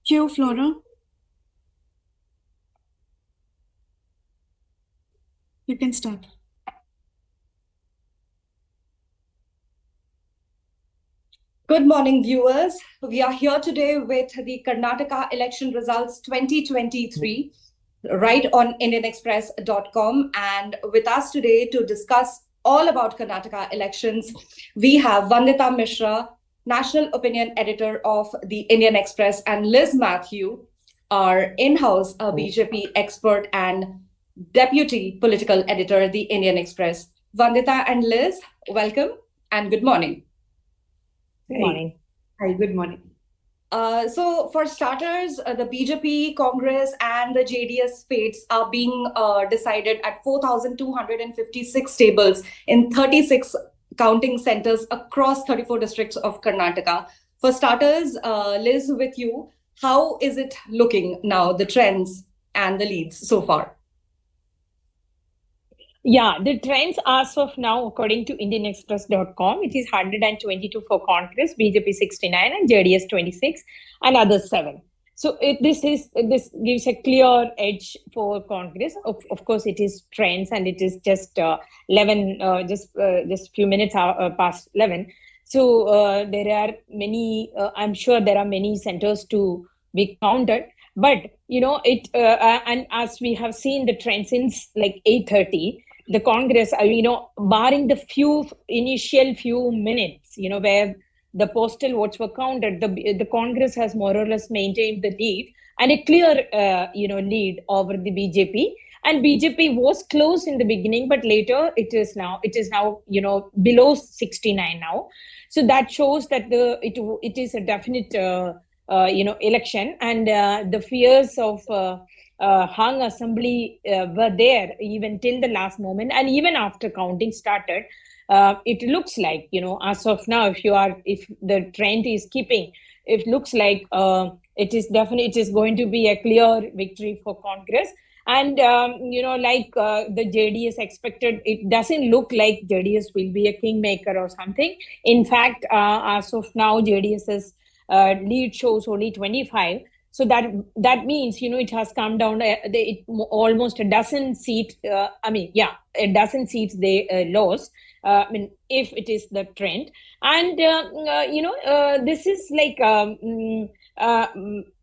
Q, Flora. You can start. Good morning, viewers. We are here today with the Karnataka Election Results 2023, right on IndianExpress.com. And with us today to discuss all about Karnataka elections, we have Vandita Mishra, National Opinion Editor of the Indian Express, and Liz Matthew, our in-house BJP expert and Deputy Political Editor, the Indian Express. Vandita and Liz, welcome and good morning. Good morning. Hi, good morning. So for starters, the BJP, Congress and the JDS fates are being decided at 4,256 tables in 36 counting centers across 34 districts of Karnataka. For starters, Liz, with you, how is it looking now, the trends and the leads so far? Yeah, the trends as of now, according to IndianExpress.com, it is 122 for Congress, BJP 69 and JDS 26 and others 7. So this gives a clear edge for Congress. Of course, it is trends and it is just 11, just few minutes past 11. So there are many, I'm sure there are many centers to be counted. But, you know, and as we have seen the trend since like 8:30, the Congress, barring the initial few minutes, where the postal votes were counted, the Congress has more or less maintained the lead and a clear, lead over the BJP. And BJP was close in the beginning, but later it is now, below 69 now. So that shows that it is a definite, election, and the fears of hung assembly were there even till the last moment, and even after counting started, it looks like, as of now, if the trend is keeping, it looks like it is going to be a clear victory for Congress. And the JDS expected, it doesn't look like JDS will be a kingmaker or something. In fact, as of now, JDS's lead shows only 25. So that means, it has come down almost a dozen seats. A dozen seats they lost. If it is the trend, and this is like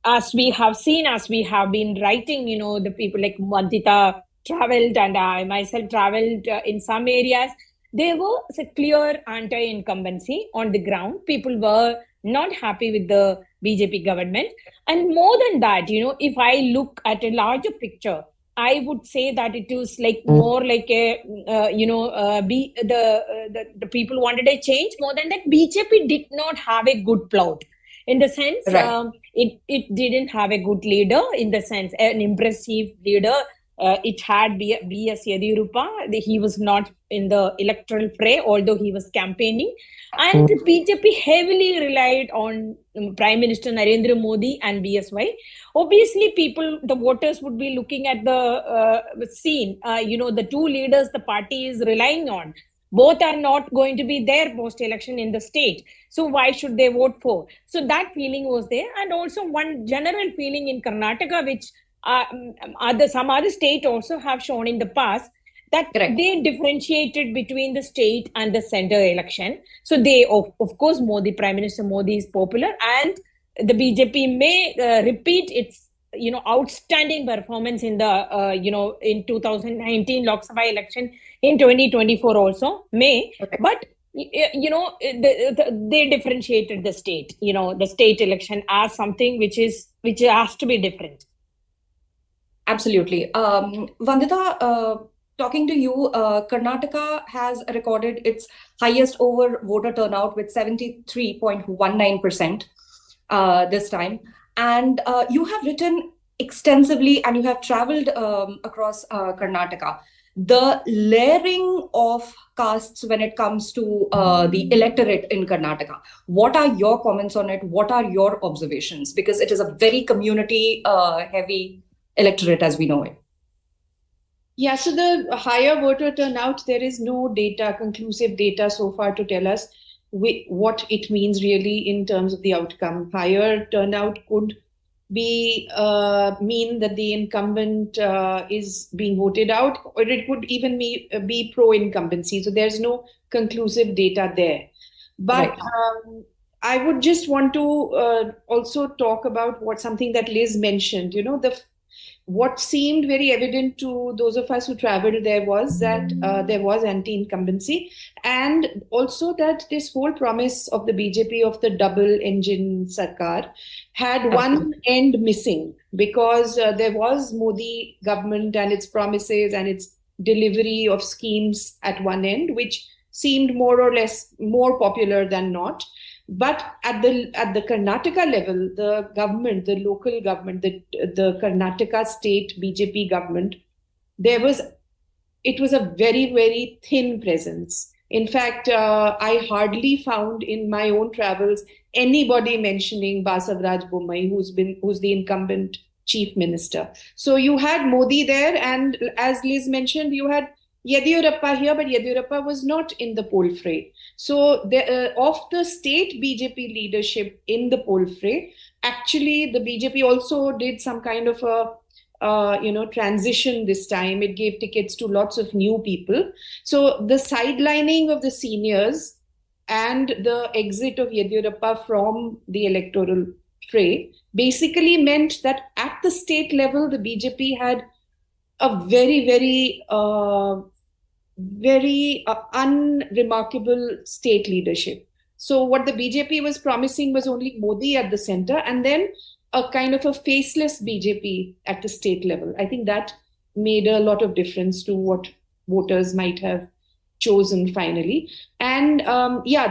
as we have seen, as we have been writing, the people like Vandita traveled and I myself traveled in some areas. There was a clear anti-incumbency on the ground. People were not happy with the BJP government. And more than that, if I look at a larger picture, I would say that it was like more like a, the people wanted a change. More than that, BJP did not have a good plot. In the sense, right. It didn't have a good leader, in the sense, an impressive leader. It had B.S. Yediyurappa. He was not in the electoral fray, although he was campaigning. And the BJP heavily relied on Prime Minister Narendra Modi and BSY. Obviously, the voters would be looking at the scene. The two leaders the party is relying on, both are not going to be there post-election in the state. So why should they vote for? So that feeling was there. And also one general feeling in Karnataka, which some other state also have shown in the past, that Correct. They differentiated between the state and the center election. So they, of course, Prime Minister Modi is popular, and the BJP may repeat its, outstanding performance in the, in 2019 Lok Sabha election, in 2024 also may, okay. But they differentiated the state, the state election as something which has to be different. Absolutely. Vandita, talking to you, Karnataka has recorded its highest over voter turnout with 73.19% this time. And you have written extensively and you have traveled across Karnataka. The layering of castes when it comes to the electorate in Karnataka. What are your comments on it? What are your observations? Because it is a very community heavy electorate as we know it. Yeah, so the higher voter turnout, there is no conclusive data so far to tell us what it means really in terms of the outcome. Higher turnout could be mean that the incumbent is being voted out, or it could even be pro-incumbency. So there's no conclusive data there. But Right. I would just want to also talk about something that Liz mentioned. What seemed very evident to those of us who traveled there was that there was anti-incumbency, and also that this whole promise of the BJP of the double engine sarkar had one end missing, because there was Modi government and its promises and its delivery of schemes at one end, which seemed more or less more popular than not. But at the Karnataka level, the government, the local government, the Karnataka state BJP government, it was a very, very thin presence. In fact, I hardly found in my own travels anybody mentioning Basavaraj Bommai, who's the incumbent chief minister. So you had Modi there, and as Liz mentioned, you had Yediyurappa here, but Yediyurappa was not in the poll fray. So of the state BJP leadership in the poll fray, actually the BJP also did some kind of a transition this time. It gave tickets to lots of new people. So the sidelining of the seniors and the exit of Yediyurappa from the electoral fray basically meant that at the state level, the BJP had a very, very unremarkable state leadership. So what the BJP was promising was only Modi at the center, and then a kind of a faceless BJP at the state level. I think that made a lot of difference to what voters might have chosen finally. And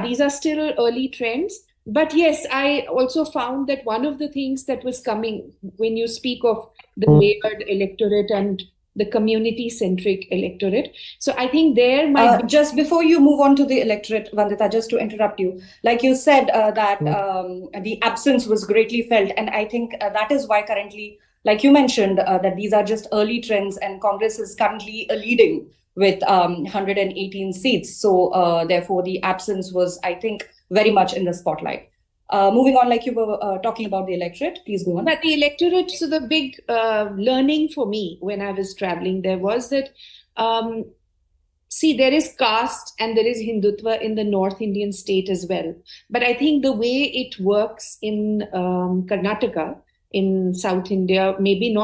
these are still early trends. But yes, I also found that one of the things that was coming when you speak of the layered electorate and the community-centric electorate. So I think there might just before you move on to the electorate, Vandita, just to interrupt you, like you said that the absence was greatly felt, and I think that is why currently, like you mentioned, that these are just early trends, and Congress is currently leading with 118 seats. So therefore, the absence was, I think, very much in the spotlight. Moving on, like you were talking about the electorate, please go on. But the electorate, so the big learning for me when I was traveling there was that, see, there is caste and there is Hindutva in the North Indian state as well. But I think the way it works in Karnataka, in South India, maybe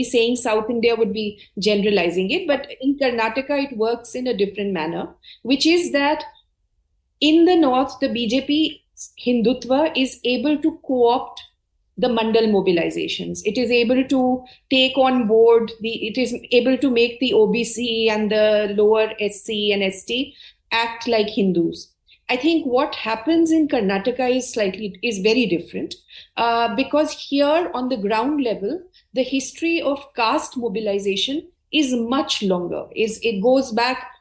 saying South India would be generalizing it, but in Karnataka, it works in a different manner, which is that in the North, the BJP Hindutva is able to co-opt the mandal mobilizations. It is able to take on board it is able to make the OBC and the lower SC and ST act like Hindus. I think what happens in Karnataka is very different, because here on the ground level, the history of caste mobilization is much longer. It goes back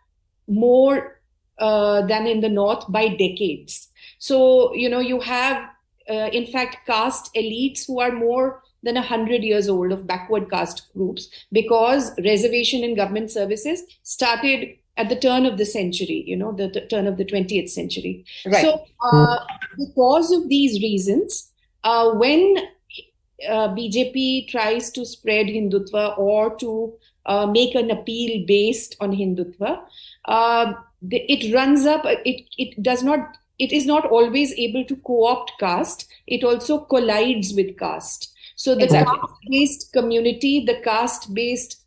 more than in the North by decades. So, you have, in fact, caste elites who are more than 100 years old of backward caste groups, because reservation in government services started at the turn of the century, the turn of the 20th century. Right. So because of these reasons, when BJP tries to spread Hindutva or to make an appeal based on Hindutva, it runs up, it is not always able to co-opt caste. It also collides with caste. So the caste-based community, the caste-based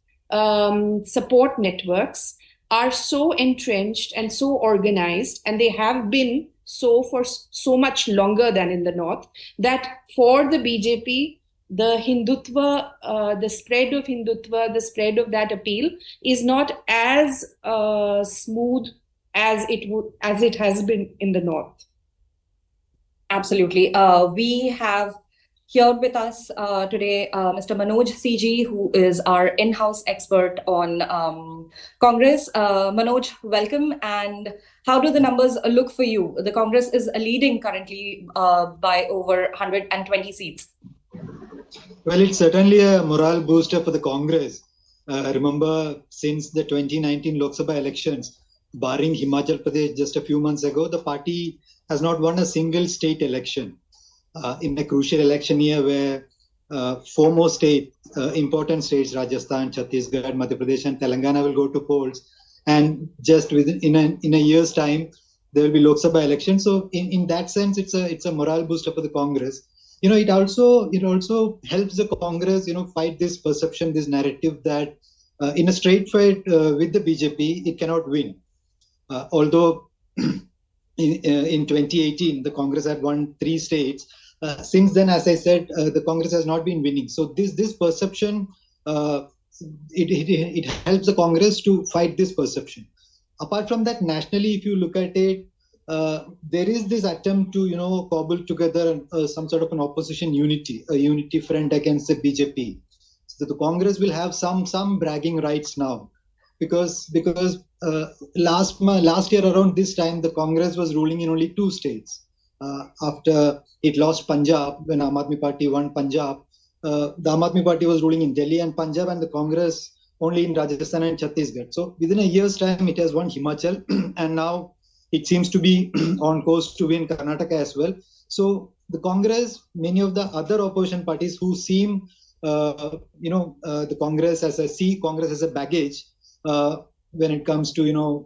support networks are so entrenched and so organized, and they have been so for so much longer than in the North, that for the BJP, the Hindutva, the spread of Hindutva, the spread of that appeal is not as smooth as it has been in the North. Absolutely. We have here with us today Mr. Manoj CG, who is our in-house expert on Congress. Manoj, welcome. And how do the numbers look for you? The Congress is leading currently by over 120 seats. Well, it's certainly a morale booster for the Congress. Remember, since the 2019 Lok Sabha elections, barring Himachal Pradesh just a few months ago, the party has not won a single state election. In a crucial election year where four more states, important states, Rajasthan, Chhattisgarh, Madhya Pradesh, and Telangana will go to polls, and just in a year's time there will be Lok Sabha election. So in that sense, it's a morale booster for the Congress. It also helps the Congress fight this perception, this narrative that in a straight fight with the BJP it cannot win. Although in 2018 the Congress had won 3 states. Since then, as I said, the Congress has not been winning. So this perception, it helps the Congress to fight this perception. Apart from that, nationally, if you look at it, there is this attempt to cobble together some sort of an opposition unity, a unity front against the BJP. So the Congress will have some bragging rights now, because last year around this time the Congress was ruling in only 2 states. After it lost Punjab, when Aam Aadmi Party won Punjab, the Aam Aadmi Party was ruling in Delhi and Punjab, and the Congress only in Rajasthan and Chhattisgarh. So within a year's time, it has won Himachal, and now it seems to be on course to win Karnataka as well. So the Congress, many of the other opposition parties who seem, the Congress see Congress as a baggage when it comes to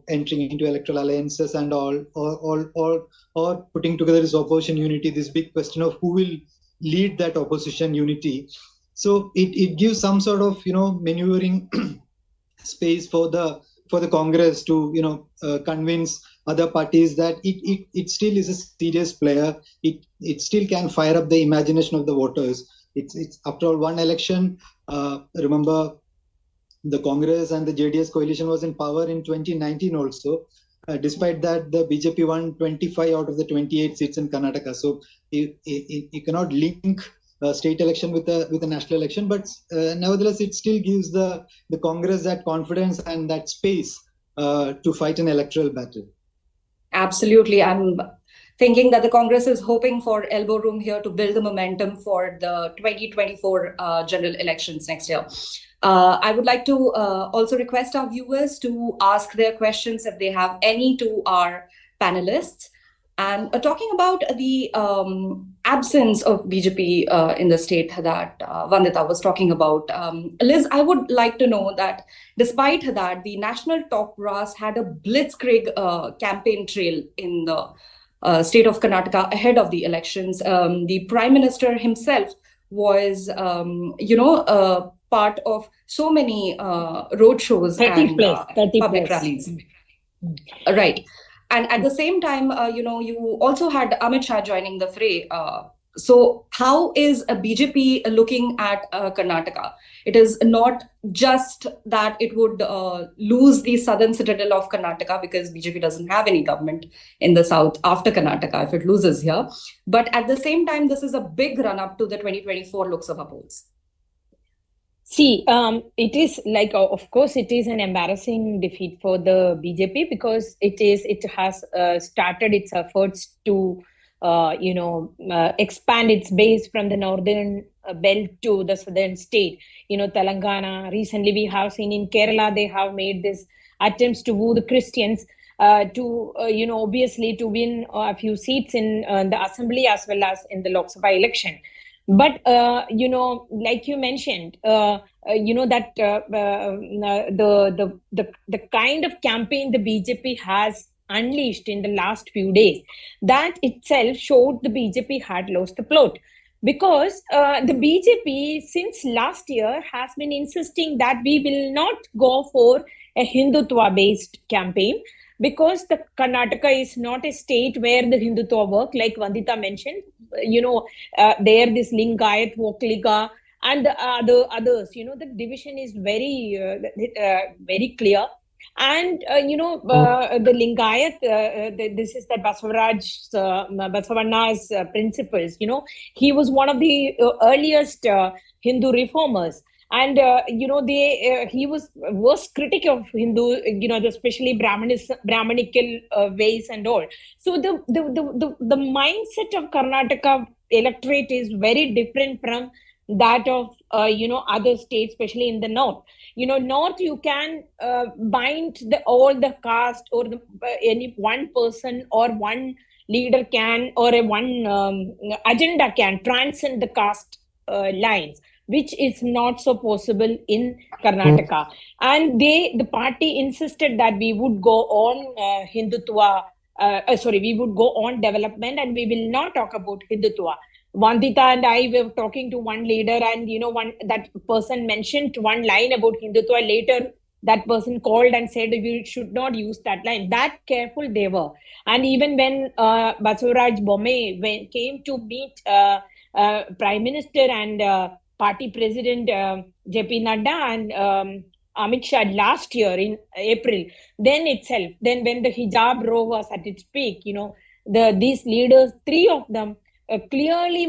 entering into electoral alliances and all, or putting together this opposition unity, this big question of who will lead that opposition unity. So it gives some sort of maneuvering space for the Congress to convince other parties that it still is a serious player. It still can fire up the imagination of the voters. It's after all one election. Remember, the Congress and the JDS coalition was in power in 2019 also. Despite that, the BJP won 25 out of the 28 seats in Karnataka. So you cannot link a state election with a national election, but nevertheless, it still gives the Congress that confidence and that space to fight an electoral battle. Absolutely. I'm thinking that the Congress is hoping for elbow room here to build the momentum for the 2024 general elections next year. I would like to also request our viewers to ask their questions if they have any to our panelists. And talking about the absence of BJP in the state that Vandita was talking about, Liz, I would like to know that despite that, the national top brass had a blitzkrieg campaign trail in the state of Karnataka ahead of the elections. The Prime Minister himself was, part of so many roadshows and public rallies. Right. And at the same time, you also had Amit Shah joining the fray. So how is a BJP looking at Karnataka? It is not just that it would lose the southern citadel of Karnataka because BJP doesn't have any government in the south after Karnataka if it loses here. But at the same time, this is a big run-up to the 2024 Lok Sabha polls. See, it is like, of course, it is an embarrassing defeat for the BJP because it has started its efforts to, expand its base from the northern belt to the southern state. Telangana. Recently, we have seen in Kerala they have made this attempts to woo the Christians to, obviously to win a few seats in the assembly as well as in the Lok Sabha election. But, like you mentioned, that the kind of campaign the BJP has unleashed in the last few days, that itself showed the BJP had lost the plot. Because the BJP since last year has been insisting that we will not go for a Hindutva-based campaign, because the Karnataka is not a state where the Hindutva work, like Vandita mentioned. There this Lingayat, Vokliga, and the others. The division is very very clear. And the Lingayat, this is the Basavanna's principles. He was one of the earliest Hindu reformers. And he was worst critic of Hindu, especially Brahmanical ways and all. So the mindset of Karnataka electorate is very different from that of other states, especially in the north. North, you can bind all the caste, or any one person or one leader can, or one agenda can transcend the caste lines, which is not so possible in Karnataka. And the party insisted that we would go on Hindutva, we would go on development, and we will not talk about Hindutva. Vandita and I were talking to one leader, and that person mentioned one line about Hindutva. Later, that person called and said we should not use that line. That careful they were. And even when Basavaraj Bomme came to meet Prime Minister and party president JP Nadda and Amit Shah last year in April, then when the hijab row was at its peak, these leaders, three of them, clearly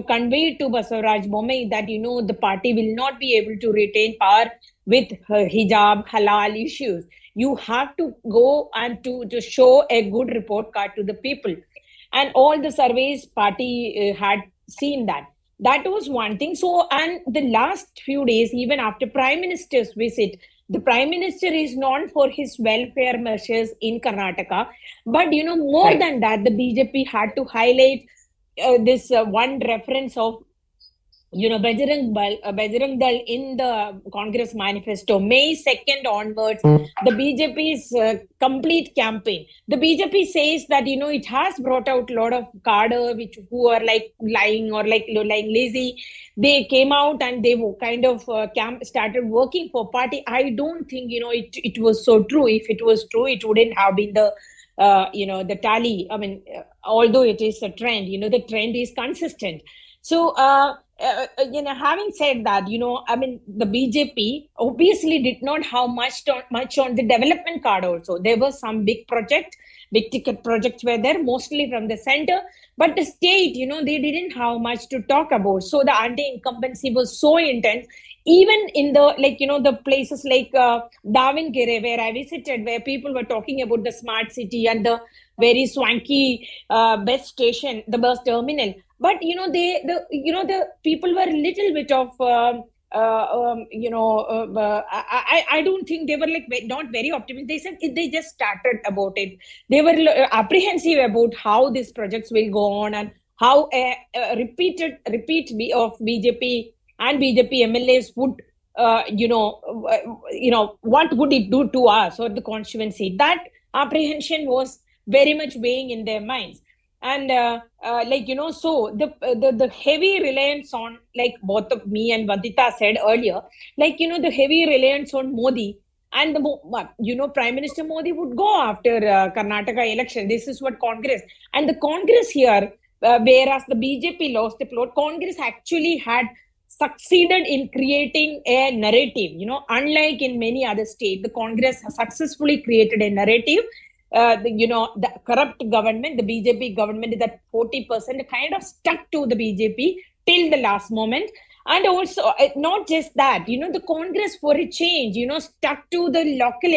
conveyed to Basavaraj Bomme that the party will not be able to retain power with hijab, halal issues. You have to go and to show a good report card to the people. And all the surveys party had seen that. That was one thing. So, and the last few days, even after Prime Minister's visit, the Prime Minister is known for his welfare measures in Karnataka. But, more than that, the BJP had to highlight this one reference of, Bajrang Dal in the Congress manifesto. May 2nd onwards, the BJP's complete campaign. The BJP says that, it has brought out a lot of cadre who are like lying or like lazy. They came out and they kind of started working for party. I don't think, it was so true. If it was true, it wouldn't have been the tally. I mean, although it is a trend, the trend is consistent. So, having said that, the BJP obviously did not have much on the development card also. There were some big ticket projects were there, mostly from the center. But the state, they didn't have much to talk about. So the anti-incumbency was so intense. Even in the, the places like Davangere, where I visited, where people were talking about the smart city and the very swanky bus station, the bus terminal. But the people were a little bit of I don't think they were not very optimistic. They said they just started about it. They were apprehensive about how these projects will go on and how a repeat of BJP and BJP MLAs would what would it do to us or the constituency. That apprehension was very much weighing in their minds. And so the heavy reliance on, like both of me and Vandita said earlier, the heavy reliance on Modi, and Prime Minister Modi would go after Karnataka election. This is what Congress, and the Congress here, whereas the BJP lost the plot, Congress actually had succeeded in creating a narrative. Unlike in many other states, the Congress has successfully created a narrative. The corrupt government, the BJP government, is at 40%, kind of stuck to the BJP till the last moment. And also, not just that, the Congress, for a change, stuck to the local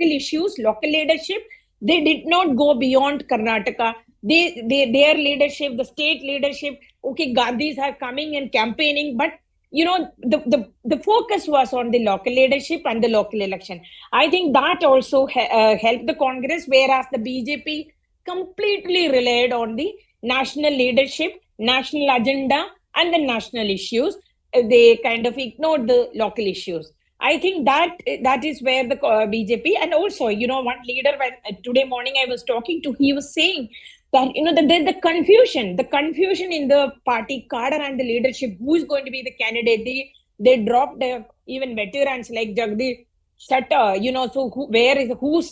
issues, local leadership. They did not go beyond Karnataka. Their leadership, the state leadership, okay, Gandhis are coming and campaigning, but the focus was on the local leadership and the local election. I think that also helped the Congress, whereas the BJP completely relied on the national leadership, national agenda, and the national issues. They kind of ignored the local issues. I think that is where the BJP, and also, one leader, when today morning I was talking to, he was saying that, that there's the confusion in the party cadre and the leadership, who is going to be the candidate. They dropped even veterans like Jagdish Shettar, so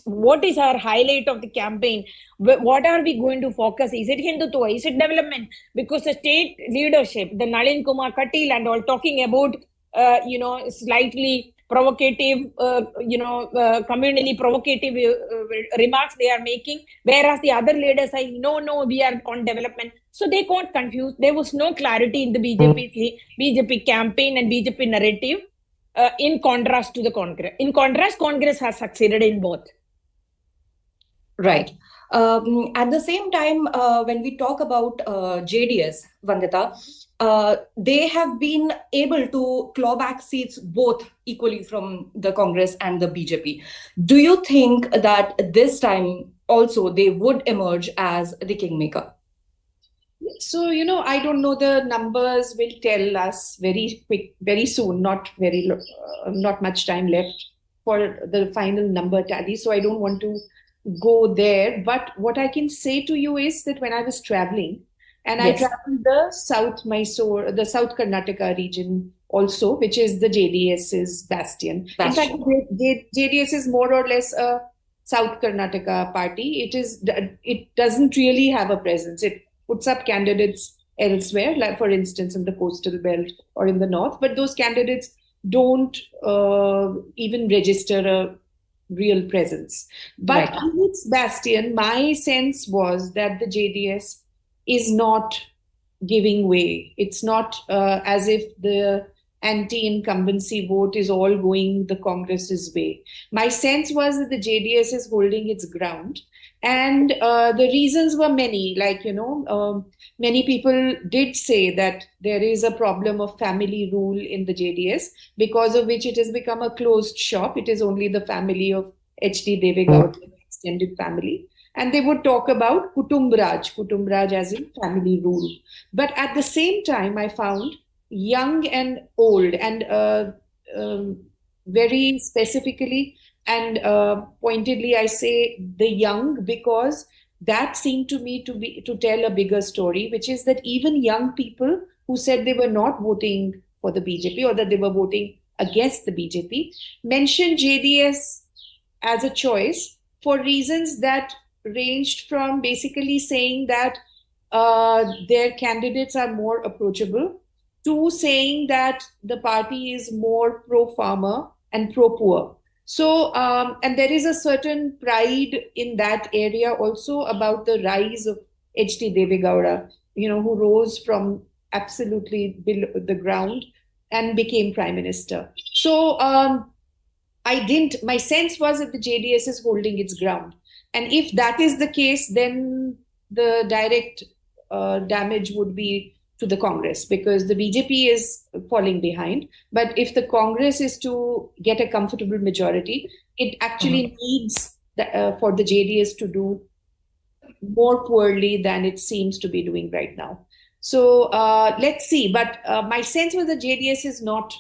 what is our highlight of the campaign? What are we going to focus? Is it Hindutva? Is it development? Because the state leadership, the Nalin Kumar Katil and all, talking about, slightly provocative, communally provocative remarks they are making, whereas the other leaders say, no, we are on development. So they got confused. There was no clarity in the BJP campaign and BJP narrative, in contrast to the Congress. In contrast, Congress has succeeded in both. Right. At the same time, when we talk about JDS, Vandita, they have been able to claw back seats both equally from the Congress and the BJP. Do you think that this time also they would emerge as the kingmaker? So, I don't know, the numbers will tell us very soon, not much time left for the final number tally. So I don't want to go there. But what I can say to you is that when I was traveling, and I Yes. traveled the South Mysore, the South Karnataka region also, which is the JDS's bastion. In fact, JDS is more or less a South Karnataka party. It doesn't really have a presence. It puts up candidates elsewhere, like for instance in the coastal belt or in the north, but those candidates don't even register a real presence. But Right. in its bastion, my sense was that the JDS is not giving way. It's not as if the anti-incumbency vote is all going the Congress's way. My sense was that the JDS is holding its ground. And the reasons were many, like, many people did say that there is a problem of family rule in the JDS, because of which it has become a closed shop. It is only the family of H.D. Devegowda, extended family. And they would talk about Kutumb Raj as in family rule. But at the same time, I found young and old, and very specifically and pointedly, I say the young, because that seemed to me to tell a bigger story, which is that even young people who said they were not voting for the BJP or that they were voting against the BJP mentioned JDS as a choice for reasons that ranged from basically saying that their candidates are more approachable, to saying that the party is more pro-farmer and pro-poor. So, and there is a certain pride in that area also about the rise of H.D. Devegowda, who rose from absolutely below the ground and became prime minister. So, my sense was that the JDS is holding its ground. And if that is the case, then the direct damage would be to the Congress, because the BJP is falling behind. But if the Congress is to get a comfortable majority, it actually needs for the JDS to do more poorly than it seems to be doing right now. So let's see. But my sense was the JDS is not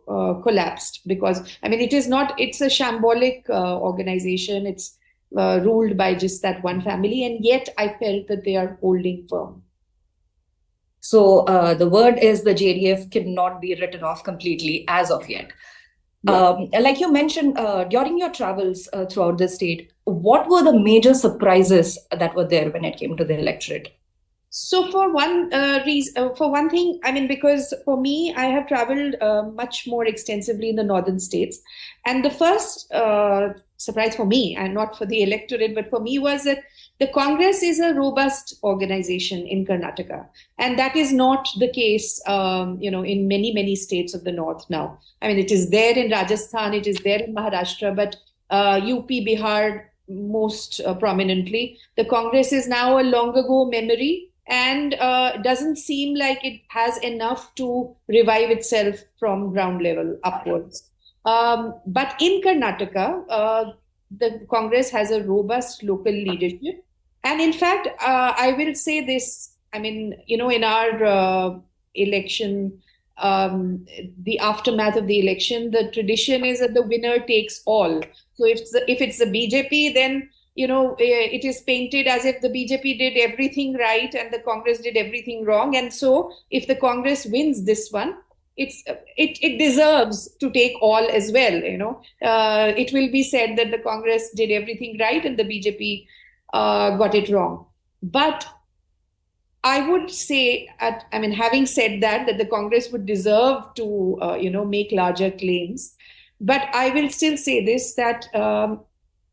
collapsed, because, it's a shambolic organization. It's ruled by just that one family. And yet I felt that they are holding firm. So the word is the JDF cannot be written off completely as of yet. Yeah. Like you mentioned, during your travels throughout the state, what were the major surprises that were there when it came to the electorate? So for one thing, because for me, I have traveled much more extensively in the northern states. And the first surprise for me, and not for the electorate, but for me, was that the Congress is a robust organization in Karnataka. And that is not the case, in many, many states of the north now. It is there in Rajasthan, it is there in Maharashtra, but UP, Bihar, most prominently. The Congress is now a long ago memory, and doesn't seem like it has enough to revive itself from ground level upwards. But in Karnataka, the Congress has a robust local leadership. And in fact, I will say this, in our election, the aftermath of the election, the tradition is that the winner takes all. So if it's the BJP, then it is painted as if the BJP did everything right and the Congress did everything wrong. And so if the Congress wins this one, it deserves to take all as well. It will be said that the Congress did everything right and the BJP got it wrong. But I would say, having said that the Congress would deserve to, make larger claims. But I will still say this, that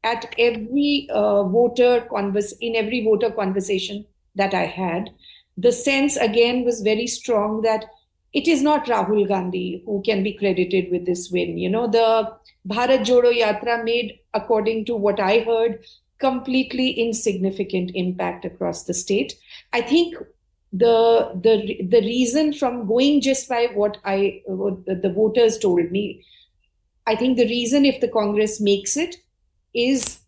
at every in every voter conversation that I had, the sense again was very strong that it is not Rahul Gandhi who can be credited with this win. The Bharat Jodo Yatra made, according to what I heard, completely insignificant impact across the state. I think the reason, from going just by what the voters told me, I think the reason, if the Congress makes it, is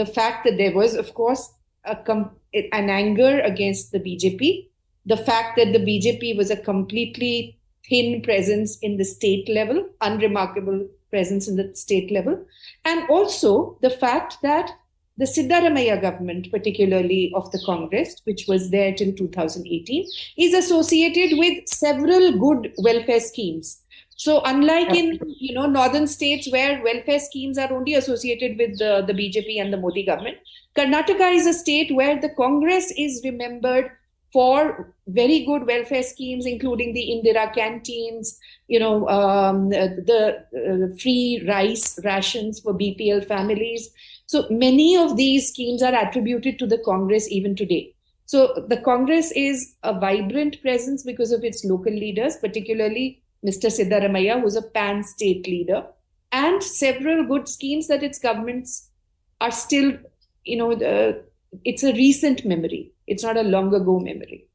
the fact that there was, of course, an anger against the BJP, the fact that the BJP was a completely thin presence in the state level, unremarkable presence in the state level, and also the fact that the Siddaramaiah government, particularly of the Congress, which was there till 2018, is associated with several good welfare schemes. So unlike in northern states where welfare schemes are only associated with the BJP and the Modi government, Karnataka is a state where the Congress is remembered for very good welfare schemes, including the Indira canteens, the free rice rations for BPL families. So many of these schemes are attributed to the Congress even today. So the Congress is a vibrant presence because of its local leaders, particularly Mr. Siddaramaiah, who's a pan-state leader, and several good schemes that its governments are still, it's a recent memory. It's not a long ago memory.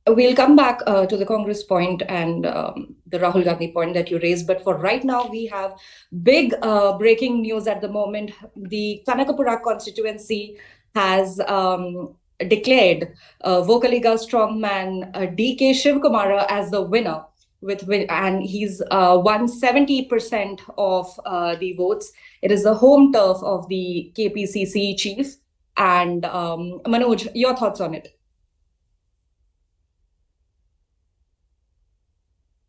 We'll come back to the Congress point and the Rahul Gandhi point that you raised. But for right now, we have big breaking news at the moment. The Kanakapura constituency has declared Vocaliga strongman D.K. Shivkumara as the winner. And he's won 70% of the votes. It is the home turf of the KPCC chief. And Manoj, your thoughts on it?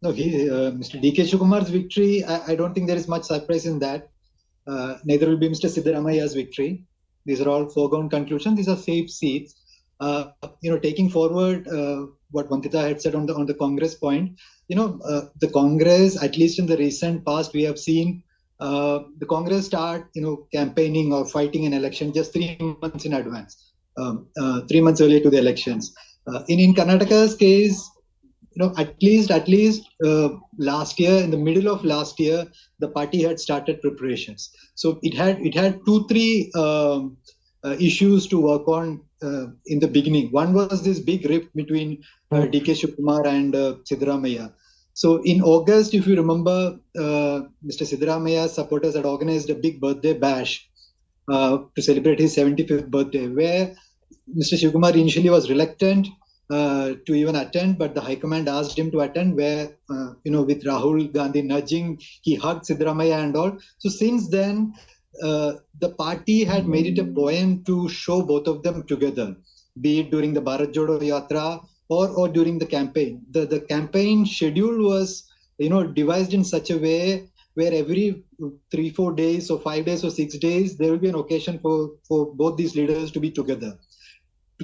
No, Mr. D.K. Shivkumar's victory, I don't think there is much surprise in that. Neither will be Mr. Siddaramaiah's victory. These are all foregone conclusions. These are safe seats. Taking forward what Vandita had said on the Congress point, the Congress, at least in the recent past, we have seen the Congress start, campaigning or fighting an election just 3 months in advance, 3 months earlier to the elections. In Karnataka's case, at least last year, in the middle of last year, the party had started preparations. So it had 2-3 issues to work on in the beginning. One was this big rift between D.K. Shivkumar and Siddaramaiah. So in August, if you remember, Mr. Siddaramaiah's supporters had organized a big birthday bash to celebrate his 75th birthday, where Mr. Shivkumar initially was reluctant to even attend, but the High Command asked him to attend, where, with Rahul Gandhi nudging, he hugged Siddaramaiah and all. So since then, the party had made it a point to show both of them together, be it during the Bharat Jodo Yatra or during the campaign. The campaign schedule was, devised in such a way where every 3-4 days or 5 days or 6 days, there will be an occasion for both these leaders to be together.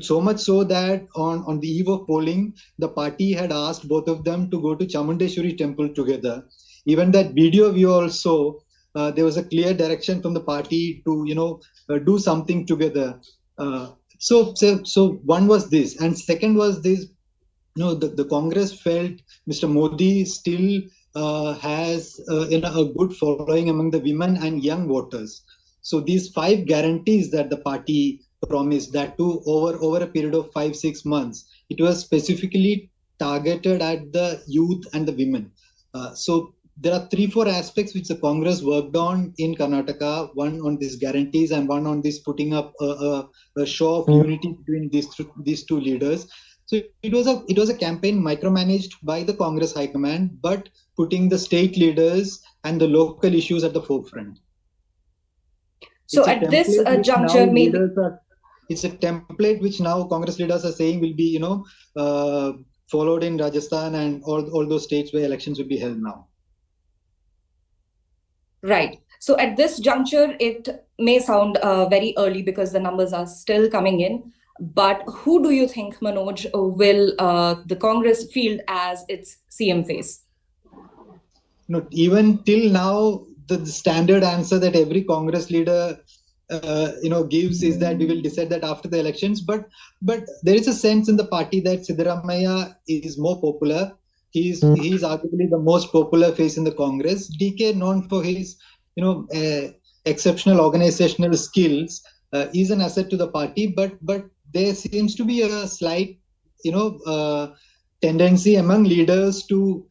So much so that on the eve of polling, the party had asked both of them to go to Chamundeshwari temple together. Even that video we all saw, there was a clear direction from the party to, do something together. So one was this. And second was this, the Congress felt Mr. Modi still has a good following among the women and young voters. So these 5 guarantees that the party promised, that too over a period of 5-6 months, it was specifically targeted at the youth and the women. So there are 3-4 aspects which the Congress worked on in Karnataka, one on these guarantees and one on this putting up a show of unity between these two leaders. So it was a campaign micromanaged by the Congress High Command, but putting the state leaders and the local issues at the forefront. So at this juncture, maybe it's a template which now Congress leaders are saying will be, followed in Rajasthan and all those states where elections will be held now. Right. So at this juncture, it may sound very early because the numbers are still coming in. But who do you think, Manoj, will the Congress field as its CM face? Even till now, the standard answer that every Congress leader gives is that we will decide that after the elections. But there is a sense in the party that Siddaramaiah is more popular. He's arguably the most popular face in the Congress. DK, known for his exceptional organizational skills, is an asset to the party, but there seems to be a slight, tendency among leaders to,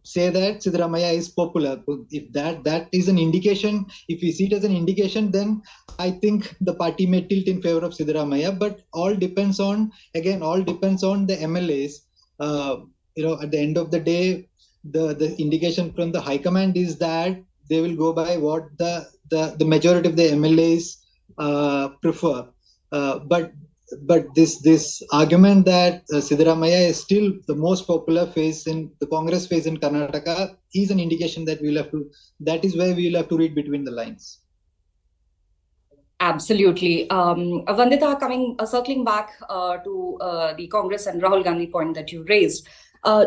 say that Siddaramaiah is popular. If that is an indication, if we see it as an indication, then I think the party may tilt in favor of Siddaramaiah. But all depends on the MLAs. At the end of the day, the indication from the high command is that they will go by what the majority of the MLAs prefer. But this argument that Siddaramaiah is still the most popular face in the Congress face in Karnataka is an indication that that is where we will have to read between the lines. Absolutely. Vandita, circling back to the Congress and Rahul Gandhi point that you raised,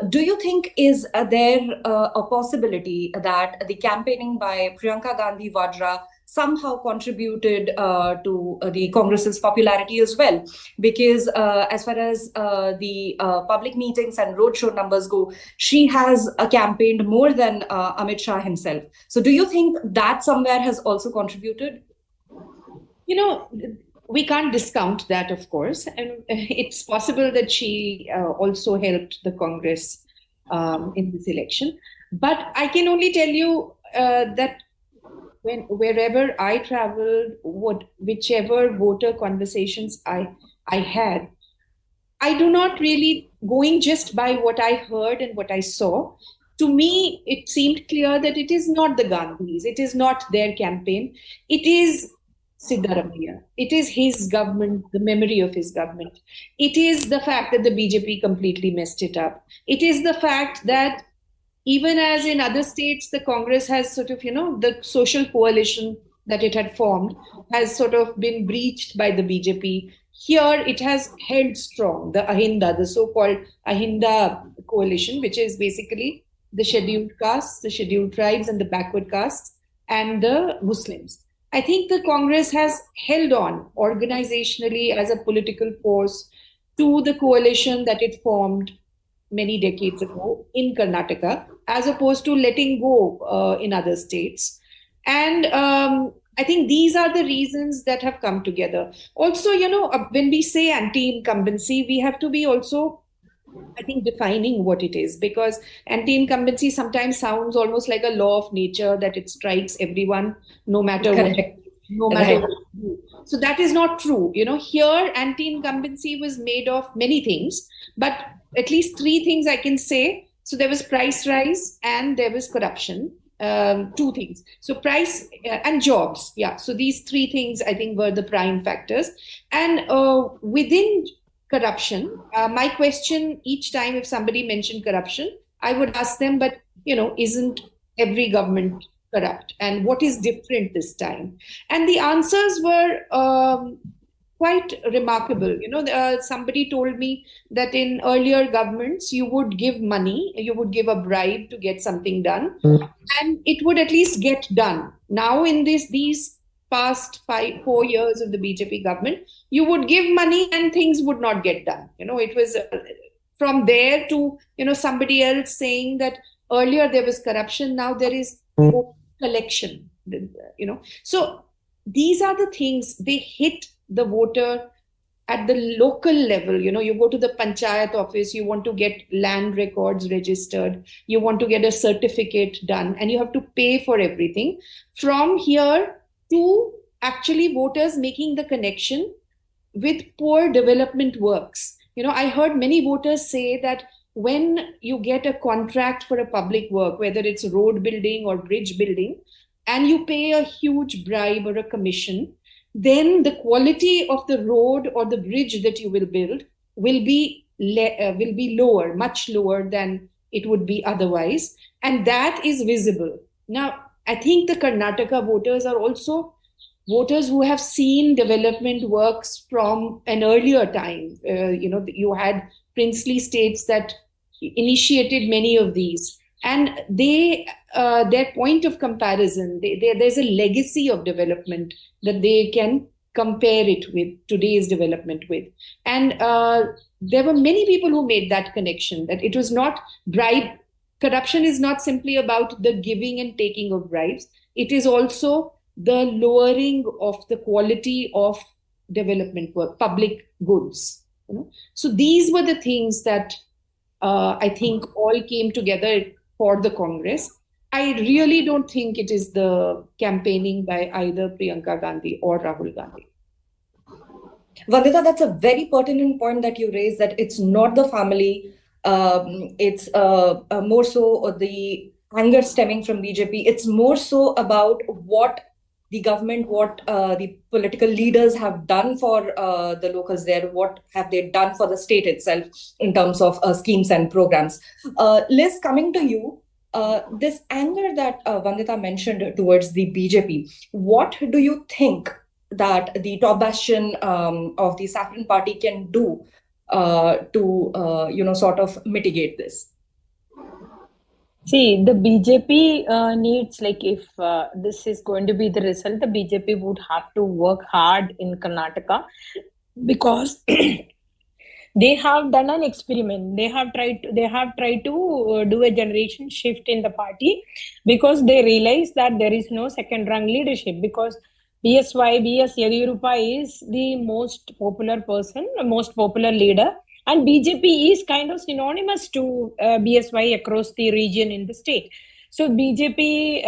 do you think is there a possibility that the campaigning by Priyanka Gandhi Vadra somehow contributed to the Congress's popularity as well? Because as far as the public meetings and roadshow numbers go, she has campaigned more than Amit Shah himself. So do you think that somewhere has also contributed? We can't discount that, of course. And it's possible that she also helped the Congress in this election. But I can only tell you that wherever I traveled, whichever voter conversations I had, I do not really, going just by what I heard and what I saw, to me, it seemed clear that it is not the Gandhis, it is not their campaign, it is Siddaramaiah. It is his government, the memory of his government. It is the fact that the BJP completely messed it up. It is the fact that even as in other states, the Congress has sort of, the social coalition that it had formed has sort of been breached by the BJP. Here it has held strong, the Ahinda, the so-called Ahinda coalition, which is basically the scheduled castes, the scheduled tribes and the backward castes and the Muslims. I think the Congress has held on organizationally as a political force to the coalition that it formed many decades ago in Karnataka, as opposed to letting go in other states. And I think these are the reasons that have come together. Also, when we say anti-incumbency, we have to be also, I think, defining what it is, because anti-incumbency sometimes sounds almost like a law of nature, that it strikes everyone, no matter what. No matter what you do. So that is not true. Here anti-incumbency was made of many things, but at least three things I can say. So there was price rise and there was corruption. Two things. So price and jobs. Yeah. So these three things I think were the prime factors. And within corruption, my question each time if somebody mentioned corruption, I would ask them, but isn't every government corrupt, and what is different this time? And the answers were quite remarkable. Somebody told me that in earlier governments you would give money, you would give a bribe to get something done, and it would at least get done. Now in these past 4 years of the BJP government, you would give money and things would not get done. It was from there to somebody else saying that earlier there was corruption, now there is collection, So these are the things, they hit the voter at the local level. You go to the panchayat office, you want to get land records registered, you want to get a certificate done, and you have to pay for everything. From here to actually voters making the connection with poor development works. I heard many voters say that when you get a contract for a public work, whether it's road building or bridge building, and you pay a huge bribe or a commission, then the quality of the road or the bridge that you will build will be lower, much lower than it would be otherwise. And that is visible. Now, I think the Karnataka voters are also voters who have seen development works from an earlier time. You had princely states that initiated many of these, and their point of comparison, there's a legacy of development that they can compare it with today's development with. And there were many people who made that connection, that it was not corruption is not simply about the giving and taking of bribes. It is also the lowering of the quality of development work, public goods. So these were the things that I think all came together for the Congress. I really don't think it is the campaigning by either Priyanka Gandhi or Rahul Gandhi. Vandita, that's a very pertinent point that you raised, that it's not the family. It's more so the anger stemming from BJP. It's more so about what the government, what the political leaders have done for the locals there, what have they done for the state itself in terms of schemes and programs. Liz, coming to you, this anger that Vandita mentioned towards the BJP, what do you think that the top bastion of the Saffron Party can do to sort of mitigate this? See, the BJP needs, like, if this is going to be the result, the BJP would have to work hard in Karnataka, because they have done an experiment. They have tried to do a generation shift in the party, because they realize that there is no second rung leadership, because BS Yediyurappa is the most popular person, most popular leader, and BJP is kind of synonymous to BSY across the region in the state. So BJP,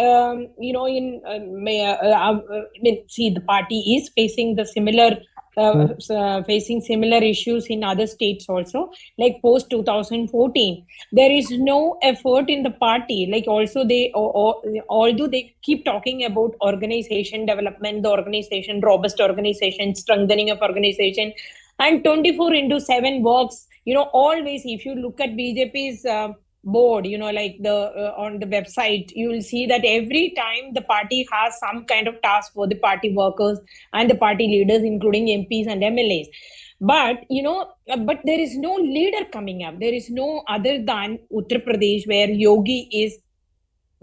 see, the party is facing the similar facing similar issues in other states also, like post 2014. There is no effort in the party. Like, also they, although they keep talking about organization development, the organization, robust organization, strengthening of organization, and 24/7 works. Always, if you look at BJP's board, like the on the website, you will see that every time the party has some kind of task for the party workers and the party leaders, including MPs and MLAs. But but there is no leader coming up. There is no other than Uttar Pradesh, where Yogi is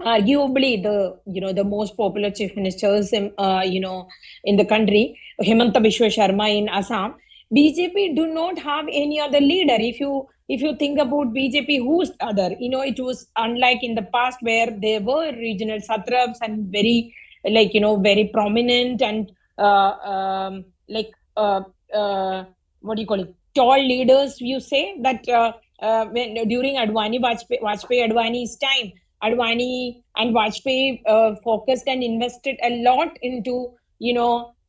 arguably the most popular chief ministers in the country. Himanta Biswa Sharma in Assam. BJP do not have any other leader. If you think about BJP, who's other? It was unlike in the past, where there were regional satraps and very very prominent and what do you call it? Tall leaders. You say that when during Vajpayee Advani's time, Advani and Vajpayee focused and invested a lot into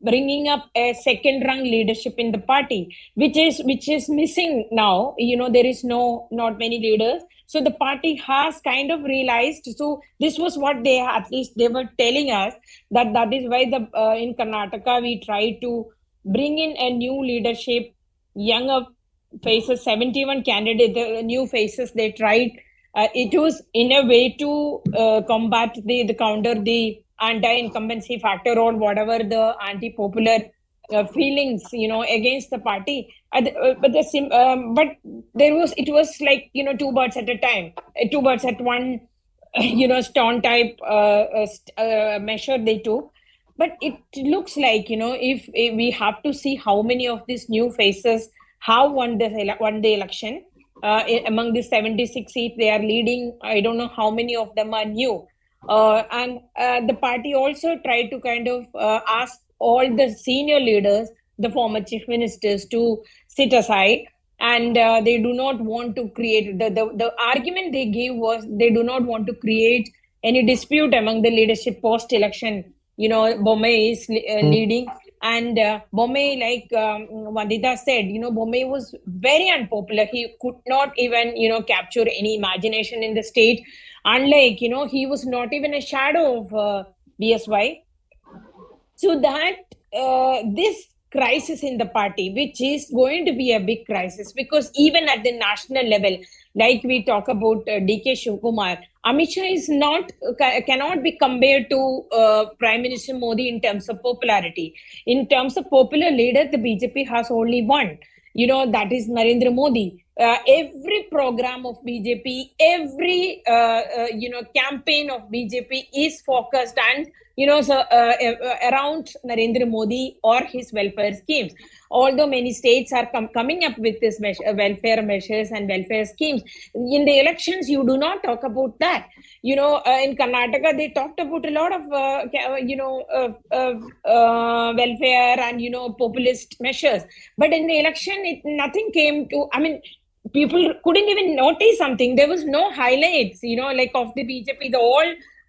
bringing up a second rung leadership in the party, which is missing now. There is not many leaders. So the party has kind of realized. So this was what they were telling us, that is why in Karnataka we try to bring in a new leadership, younger faces, 71 candidates, the new faces they tried. It was in a way to combat the counter the anti-incumbency factor, or whatever the anti-popular feelings against the party. But it was like two birds at a time, two birds at one stone type measure they took. But it looks like if we have to see how many of these new faces have won the election. Among the 76 seats they are leading, I don't know how many of them are new. And the party also tried to kind of ask all the senior leaders, the former chief ministers, to sit aside, and they do not want to create the argument they gave was they do not want to create any dispute among the leadership post election. Bombay is leading, and Bombay, like Vandita said, Bombay was very unpopular. He could not even capture any imagination in the state. Unlike, he was not even a shadow of BSY. So that this crisis in the party, which is going to be a big crisis, because even at the national level, like we talk about DK Shivkumar, Amit Shah is cannot be compared to Prime Minister Modi in terms of popularity. In terms of popular leader, the BJP has only one. That is Narendra Modi. Every program of BJP, every campaign of BJP is focused and around Narendra Modi or his welfare schemes. Although many states are coming up with this welfare measures and welfare schemes, in the elections you do not talk about that. In Karnataka they talked about a lot of welfare and populist measures, but in the election nothing came to. I mean, people couldn't even notice something. There was no highlights, like of the BJP.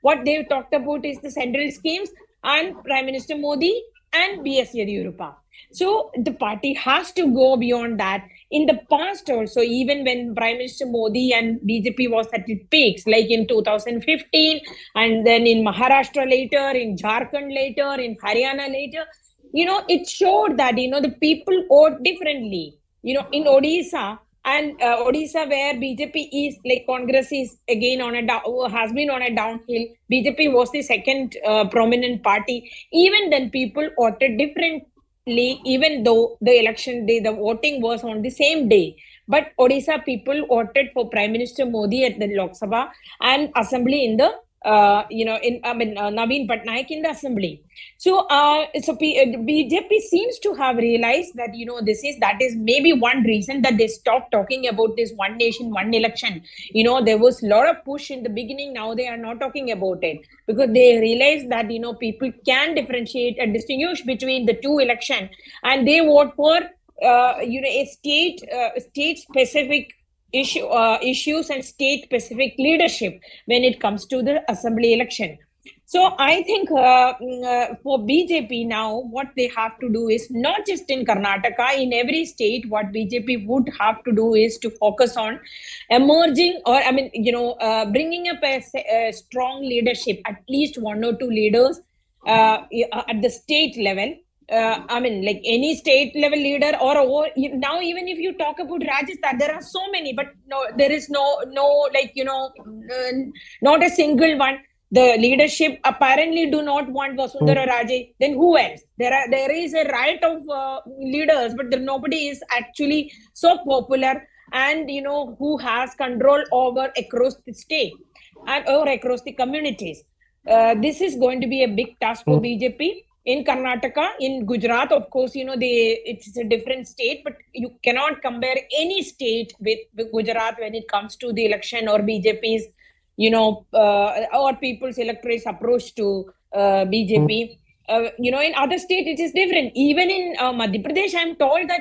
What they talked about is the central schemes and Prime Minister Modi and B.S. Yediyurappa. So the party has to go beyond that. In the past also, even when Prime Minister Modi and BJP was at its peaks, like in 2015, and then in Maharashtra later, in Jharkhand later, in Haryana later, it showed that, the people vote differently. In Odisha, and Odisha, where BJP is, like Congress is again has been on a downhill. BJP was the second prominent party. Even then, people voted differently, even though the election day, the voting was on the same day. But Odisha people voted for Prime Minister Modi at the Lok Sabha and Assembly in the Naveen Patnaik in the Assembly. So, BJP seems to have realized that, that is maybe one reason that they stopped talking about this one nation, one election. There was a lot of push in the beginning. Now they are not talking about it because they realized that, people can differentiate and distinguish between the two elections, and they vote for, a state specific issues and state-specific leadership when it comes to the assembly election. So I think for BJP now, what they have to do is not just in Karnataka, in every state, what BJP would have to do is to focus on emerging or, bringing up a strong leadership, at least one or two leaders at the state level. Like any state level leader or now, even if you talk about Rajasthan, there are so many, but no, there is no, not a single one. The leadership apparently do not want Vasundhara Raje. Then who else? There is a right of leaders, but nobody is actually so popular and, who has control over across the state or across the communities. This is going to be a big task for BJP. In Karnataka, in Gujarat, of course, it's a different state, but you cannot compare any state with Gujarat when it comes to the election or BJP's, or people's electorate's approach to BJP. In other states, it is different. Even in Madhya Pradesh, I'm told that,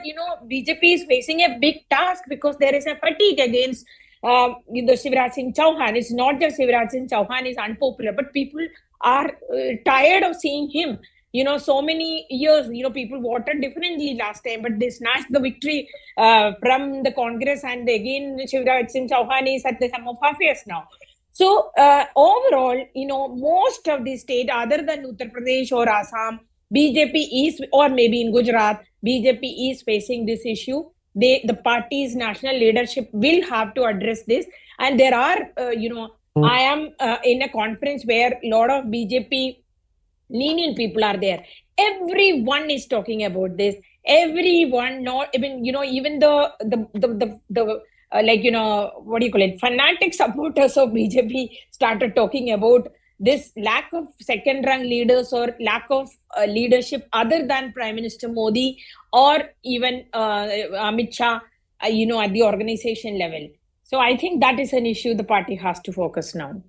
BJP is facing a big task because there is a fatigue against the Shivraj Singh Chauhan. It's not just Shivraj Singh Chauhan is unpopular, but people are tired of seeing him. So many years, people voted differently last time, but they snatched the victory from the Congress, and again, Shivraj Singh Chauhan is at the helm of affairs now. So, overall, most of the state, other than Uttar Pradesh or Assam, BJP is, or maybe in Gujarat, BJP is facing this issue. The party's national leadership will have to address this. And there are, I am in a conference where a lot of BJP lenient people are there. Everyone is talking about this. Everyone, not even, even the what do you call it? Fanatic supporters of BJP started talking about this lack of second-rung leaders or lack of leadership other than Prime Minister Modi or even Amit Shah, at the organization level. So I think that is an issue the party has to focus now.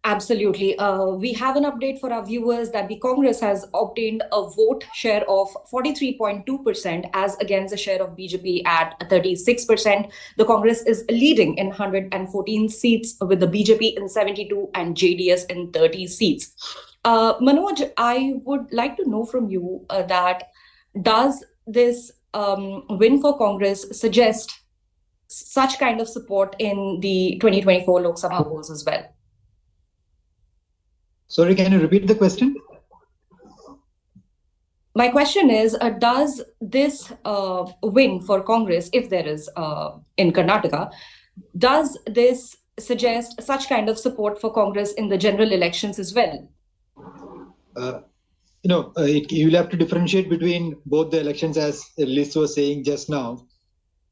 Absolutely. We have an update for our viewers that the Congress has obtained a vote share of 43.2% as against the share of BJP at 36%. The Congress is leading in 114 seats with the BJP in 72 and JDS in 30 seats. Manoj, I would like to know from you that does this win for Congress suggest such kind of support in the 2024 Lok Sabha polls as well? Sorry, can you repeat the question? My question is, does this win for Congress, if there is in Karnataka, does this suggest such kind of support for Congress in the general elections as well? You'll have to differentiate between both the elections, as Liz was saying just now.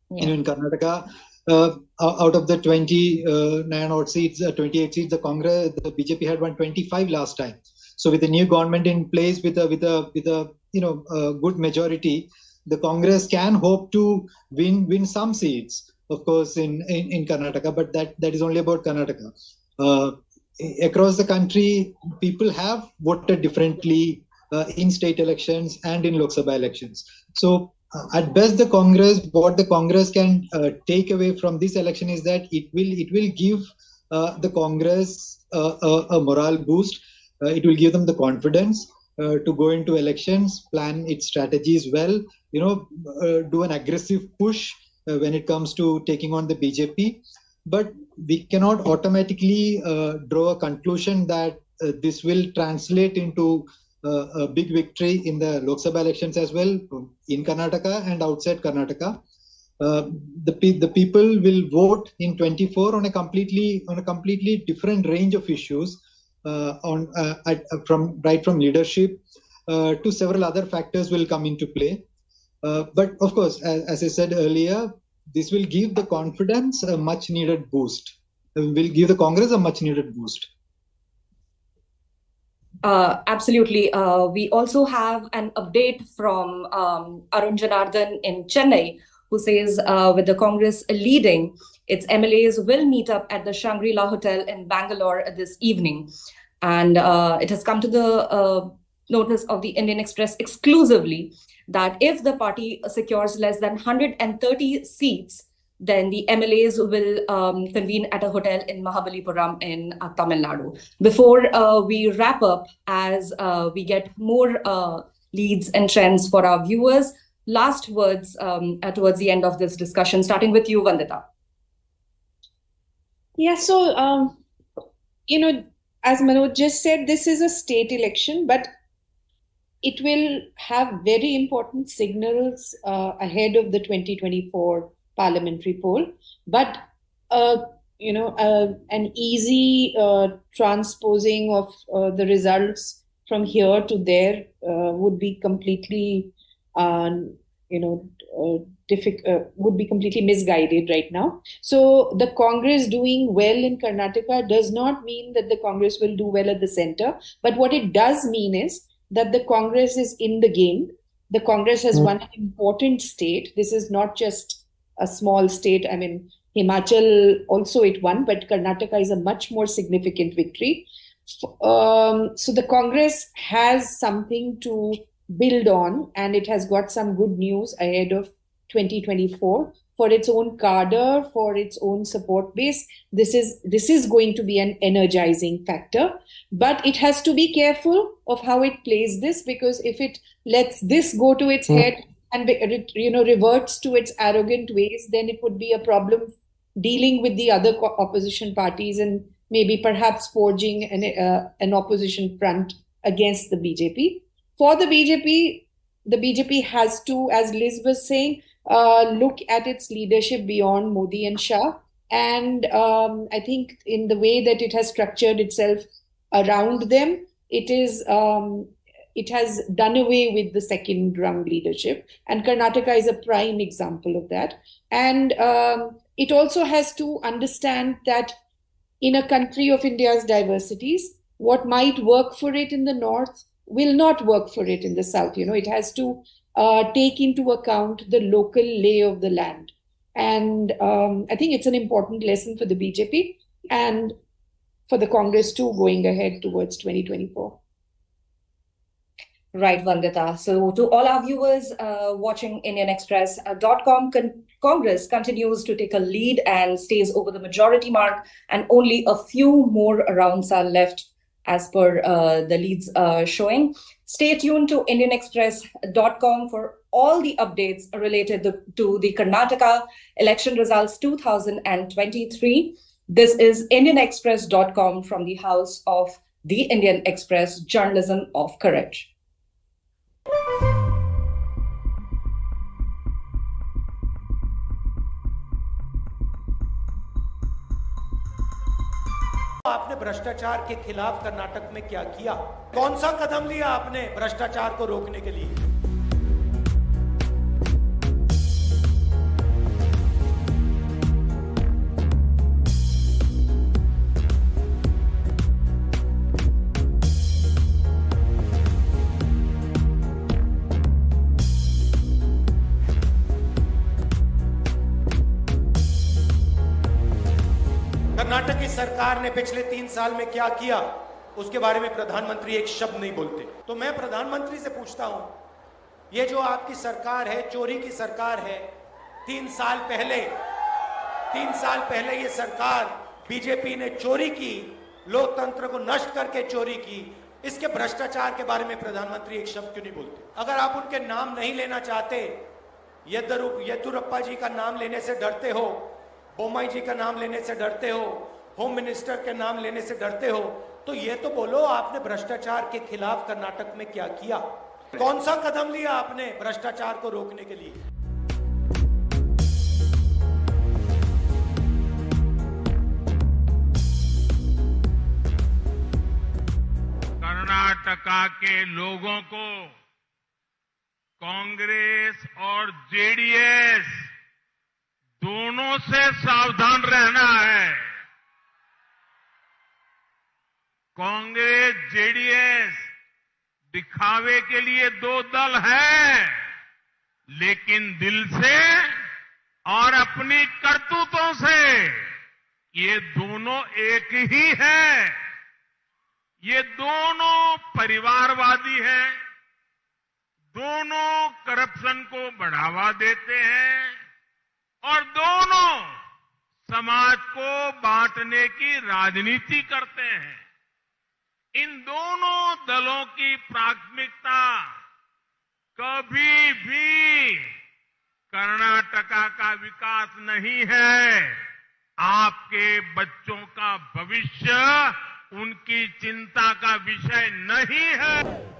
Yeah. In Karnataka, out of the 29 odd seats, 28 seats, the BJP had won 25 last time. So with the new government in place, with a good majority, the Congress can hope to win some seats, of course, in Karnataka, but that is only about Karnataka. Across the country, people have voted differently in state elections and in Lok Sabha elections. So at best, what the Congress can take away from this election is that it will give the Congress a morale boost. It will give them the confidence to go into elections, plan its strategies well, do an aggressive push when it comes to taking on the BJP. But we cannot automatically draw a conclusion that this will translate into a big victory in the Lok Sabha elections as well, in Karnataka and outside Karnataka. The people will vote in 24 on a completely different range of issues, from leadership to several other factors will come into play. But of course, as I said earlier, this will give the confidence a much needed boost. Will give the Congress a much needed boost. Absolutely. We also have an update from Arun Janardhan in Chennai, who says with the Congress leading, its MLAs will meet up at the Shangri-La Hotel in Bangalore this evening. And it has come to the notice of the Indian Express exclusively that if the party secures less than 130 seats, then the MLAs will convene at a hotel in Mahabalipuram in Tamil Nadu. Before we wrap up, as we get more leads and trends for our viewers, last words towards the end of this discussion, starting with you, Vandita. Yeah, so, as Manoj just said, this is a state election, but it will have very important signals ahead of the 2024 parliamentary poll. But, an easy transposing of the results from here to there would be completely, would be completely misguided right now. So the Congress doing well in Karnataka does not mean that the Congress will do well at the center. But what it does mean is that the Congress is in the game. The Congress has won an important state. This is not just a small state. I mean, Himachal also it won, but Karnataka is a much more significant victory. So the Congress has something to build on, and it has got some good news ahead of 2024 for its own cadre, for its own support base. This is going to be an energizing factor, but it has to be careful of how it plays this, because if it lets this go to its head and reverts to its arrogant ways, then it would be a problem dealing with the other opposition parties and maybe perhaps forging an opposition front against the BJP. For the BJP has to, as Liz was saying, look at its leadership beyond Modi and Shah. And I think in the way that it has structured itself around them, it has done away with the second rung leadership. And Karnataka is a prime example of that. And it also has to understand that in a country of India's diversities, what might work for it in the north will not work for it in the south. It has to take into account the local lay of the land. And I think it's an important lesson for the BJP and for the Congress too, going ahead towards 2024. Right, Vandita. So to all our viewers watching IndianExpress.com, Congress continues to take a lead and stays over the majority mark, and only a few more rounds are left as per the leads showing. Stay tuned to IndianExpress.com for all the updates related to the Karnataka Election Results 2023. This is IndianExpress.com from the House of the Indian Express, Journalism of Courage. आपने भ्रष्टाचार के खिलाफ कर्नाटक में क्या किया? कौन सा कदम लिया आपने भ्रष्टाचार को रोकने के लिए? सरकार ने पिछले 3 साल में क्या किया उसके बारे में प्रधानमंत्री एक शब्द नहीं बोलते। तो मैं प्रधानमंत्री से पूछता हूं, ये जो आपकी सरकार है, चोरी की सरकार है। 3 साल पहले ये सरकार बीजेपी ने चोरी की, लोकतंत्र को नष्ट करके चोरी की। इसके भ्रष्टाचार के बारे में प्रधानमंत्री एक शब्द क्यों नहीं बोलते? अगर आप उनके नाम नहीं लेना चाहते, येदुरप्पा जी का नाम लेने से डरते हो, बोम्मई जी का नाम लेने से डरते हो, होम मिनिस्टर के नाम लेने से डरते हो, तो ये तो बोलो आपने भ्रष्टाचार के खिलाफ कर्नाटक में क्या किया? कौन सा कदम लिया आपने भ्रष्टाचार को रोकने के लिए? कर्नाटका के लोगों को कांग्रेस और जेडीएस दोनों से सावधान रहना है। कांग्रेस जेडीएस दिखावे के लिए 2 दल है, लेकिन दिल से और अपनी करतूतों से ये दोनों एक ही है। ये दोनों परिवारवादी हैं, दोनों करप्शन को बढ़ावा देते हैं और दोनों समाज को बांटने की राजनीति करते हैं। इन दोनों दलों की प्राथमिकता कभी भी कर्नाटका का विकास नहीं है। आपके बच्चों का भविष्य उनकी चिंता का विषय नहीं है।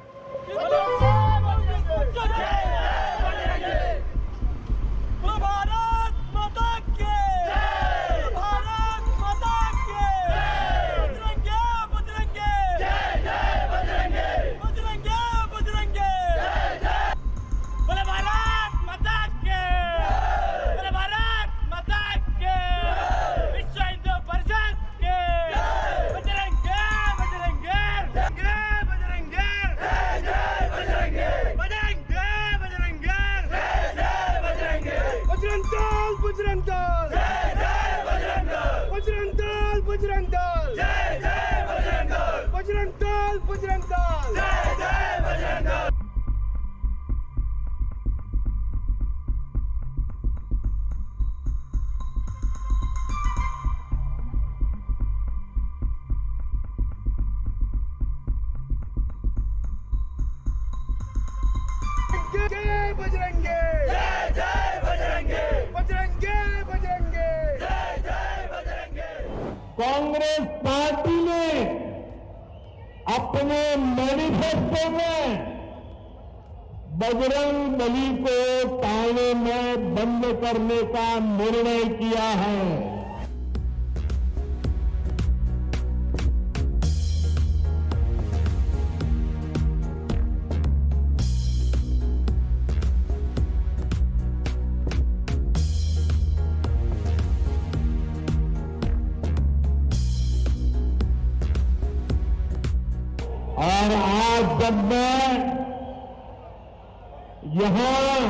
कांग्रेस पार्टी ने अपने मैनिफेस्टो में बजरंग बली को ताने में बंद करने का निर्णय किया है। और आज जब मैं यहां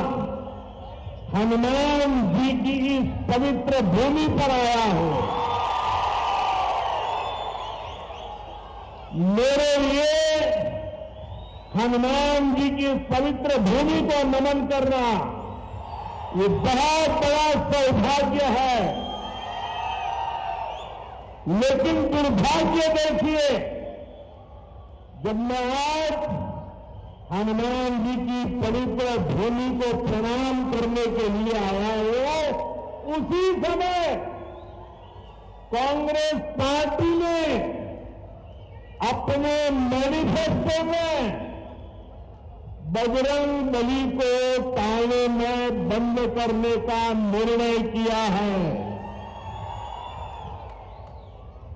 हनुमान जी की इस पवित्र भूमि पर आया हूं, मेरे लिए हनुमान जी की इस पवित्र भूमि को नमन करना ये बहुत बड़ा सौभाग्य है। लेकिन दुर्भाग्य देखिए, जब मैं आज हनुमान जी की पवित्र भूमि को प्रणाम करने के लिए आया हूं, उसी समय कांग्रेस पार्टी ने अपने मैनिफेस्टो में बजरंग बली को ताने में बंद करने का निर्णय किया है।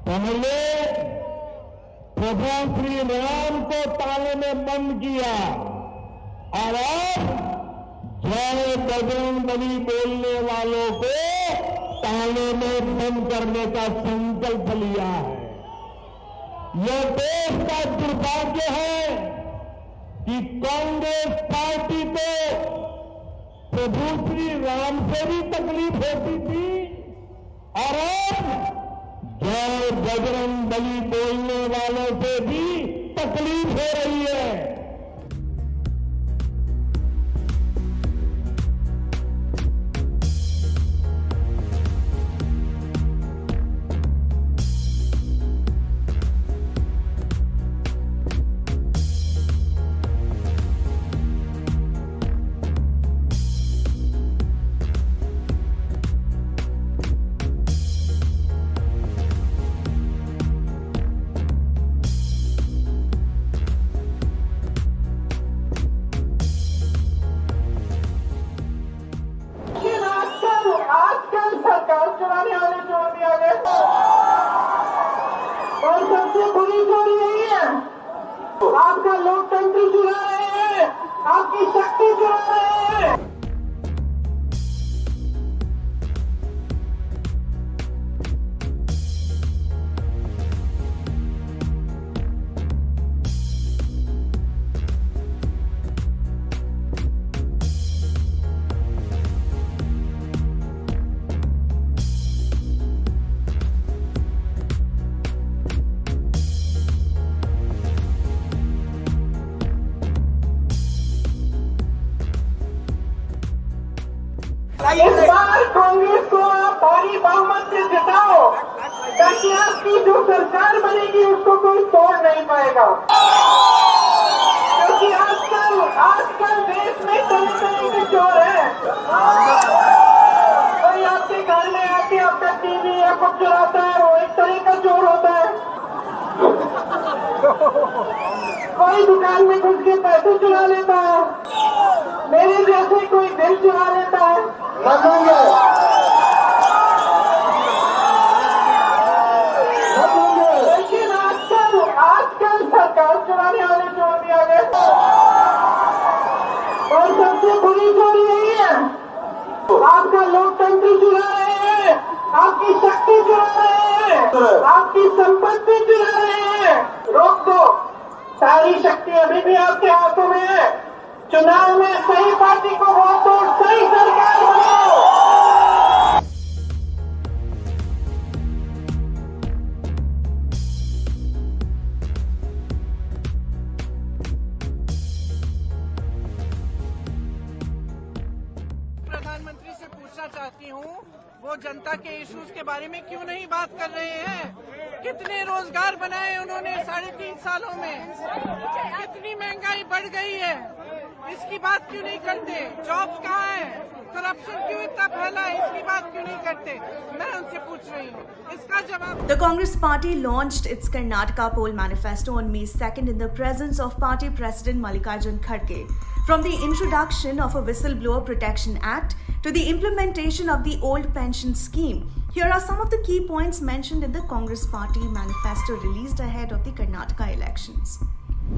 पहले प्रभु श्री राम को ताले में बंद किया और अब जय बजरंग बली बोलने वालों को ताले में बंद करने का संकल्प लिया है। यह देश का दुर्भाग्य है कि कांग्रेस पार्टी को प्रभु श्री राम से भी तकलीफ होती थी और अब और बजरंग बली बोलने वालों से भी तकलीफ हो रही है। और सबसे बुरी चोरी यही है, आपका लोकतंत्र चुरा रहे हैं, आपकी शक्ति चुरा रहे हैं। इस बार कांग्रेस को आप भारी बहुमत से जिताओ, ताकि आपकी जो सरकार बनेगी उसको कोई तोड़ नहीं पाएगा। क्योंकि आजकल देश में तरह तरह के चोर हैं। कोई आपके घर में आके आपका टीवी या कुछ चुराता है, वो एक तरह का चोर होता है। कोई दुकान में घुस के पैसे चुरा लेता है, मेरे जैसे कोई दिल चुरा लेता है। लेकिन आजकल सरकार चुराने वाले चोर भी आ गए। और सबसे बुरी चोरी यही है, आपका लोकतंत्र चुरा रहे हैं, आपकी शक्ति चुरा रहे हैं, आपकी संपत्ति चुरा रहे हैं। रोक दो, सारी शक्ति अभी भी आपके हाथों में है। चुनाव में सही पार्टी को वोट दो, सही सरकार बनाओ। प्रधानमंत्री से पूछना चाहती हूँ, वो जनता के इश्यूज के बारे में क्यों नहीं बात कर रहे हैं? कितने रोजगार बनाए उन्होंने 3.5 सालों में? कितनी महंगाई बढ़ गई है, इसकी बात क्यों नहीं करते? जॉब्स कहाँ है? करप्शन क्यों इतना फैला है, इसकी बात क्यों नहीं करते? मैं उनसे पूछ रही हूँ, इसका जवाब। The Congress party launched its Karnataka poll manifesto on May 2nd in the presence of party president Mallikarjun Kharge. From the introduction of a Whistleblower Protection Act to the implementation of the old pension scheme, here are some of the key points mentioned in the Congress party manifesto released ahead of the Karnataka elections.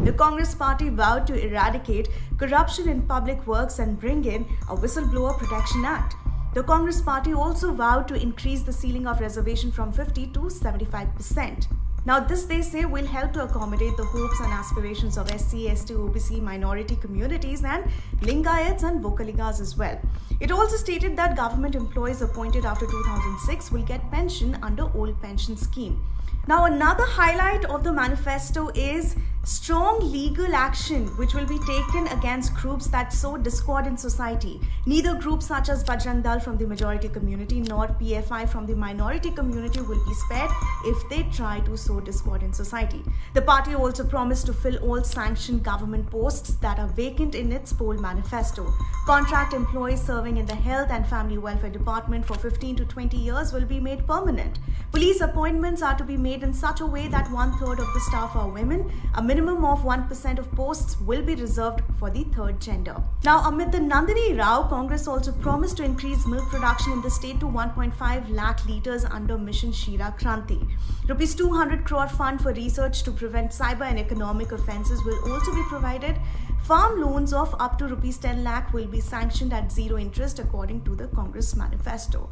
The Congress party vowed to eradicate corruption in public works and bring in a Whistleblower Protection Act. The Congress party also vowed to increase the ceiling of reservation from 50 to 75%. Now this, they say, will help to accommodate the hopes and aspirations of SC, ST, OBC, minority communities and Lingayats and Vocaligas as well. It also stated that government employees appointed after 2006 will get pension under old pension scheme. Now another highlight of the manifesto is strong legal action which will be taken against groups that sow discord in society. Neither groups such as Bajrang Dal from the majority community nor PFI from the minority community will be spared if they try to sow discord in society. The party also promised to fill all sanctioned government posts that are vacant in its poll manifesto. Contract employees serving in the Health and Family Welfare Department for 15 to 20 years will be made permanent. Police appointments are to be made in such a way that 1/3 of the staff are women. A minimum of 1% of posts will be reserved for the third gender. Now, amid the Nandini Rao, Congress also promised to increase milk production in the state to 1.5 lakh litres under Mission Shira Kranti. Rupees 200 crore fund for research to prevent cyber and economic offences will also be provided. Farm loans of up to rupees 10 lakh will be sanctioned at zero interest according to the Congress manifesto.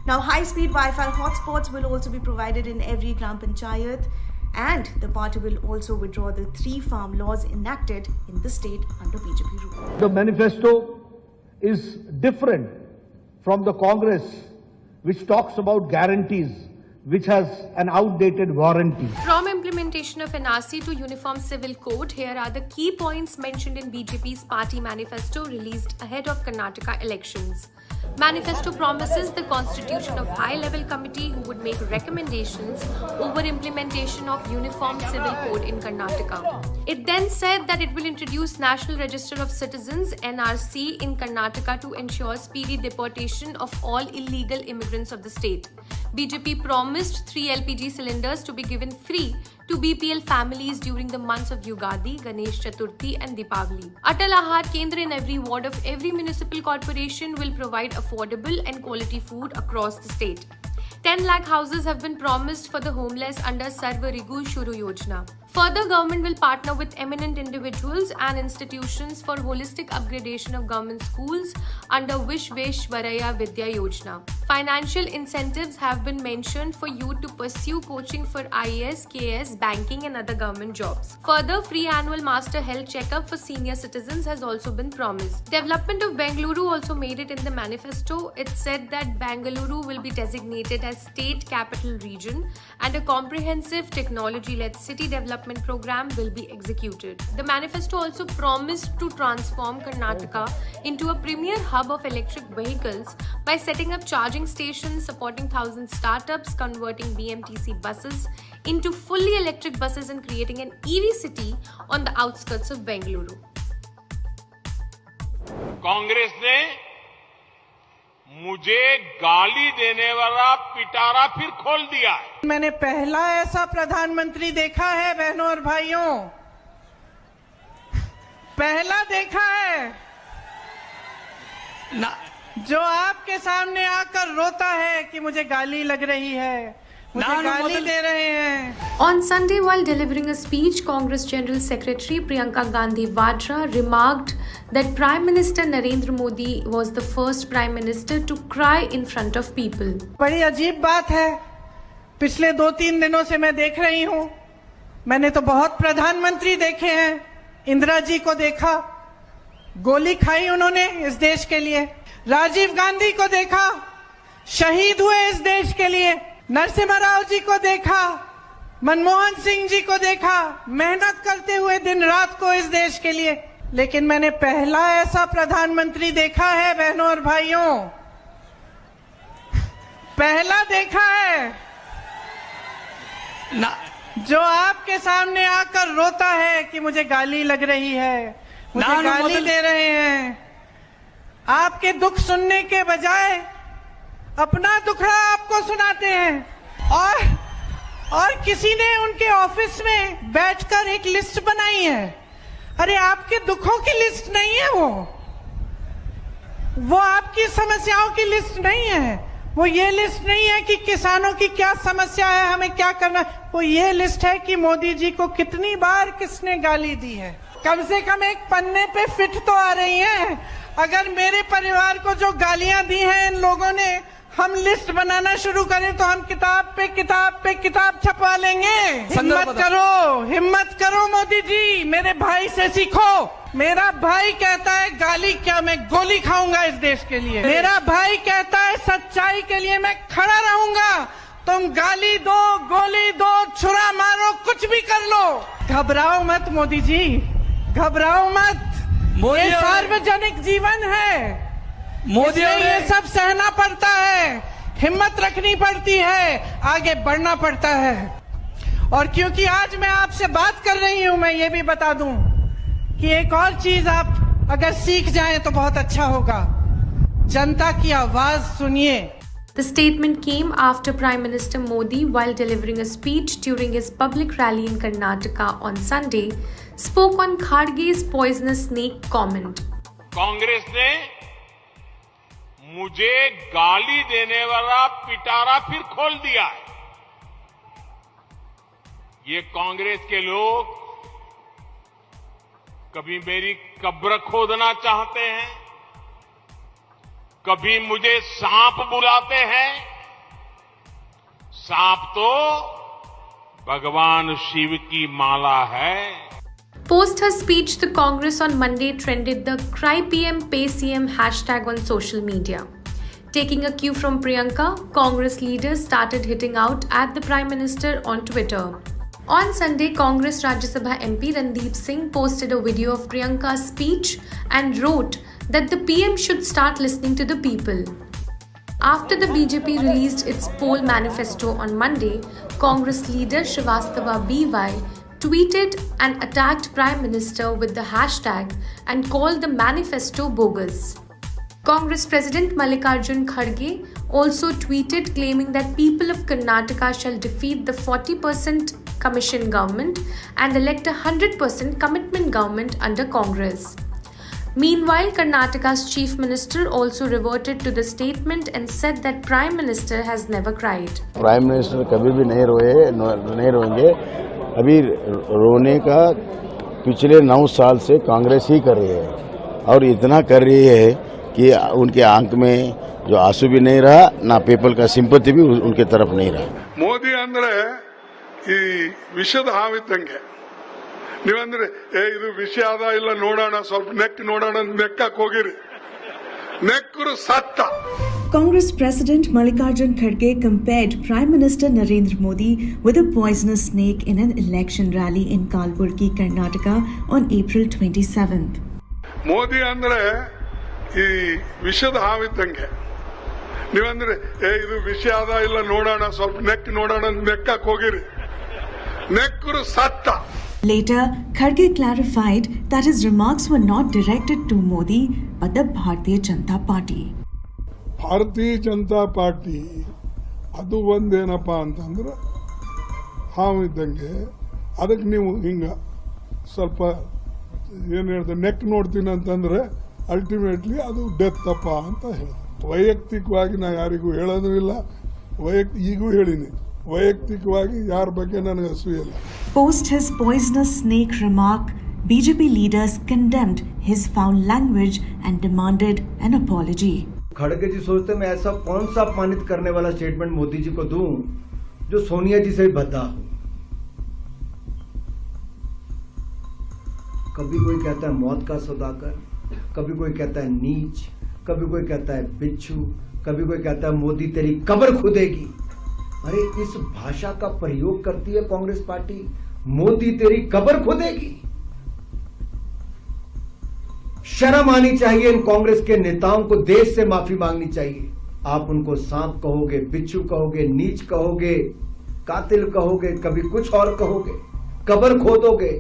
Now, high-speed Wi-Fi hotspots will also be provided in every Gram Panchayat, and the party will also withdraw the 3 farm laws enacted in the state under BJP rule. The manifesto is different from the Congress, which talks about guarantees. which has an outdated warranty. From implementation of NRC to Uniform Civil Code, here are the key points mentioned in BJP's party manifesto released ahead of Karnataka elections. Manifesto promises the constitution of high-level committee who would make recommendations over implementation of Uniform Civil Code in Karnataka. It then said that it will introduce National Register of Citizens (NRC) in Karnataka to ensure speedy deportation of all illegal immigrants of the state. BJP promised 3 LPG cylinders to be given free to BPL families during the months of Yugadi, Ganesh Chaturthi and Deepavali. Atal Ahar Kendra in every ward of every municipal corporation will provide affordable and quality food across the state. 10 lakh houses have been promised for the homeless under Sarva Rigu Shuru Yojana. Further, government will partner with eminent individuals and institutions for holistic upgradation of government schools under Vishveshwaraya Vidya Yojana. Financial incentives have been mentioned for youth to pursue coaching for IAS, KS, banking and other government jobs. Further, free annual master health checkup for senior citizens has also been promised. Development of Bangalore also made it in the manifesto. It said that Bangalore will be designated as state capital region and a comprehensive technology-led city development program will be executed. The manifesto also promised to transform Karnataka into a premier hub of electric vehicles by setting up charging stations, supporting 1,000 startups, converting BMTC buses into fully electric buses and creating an EV city on the outskirts of Bangalore. Congress ने मुझे गाली देने वाला पिटारा फिर खोल दिया है। मैंने पहला ऐसा प्रधानमंत्री देखा है बहनों और भाइयों, पहला देखा है ना, जो आपके सामने आकर रोता है कि मुझे गाली लग रही है, मुझे गाली दे रहे हैं। On Sunday, while delivering a speech, Congress General Secretary Priyanka Gandhi Vadra remarked that Prime Minister Narendra Modi was the first Prime Minister to cry in front of people. बड़ी अजीब बात है, पिछले 2-3 दिनों से मैं देख रही हूं, मैंने तो बहुत प्रधानमंत्री देखे हैं। इंदिरा जी को देखा, गोली खाई उन्होंने इस देश के लिए। राजीव गांधी को देखा, शहीद हुए इस देश के लिए। नरसिम्हा राव जी को देखा, मनमोहन सिंह जी को देखा, मेहनत करते हुए दिन रात को इस देश के लिए। लेकिन मैंने पहला ऐसा प्रधानमंत्री देखा है बहनों और भाइयों, पहला देखा है ना, जो आपके सामने आकर रोता है कि मुझे गाली लग रही है, मुझे गाली दे रहे हैं। आपके दुख सुनने के बजाय अपना दुखड़ा आपको सुनाते हैं। और किसी ने उनके ऑफिस में बैठकर एक लिस्ट बनाई है। अरे आपके दुखों की लिस्ट नहीं है वो आपकी समस्याओं की लिस्ट नहीं है। वो ये लिस्ट नहीं है कि किसानों की क्या समस्या है, हमें क्या करना। वो ये लिस्ट है कि मोदी जी को कितनी बार किसने गाली दी है। कम से कम एक पन्ने पे फिट तो आ रही है। अगर मेरे परिवार को जो गालियां दी हैं इन लोगों ने, हम लिस्ट बनाना शुरू करें तो हम किताब पे किताब छपवा लेंगे। हिम्मत करो मोदी जी, मेरे भाई से सीखो। मेरा भाई कहता है गाली क्या, मैं गोली खाऊंगा इस देश के लिए। मेरा भाई कहता है सच्चाई के लिए मैं खड़ा रहूंगा। तुम गाली दो, गोली दो, छुरा मारो, कुछ भी कर लो, घबराओ मत मोदी जी, घबराओ मत। ये सार्वजनिक जीवन है, मोदी ये सब सहना पड़ता है, हिम्मत रखनी पड़ती है, आगे बढ़ना पड़ता है। और क्योंकि आज मैं आपसे बात कर रही हूं, मैं ये भी बता दूं कि एक और चीज आप अगर सीख जाएं तो बहुत अच्छा होगा। जनता की आवाज सुनिए। The statement came after Prime Minister Modi, while delivering a speech during his public rally in Karnataka on Sunday, spoke on Kharge's poisonous snake comment. Congress ने मुझे गाली देने वाला पिटारा फिर खोल दिया है। ये कांग्रेस के लोग कभी मेरी कब्र खोदना चाहते हैं, कभी मुझे सांप बुलाते हैं। सांप तो भगवान शिव की माला है। Post her speech, the Congress on Monday trended the Cry PM Pay CM hashtag on social media. Taking a cue from Priyanka, Congress leaders started hitting out at the Prime Minister on Twitter. On Sunday, Congress Rajya Sabha MP Randeep Singh posted a video of Priyanka's speech and wrote that the PM should start listening to the people. After the BJP released its poll manifesto on Monday, Congress leader Srivastava BY tweeted and attacked Prime Minister with the hashtag and called the manifesto bogus. Congress President Mallikarjun Kharge also tweeted claiming that people of Karnataka shall defeat the 40% commission government and elect a 100% commitment government under Congress. Meanwhile, Karnataka's Chief Minister also reverted to the statement and said that Prime Minister has never cried. Prime Minister कभी भी नहीं रोएंगे. अभी रोने का पिछले 9 साल से कांग्रेस ही कर रही है और इतना कर रही है कि उनके आंख में जो आंसू भी नहीं रहा, ना पीपल का सिंपैथी भी उनके तरफ नहीं रहा. ಮೋದಿ ಅಂದ್ರೆ ಈ ವಿಷದ ಹಾವಿದ್ದಂಗೆ. ನೀವಂದ್ರೆ ಇದು ವಿಷ ಅದ ಇಲ್ಲ ನೋಡೋಣ, ಸ್ವಲ್ಪ ನೆಕ್ ನೋಡೋಣ ನೆಕ್ಕಕ್ಕೆ ಹೋಗಿರಿ, ನೆಕ್ಕರು ಸತ್ತ. Congress President Mallikarjun Kharge compared Prime Minister Narendra Modi with a poisonous snake in an election rally in Kalburgi, Karnataka on April 27th. Modi ಅಂದ್ರೆ ಈ ವಿಷದ ಹಾವಿದ್ದಂಗೆ. ನೀವಂದ್ರೆ ಇದು ವಿಷ ಅದ ಇಲ್ಲ ನೋಡೋಣ, ಸ್ವಲ್ಪ ನೆಕ್ ನೋಡೋಣ ನೆಕ್ಕಕ್ಕೆ ಹೋಗಿರಿ, ನೆಕ್ಕರು ಸತ್ತ. Later, Kharge clarified that his remarks were not directed to Modi but the Bharatiya Janata Party. ಭಾರತೀಯ ಜನತಾ ಪಾರ್ಟಿ ಅದು ಒಂದೇನಪ್ಪ ಅಂತಂದ್ರೆ ಹಾವಿದ್ದಂಗೆ. ಅದಕ್ಕೆ ನೀವು ಹಿಂಗ ಸ್ವಲ್ಪ ಏನು ಹೇಳ್ತಾರೆ, ನೆಕ್ ನೋಡ್ತೀನಿ ಅಂತಂದ್ರೆ ಅಲ್ಟಿಮೇಟ್ಲಿ ಅದು ಡೆತ್ ಅಪ್ಪ ಅಂತ ಹೇಳಿದೆ. ವೈಯಕ್ತಿಕವಾಗಿ ನಾ ಯಾರಿಗೂ ಹೇಳೋದು ಇಲ್ಲ, ಈಗೂ ಹೇಳಿನಿ, ವೈಯಕ್ತಿಕವಾಗಿ ಯಾರ ಬಗ್ಗೆ ನನಗೆ ಅಸೂಯಿಲ್ಲ. Post his poisonous snake remark, BJP leaders condemned his foul language and demanded an apology. खड़गे जी सोचते मैं ऐसा कौन सा अपमानित करने वाला स्टेटमेंट मोदी जी को दूं जो सोनिया जी से भी भद्दा हो. कभी कोई कहता है मौत का सौदागर, कभी कोई कहता है नीच, कभी कोई कहता है बिच्छू, कभी कोई कहता है मोदी तेरी कब्र खुदेगी. अरे इस भाषा का प्रयोग करती है कांग्रेस पार्टी, मोदी तेरी कब्र खुदेगी. शर्म आनी चाहिए इन कांग्रेस के नेताओं को, देश से माफी मांगनी चाहिए. आप उनको सांप कहोगे, बिच्छू कहोगे, नीच कहोगे, कातिल कहोगे, कभी कुछ और कहोगे, कब्र खोदोगे.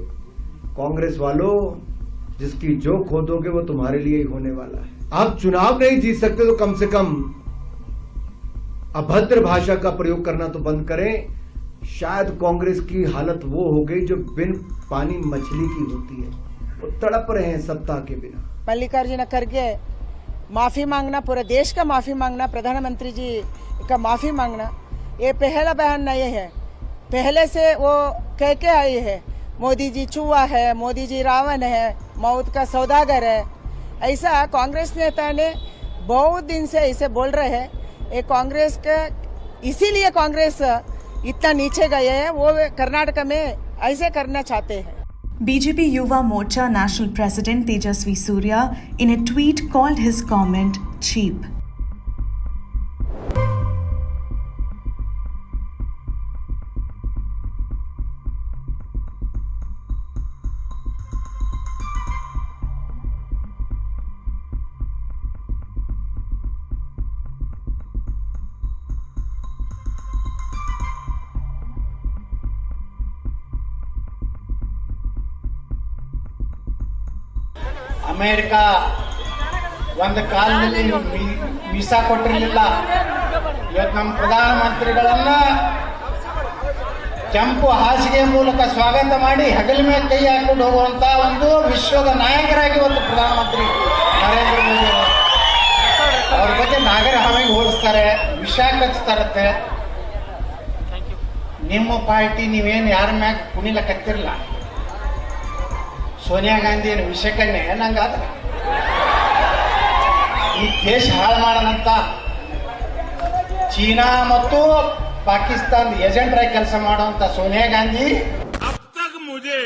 कांग्रेस वालों, जिसकी जो खोदोगे वो तुम्हारे लिए ही होने वाला है. आप चुनाव नहीं जीत सकते तो कम से कम अभद्र भाषा का प्रयोग करना तो बंद करें. शायद कांग्रेस की हालत वो हो गई जो बिन पानी मछली की होती है, वो तड़प रहे हैं सत्ता के बिना. मल्लिकार्जुन खड़गे माफी मांगना, पूरे देश का माफी मांगना, प्रधानमंत्री जी का माफी मांगना, ये पहला बयान नहीं है. पहले से वो कह के आई है मोदी जी चूहा है, मोदी जी रावण है, मौत का सौदागर है. ऐसा कांग्रेस नेता ने बहुत दिन से ऐसे बोल रहे हैं. ये कांग्रेस का, इसीलिए कांग्रेस इतना नीचे गए हैं. वो कर्नाटक में ऐसे करना चाहते हैं. BJP Yuva Morcha National President Tejasvi Surya in a tweet called his comment cheap. America ಒಂದು ಕಾಲದಲ್ಲಿ ವೀಸಾ ಕೊಟ್ಟಿರಲಿಲ್ಲ. ಇವತ್ತು ನಮ್ಮ ಪ್ರಧಾನಮಂತ್ರಿಗಳನ್ನ ಕೆಂಪು ಹಾಸಿಗೆ ಮೂಲಕ ಸ್ವಾಗತ ಮಾಡಿ ಹೆಗಲ ಮೇಲೆ ಕೈ ಹಾಕೊಂಡು ಹೋಗುವಂತ ಒಂದು ವಿಶ್ವದ ನಾಯಕರಾಗಿ ಇವತ್ತು ಪ್ರಧಾನಮಂತ್ರಿ ನರೇಂದ್ರ ಮೋದಿ ಅವ್ರ ಬಗ್ಗೆ ನಾಗರ ಹಾವಿಗೆ ಹೋಲಿಸ್ತಾರೆ, ವಿಷ ಕಚ್ತಾರತ್ತೆ. ನಿಮ್ಮ ಪಾರ್ಟಿ ನೀವೇನು ಯಾರ ಮ್ಯಾಗ ಕುಣಿಲಕತ್ತಿರಲ್ಲ. ಸೋನಿಯಾ ಗಾಂಧಿ ಏನು ವಿಷಕನ್ನೇ ನಂಗಾದ್ರೆ ಈ ದೇಶ ಹಾಳು ಮಾಡೋಣಂತ ಚೀನಾ ಮತ್ತು पाकिस्तान एजेंट रह ಕೆಲಸ ಮಾಡುವಂತ सोनिया गांधी. अब तक मुझे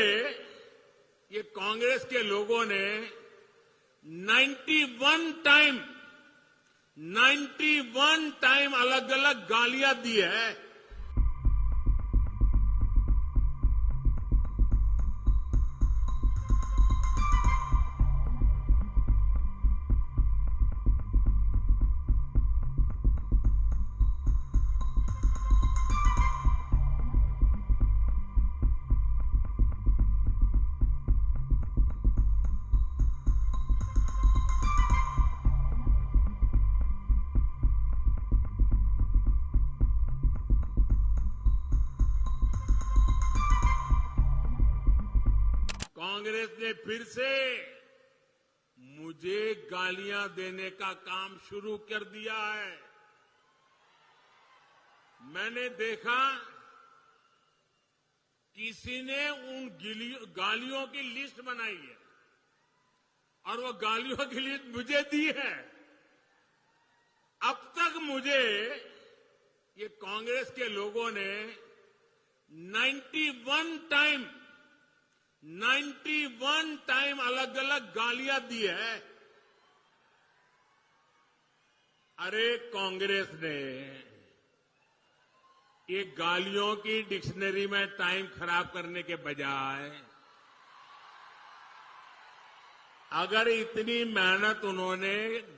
ये कांग्रेस के लोगों ने 91 टाइम 91 टाइम अलग अलग गालियां दी है। कांग्रेस ने फिर से मुझे गालियां देने का काम शुरू कर दिया है। मैंने देखा किसी ने उन गालियों की लिस्ट बनाई है और वो गालियों की लिस्ट मुझे दी है। अब तक मुझे ये कांग्रेस के लोगों ने 91 टाइम अलग अलग गालियां दी है। अरे कांग्रेस ने ये गालियों की डिक्शनरी में टाइम खराब करने के बजाय अगर इतनी मेहनत उन्होंने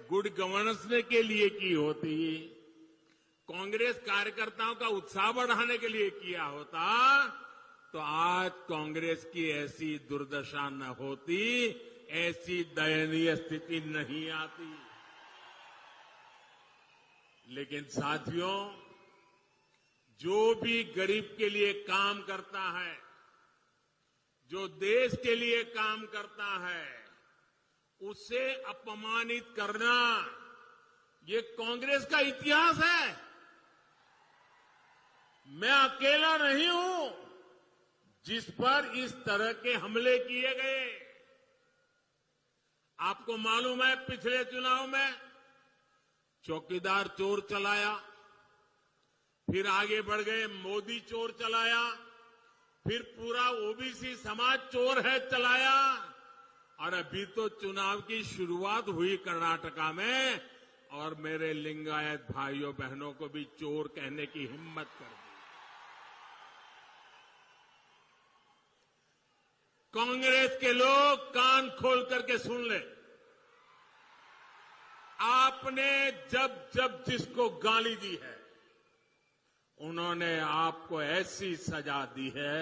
गुड गवर्नेंस के लिए की होती, कांग्रेस कार्यकर्ताओं का उत्साह बढ़ाने के लिए किया होता, तो आज कांग्रेस की ऐसी दुर्दशा न होती, ऐसी दयनीय स्थिति नहीं आती। लेकिन साथियों, जो भी गरीब के लिए काम करता है, जो देश के लिए काम करता है, उसे अपमानित करना ये कांग्रेस का इतिहास है। मैं अकेला नहीं हूं जिस पर इस तरह के हमले किए गए। आपको मालूम है, पिछले चुनाव में चौकीदार चोर चलाया, फिर आगे बढ़ गए मोदी चोर चलाया, फिर पूरा ओबीसी समाज चोर है चलाया, और अभी तो चुनाव की शुरुआत हुई कर्नाटका में, और मेरे लिंगायत भाइयों बहनों को भी चोर कहने की हिम्मत कर दी। कांग्रेस के लोग कान खोल करके सुन ले, आपने जब जब जिसको गाली दी है, उन्होंने आपको ऐसी सजा दी है,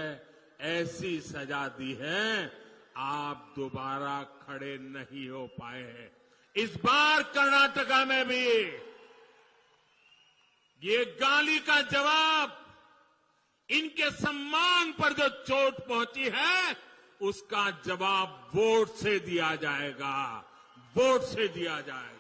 ऐसी सजा दी है, आप दोबारा खड़े नहीं हो पाए हैं। इस बार कर्नाटका में भी ये गाली का जवाब, इनके सम्मान पर जो चोट पहुंची है, उसका जवाब वोट से दिया जाएगा, वोट से दिया जाएगा।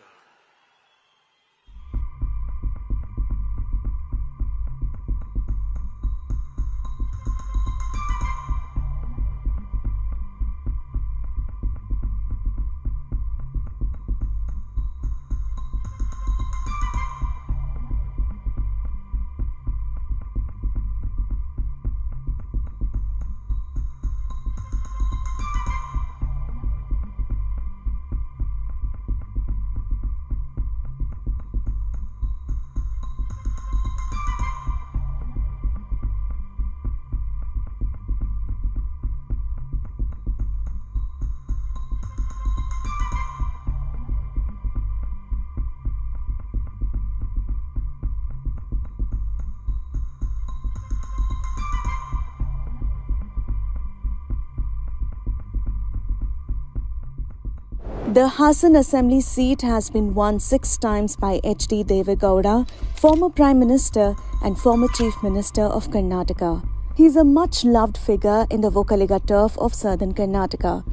The Hassan Assembly seat has been won 6 times by H.D. Devegowda, former Prime Minister and former Chief Minister of Karnataka. He is a much-loved figure in the Vocaliga turf of southern Karnataka.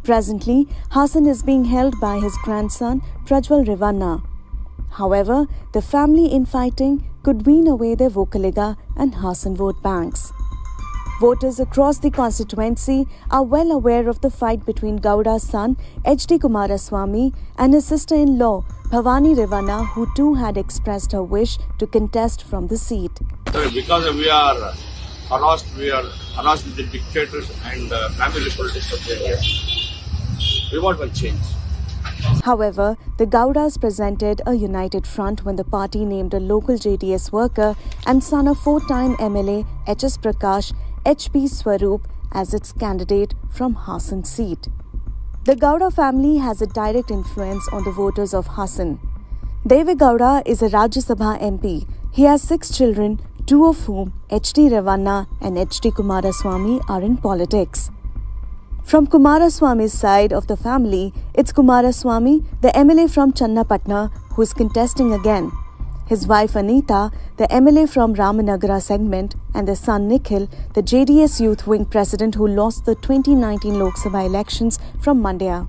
Presently, Hassan is being held by his grandson Prajwal Revanna. However, the family infighting could wean away their Vocaliga and Hassan vote banks. Voters across the constituency are well aware of the fight between Gowda's son H.D. Kumaraswamy and his sister-in-law Bhavani Revanna, who too had expressed her wish to contest from the seat. Because we are harassed with the dictators and family politics of the area. We want one change. However, the Gowdas presented a united front when the party named a local JDS worker and son of four-time MLA HS Prakash HP Swaroop as its candidate from Hassan seat. The Gowda family has a direct influence on the voters of Hassan. Deve Gowda is a Rajya Sabha MP. He has 6 children, 2 of whom, HD Ravanna and HD Kumaraswamy, are in politics. From Kumaraswamy's side of the family, it's Kumaraswamy, the MLA from Channapatna, who is contesting again. His wife Anita, the MLA from Ramanagara segment, and their son Nikhil, the JDS Youth Wing president who lost the 2019 Lok Sabha elections from Mandya.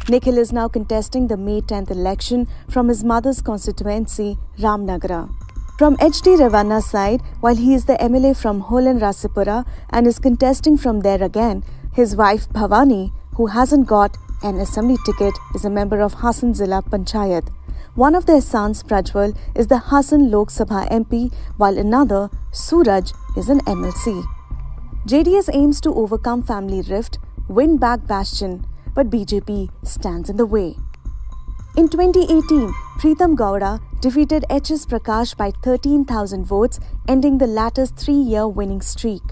Nikhil is now contesting the May 10th election from his mother's constituency, Ramnagara. From HD Ravanna's side, while he is the MLA from Holan Rasipura and is contesting from there again, his wife Bhavani, who hasn't got an assembly ticket, is a member of Hassan Zilla Panchayat. One of their sons, Prajwal, is the Hassan Lok Sabha MP, while another, Suraj, is an MLC. JDS aims to overcome family rift, win back Bastion, but BJP stands in the way. In 2018, Preetham Gowda defeated HS Prakash by 13,000 votes, ending the latter's 3-year winning streak.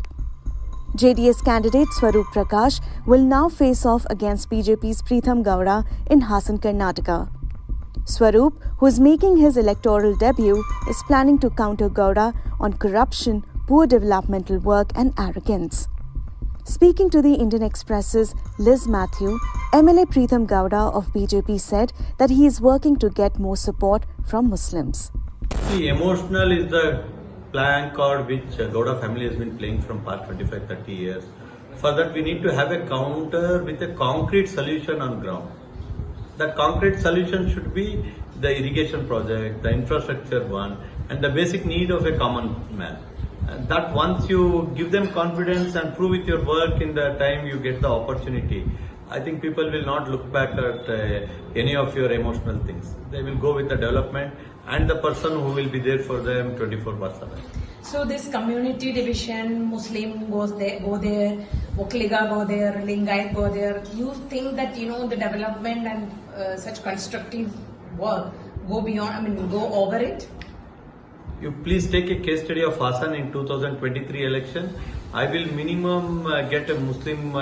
JDS candidate Swaroop Prakash will now face off against BJP's Preetham Gowda in Hassan, Karnataka. Swaroop, who is making his electoral debut, is planning to counter Gowda on corruption, poor developmental work and arrogance. Speaking to the Indian Express's Liz Matthew, MLA Preetham Gowda of BJP said that he is working to get more support from Muslims. See, emotional is the playing card which Gowda family has been playing from past 25-30 years. For that, we need to have a counter with a concrete solution on ground. That concrete solution should be the irrigation project, the infrastructure one, and the basic need of a common man. And that once you give them confidence and prove with your work in the time you get the opportunity, I think people will not look back at any of your emotional things. They will go with the development and the person who will be there for them 24/7. So this community division, Muslim go there, Vokliga go there, Lingayat go there. You think that the development and such constructive work go beyond? Go over it? You please take a case study of Hassan in 2023 election. I will minimum get a Muslim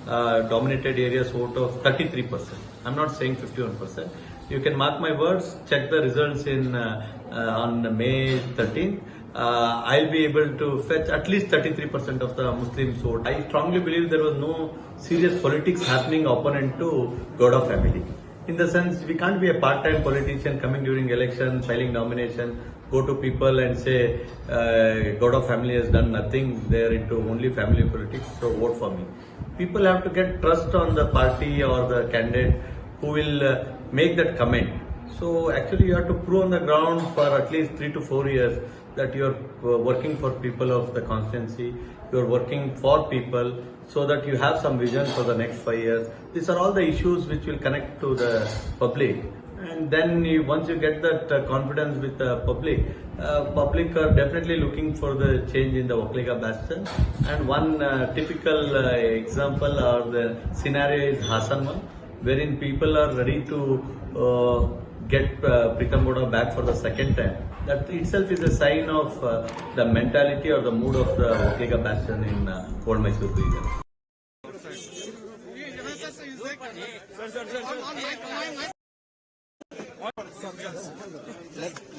dominated areas vote of 33%. I'm not saying 51%. You can mark my words. Check the results on May 13th. I'll be able to fetch at least 33% of the Muslims vote. I strongly believe there was no serious politics happening opponent to Gowda family. In the sense, we can't be a part-time politician coming during election, filing nomination, go to people and say, Gowda family has done nothing, they're into only family politics, so vote for me. People have to get trust on the party or the candidate who will make that comment. So actually you have to prove on the ground for at least 3 to 4 years that you're working for people of the constituency, you're working for people so that you have some vision for the next 5 years. These are all the issues which will connect to the public. And then once you get that confidence with the public, public are definitely looking for the change in the Vokliga Bastion. And one typical example or the scenario is Hassan one, wherein people are ready to get Preetham Gowda back for the second time. That itself is a sign of the mentality or the mood of the Vokliga Bastion in Old Mysore region.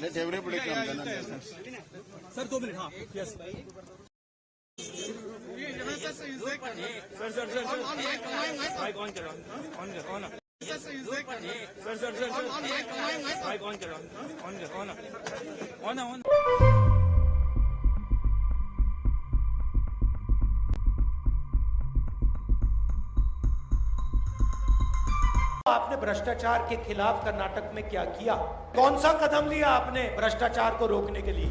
Let everybody come. Sir, 2 minutes. Yes. Sir. Mic on. Sir. On. आपने भ्रष्टाचार के खिलाफ कर्नाटक में क्या किया? कौन सा कदम लिया आपने भ्रष्टाचार को रोकने के लिए?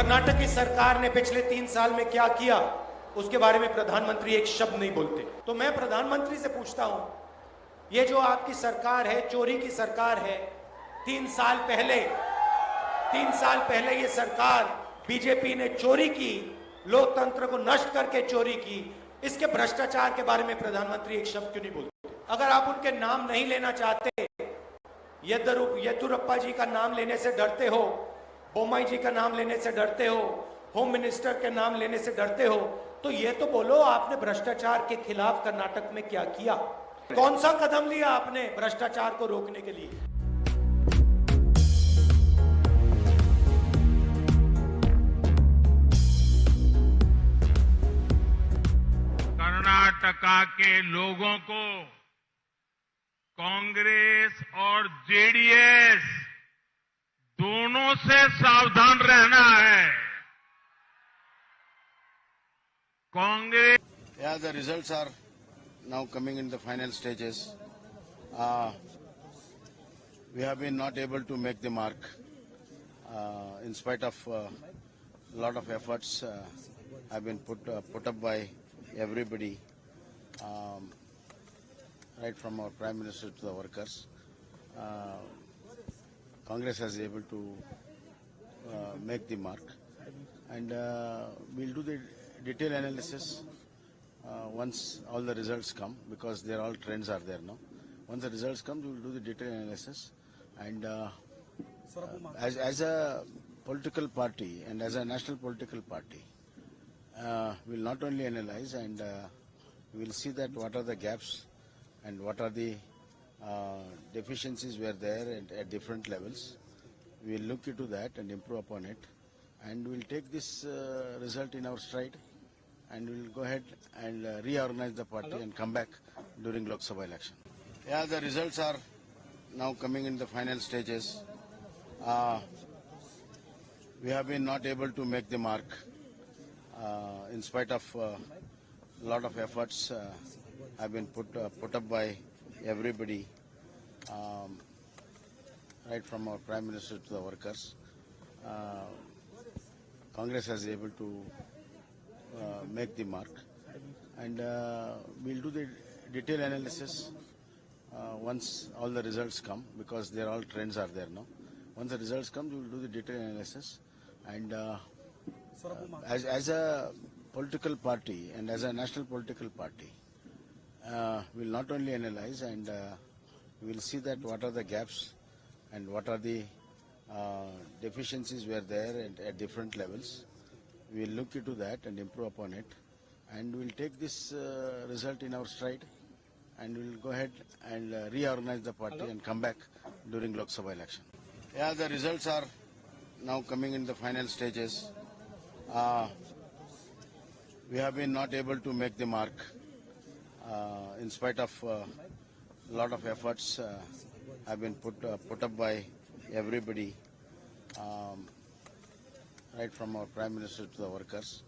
कर्नाटक की सरकार ने पिछले 3 साल में क्या किया उसके बारे में प्रधानमंत्री एक शब्द नहीं बोलते। तो मैं प्रधानमंत्री से पूछता हूं, ये जो आपकी सरकार है, चोरी की सरकार है। 3 साल पहले ये सरकार बीजेपी ने चोरी की, लोकतंत्र को नष्ट करके चोरी की। इसके भ्रष्टाचार के बारे में प्रधानमंत्री एक शब्द क्यों नहीं बोलते? अगर आप उनके नाम नहीं लेना चाहते, येदुरप्पा जी का नाम लेने से डरते हो, बोम्मई जी का नाम लेने से डरते हो, होम मिनिस्टर के नाम लेने से डरते हो, तो ये तो बोलो आपने भ्रष्टाचार के खिलाफ कर्नाटक में क्या किया? कौन सा कदम लिया आपने भ्रष्टाचार को रोकने के लिए? कर्नाटका के लोगों को कांग्रेस और जेडीएस दोनों से सावधान रहना है। Congress Yeah, the results are now coming in the final stages. We have been not able to make the mark in spite of a lot of efforts have been put up by everybody, right from our Prime Minister to the workers. Congress has been able to make the mark, and we'll do the detailed analysis once all the results come, because they're all trends are there now. Once the results come, we will do the detailed analysis, and as a political party and as a national political party, we'll not only analyze, and we'll see that what are the gaps and what are the deficiencies were there at different levels. We'll look into that and improve upon it, and we'll take this result in our stride, and we'll go ahead and reorganize the party and come back during Lok Sabha election. Yeah, the results are now coming in the final stages. We have been not able to make the mark in spite of a lot of efforts have been put up by everybody, right from our Prime Minister to the workers. Congress has been able to make the mark, and we'll do the detailed analysis once all the results come, because they're all trends are there now. Once the results come, we will do the detailed analysis, and as a political party and as a national political party, we'll not only analyze, and we'll see that what are the gaps and what are the deficiencies were there at different levels. We'll look into that and improve upon it, and we'll take this result in our stride, and we'll go ahead and reorganize the party and come back during Lok Sabha election. Yeah, the results are now coming in the final stages. We have been not able to make the mark in spite of a lot of efforts have been put up by everybody, right from our Prime Minister to the workers.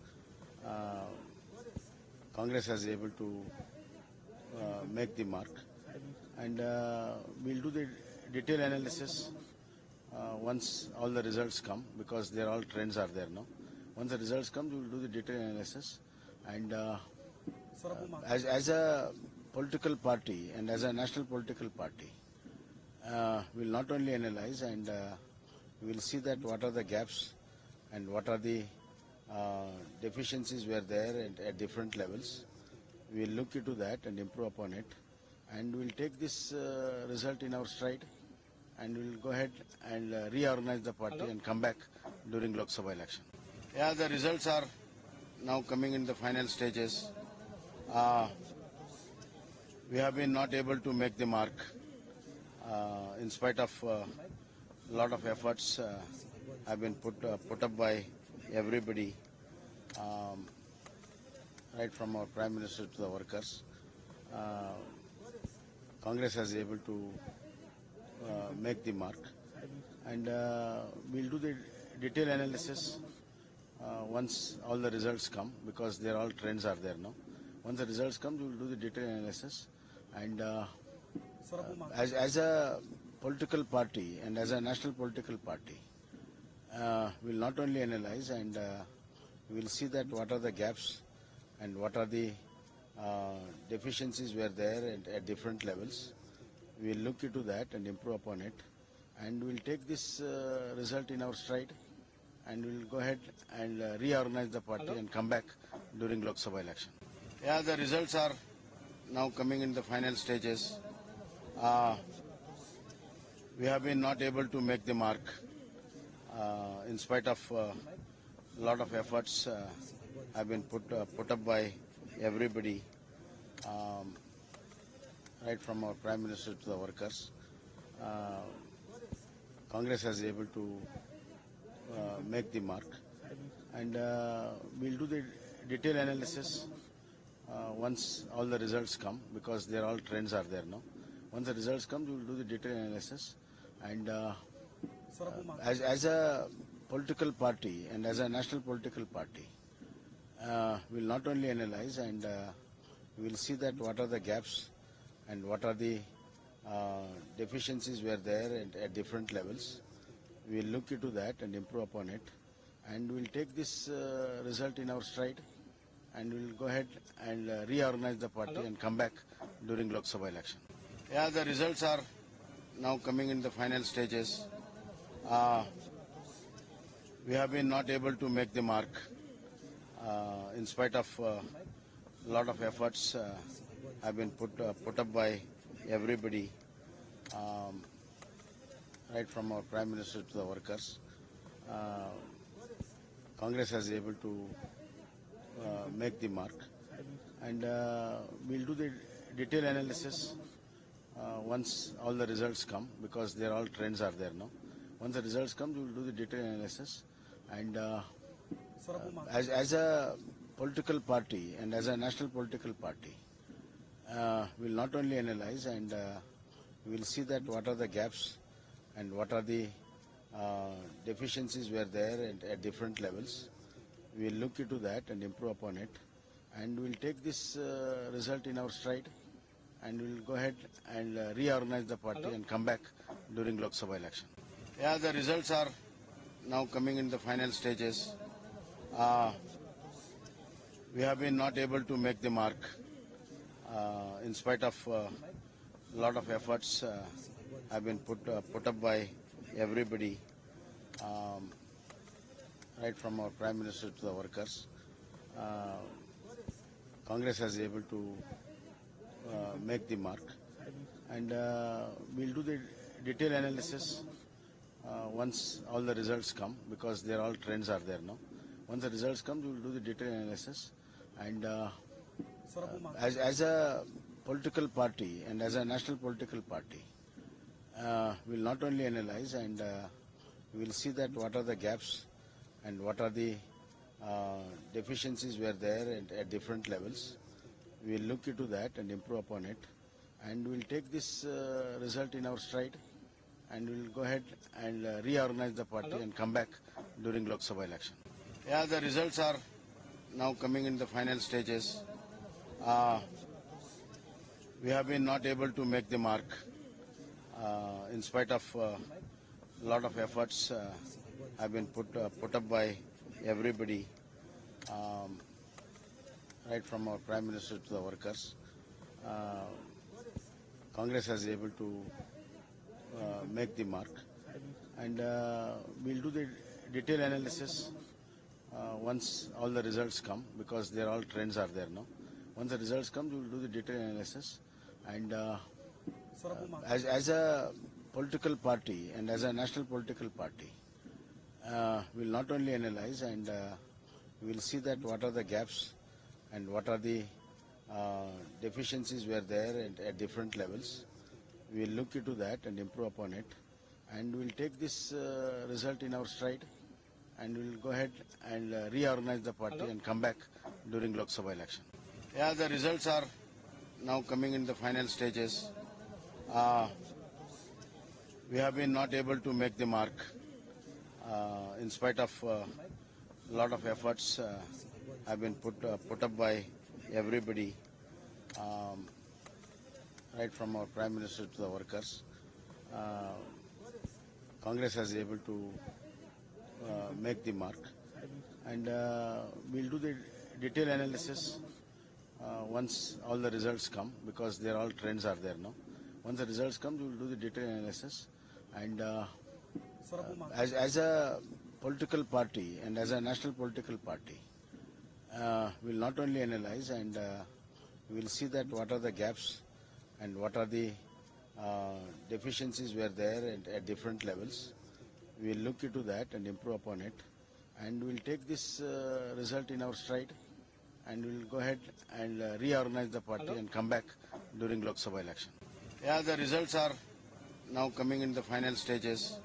Congress has been able to make the mark, and we'll do the detailed analysis once all the results come, because they're all trends are there now. Once the results come, we will do the detailed analysis, and as a political party and as a national political party, we'll not only analyze, and we'll see that what are the gaps and what are the deficiencies were there at different levels. We'll look into that and improve upon it, and we'll take this result in our stride, and we'll go ahead and reorganize the party and come back during Lok Sabha election. Yeah, the results are now coming in the final stages. We have been not able to make the mark in spite of a lot of efforts have been put up by everybody, right from our Prime Minister to the workers. Congress has been able to make the mark, and we'll do the detailed analysis once all the results come, because they're all trends are there now. Once the results come, we will do the detailed analysis, and as a political party and as a national political party, will not only analyze and we will see that what are the gaps and what are the deficiencies were there at different levels. We will look into that and improve upon it, and we will take this result in our stride, and we will go ahead and reorganize the party and come back during Lok Sabha election. Yeah, the results are now coming in the final stages. We have been not able to make the mark in spite of a lot of efforts have been put up by everybody, right from our Prime Minister to the workers. Congress has been able to make the mark, and we'll do the detailed analysis once all the results come, because they're all trends are there now. Once the results come, we'll do the detailed analysis, and as a political party and as a national political party, we'll not only analyze and we'll see that what are the gaps and what are the deficiencies were there at different levels. We'll look into that and improve upon it, and we'll take this result in our stride, and we'll go ahead and reorganize the party and come back during Lok Sabha election. Yeah, the results are now coming in the final stages. We have been not able to make the mark in spite of a lot of efforts have been put up by everybody, right from our Prime Minister to the workers. Congress has been able to make the mark, and we'll do the detailed analysis once all the results come, because they're all trends are there now. Once the results come, we'll do the detailed analysis, and as a political party and as a national political party, we'll not only analyze and we'll see that what are the gaps and what are the deficiencies were there at different levels. We'll look into that and improve upon it, and we'll take this result in our stride, and we'll go ahead and reorganize the party and come back during Lok Sabha election. Yeah, the results are now coming in the final stages. We have been not able to make the mark in spite of a lot of efforts have been put up by everybody, right from our Prime Minister to the workers. Congress has been able to make the mark, and we'll do the detailed analysis once all the results come, because they're all trends are there now. Once the results come, we'll do the detailed analysis, and as a political party and as a national political party, we'll not only analyze and we'll see that what are the gaps and what are the deficiencies were there at different levels. We'll look into that and improve upon it, and we'll take this result in our stride, and we'll go ahead and reorganize the party and come back during Lok Sabha election. Yeah, the results are now coming in the final stages. We have been not able to make the mark in spite of a lot of efforts have been put up by everybody, right from our Prime Minister to the workers. Congress has been able to make the mark, and we'll do the detailed analysis once all the results come, because they're all trends are there now. Once the results come, we'll do the detailed analysis, and as a political party and as a national political party, we'll not only analyze and we'll see that what are the gaps and what are the deficiencies were there at different levels. We'll look into that and improve upon it, and we'll take this result in our stride, and we'll go ahead and reorganize the party and come back during Lok Sabha election. Yeah, the results are now coming in the final stages. We have been not able to make the mark in spite of a lot of efforts have been put up by everybody, right from our Prime Minister to the workers. Congress has been able to make the mark, and we'll do the detailed analysis once all the results come, because all trends are there now. Once the results come, we will do the detailed analysis, and as a political party and as a national political party, we'll not only analyze, and we'll see that what are the gaps and what are the deficiencies were there at different levels. We'll look into that and improve upon it, and we'll take this result in our stride, and we'll go ahead and reorganize the party and come back during Lok Sabha election. Yeah, the results are now coming in the final stages.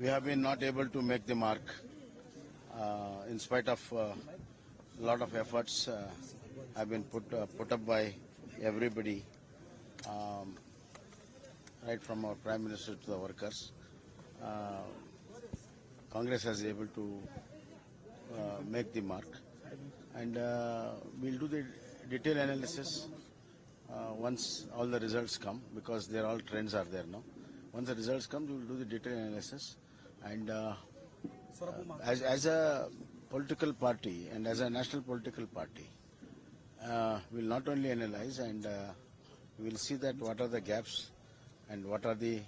We have been not able to make the mark in spite of a lot of efforts have been put up by everybody, right from our Prime Minister to the workers. Congress has been able to make the mark, and we'll do the detailed analysis once all the results come, because all trends are there now. Once the results come, we will do the detailed analysis, and as a political party and as a national political party, we'll not only analyze, and we'll see that what are the gaps and what are the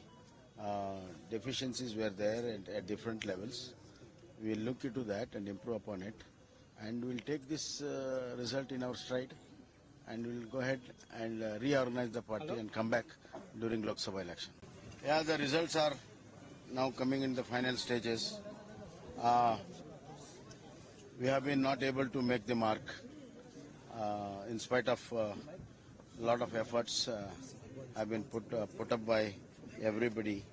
deficiencies were there at different levels. We'll look into that and improve upon it, and we'll take this result in our stride, and we'll go ahead and reorganize the party and come back during Lok Sabha election. Yeah, the results are now coming in the final stages. We have been not able to make the mark in spite of a lot of efforts have been put up by everybody,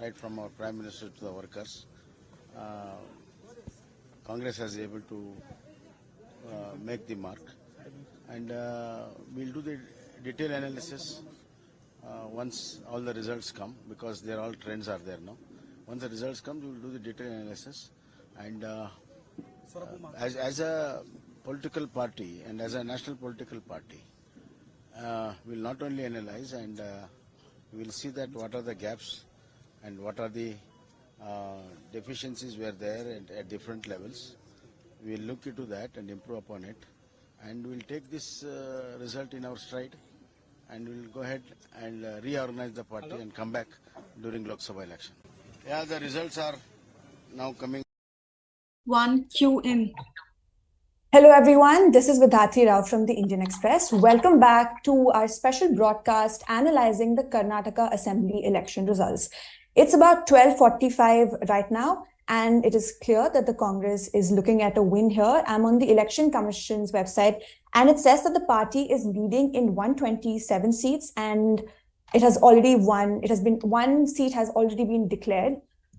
right from our Prime Minister to the workers. Congress has been able to make the mark, and we'll do the detailed analysis once all the results come, because all trends are there now. Once the results come, we will do the detailed analysis, and as a political party and as a national political party, we'll not only analyze, and we'll see that what are the gaps and what are the deficiencies were there at different levels. We'll look into that and improve upon it, and we'll take this result in our stride, and we'll go ahead and reorganize the party and come back during Lok Sabha election. Yeah, the results are now coming. One Q in. Hello everyone, this is Vidhati Rao from the Indian Express. Welcome back to our special broadcast analyzing the Karnataka Assembly election results. It's about 12:45 right now, and it is clear that the Congress is looking at a win here. I'm on the Election Commission's website, and it says that the party is leading in 127 seats, and it has already won. One seat has already been declared.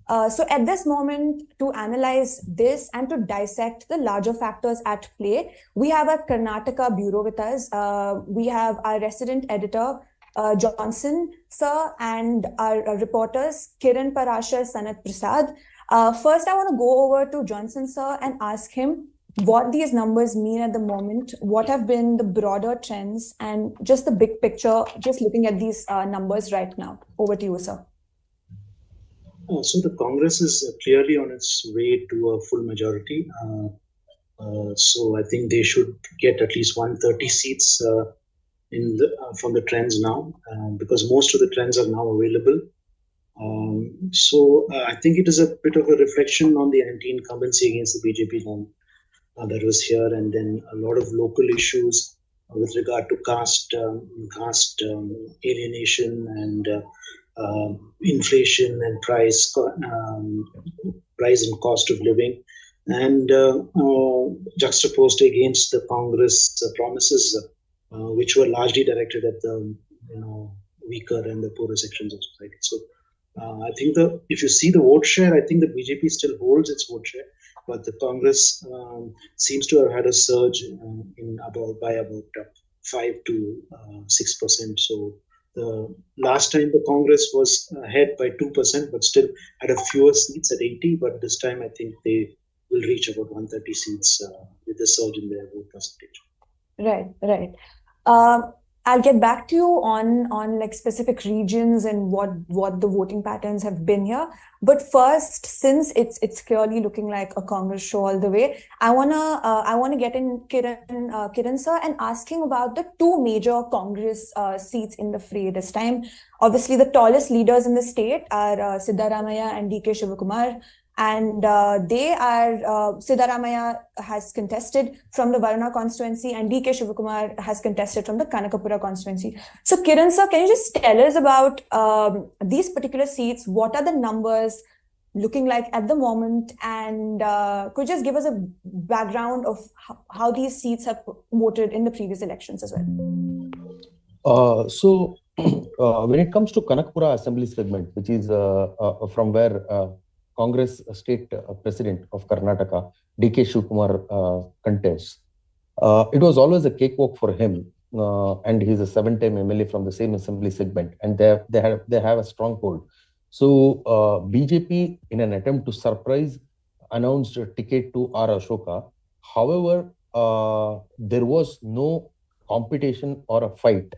So at this moment, to analyze this and to dissect the larger factors at play, we have a Karnataka bureau with us. We have our resident editor, Johnson sir, and our reporters, Kiran Parashar, Sanat Prasad. First, I want to go over to Johnson sir and ask him what these numbers mean at the moment, what have been the broader trends, and just the big picture, just looking at these numbers right now. Over to you, sir. So the Congress is clearly on its way to a full majority. So I think they should get at least 130 seats from the trends now, because most of the trends are now available. So I think it is a bit of a reflection on the anti-incumbency against the BJP that was here, and then a lot of local issues with regard to caste alienation and inflation and price and cost of living, and juxtaposed against the Congress promises, which were largely directed at the weaker and the poorer sections of society. So I think if you see the vote share, I think the BJP still holds its vote share, but the Congress seems to have had a surge by about 5 to 6%. So the last time the Congress was ahead by 2%, but still had a fewer seats at 80. But this time I think they will reach about 130 seats with the surge in their vote percentage. Right. I'll get back to you on like specific regions and what the voting patterns have been here. But first, since it's clearly looking like a Congress show all the way, I wanna get in Kiran sir and asking about the two major Congress seats in the fray this time. Obviously, the tallest leaders in the state are Siddaramaiah and DK Shivakumar. And Siddaramaiah has contested from the Varuna constituency and DK Shivakumar has contested from the Kanakapura constituency. So Kiran sir, can you just tell us about these particular seats? What are the numbers looking like at the moment? And could you just give us a background of how these seats have voted in the previous elections as well? When it comes to Kanakapura Assembly segment, which is from where Congress State President of Karnataka, DK Shivakumar, contests. It was always a cakewalk for him, and he's a 7-time MLA from the same assembly segment, and they have a strong hold. So BJP, in an attempt to surprise, announced a ticket to R. Ashoka. However, there was no competition or a fight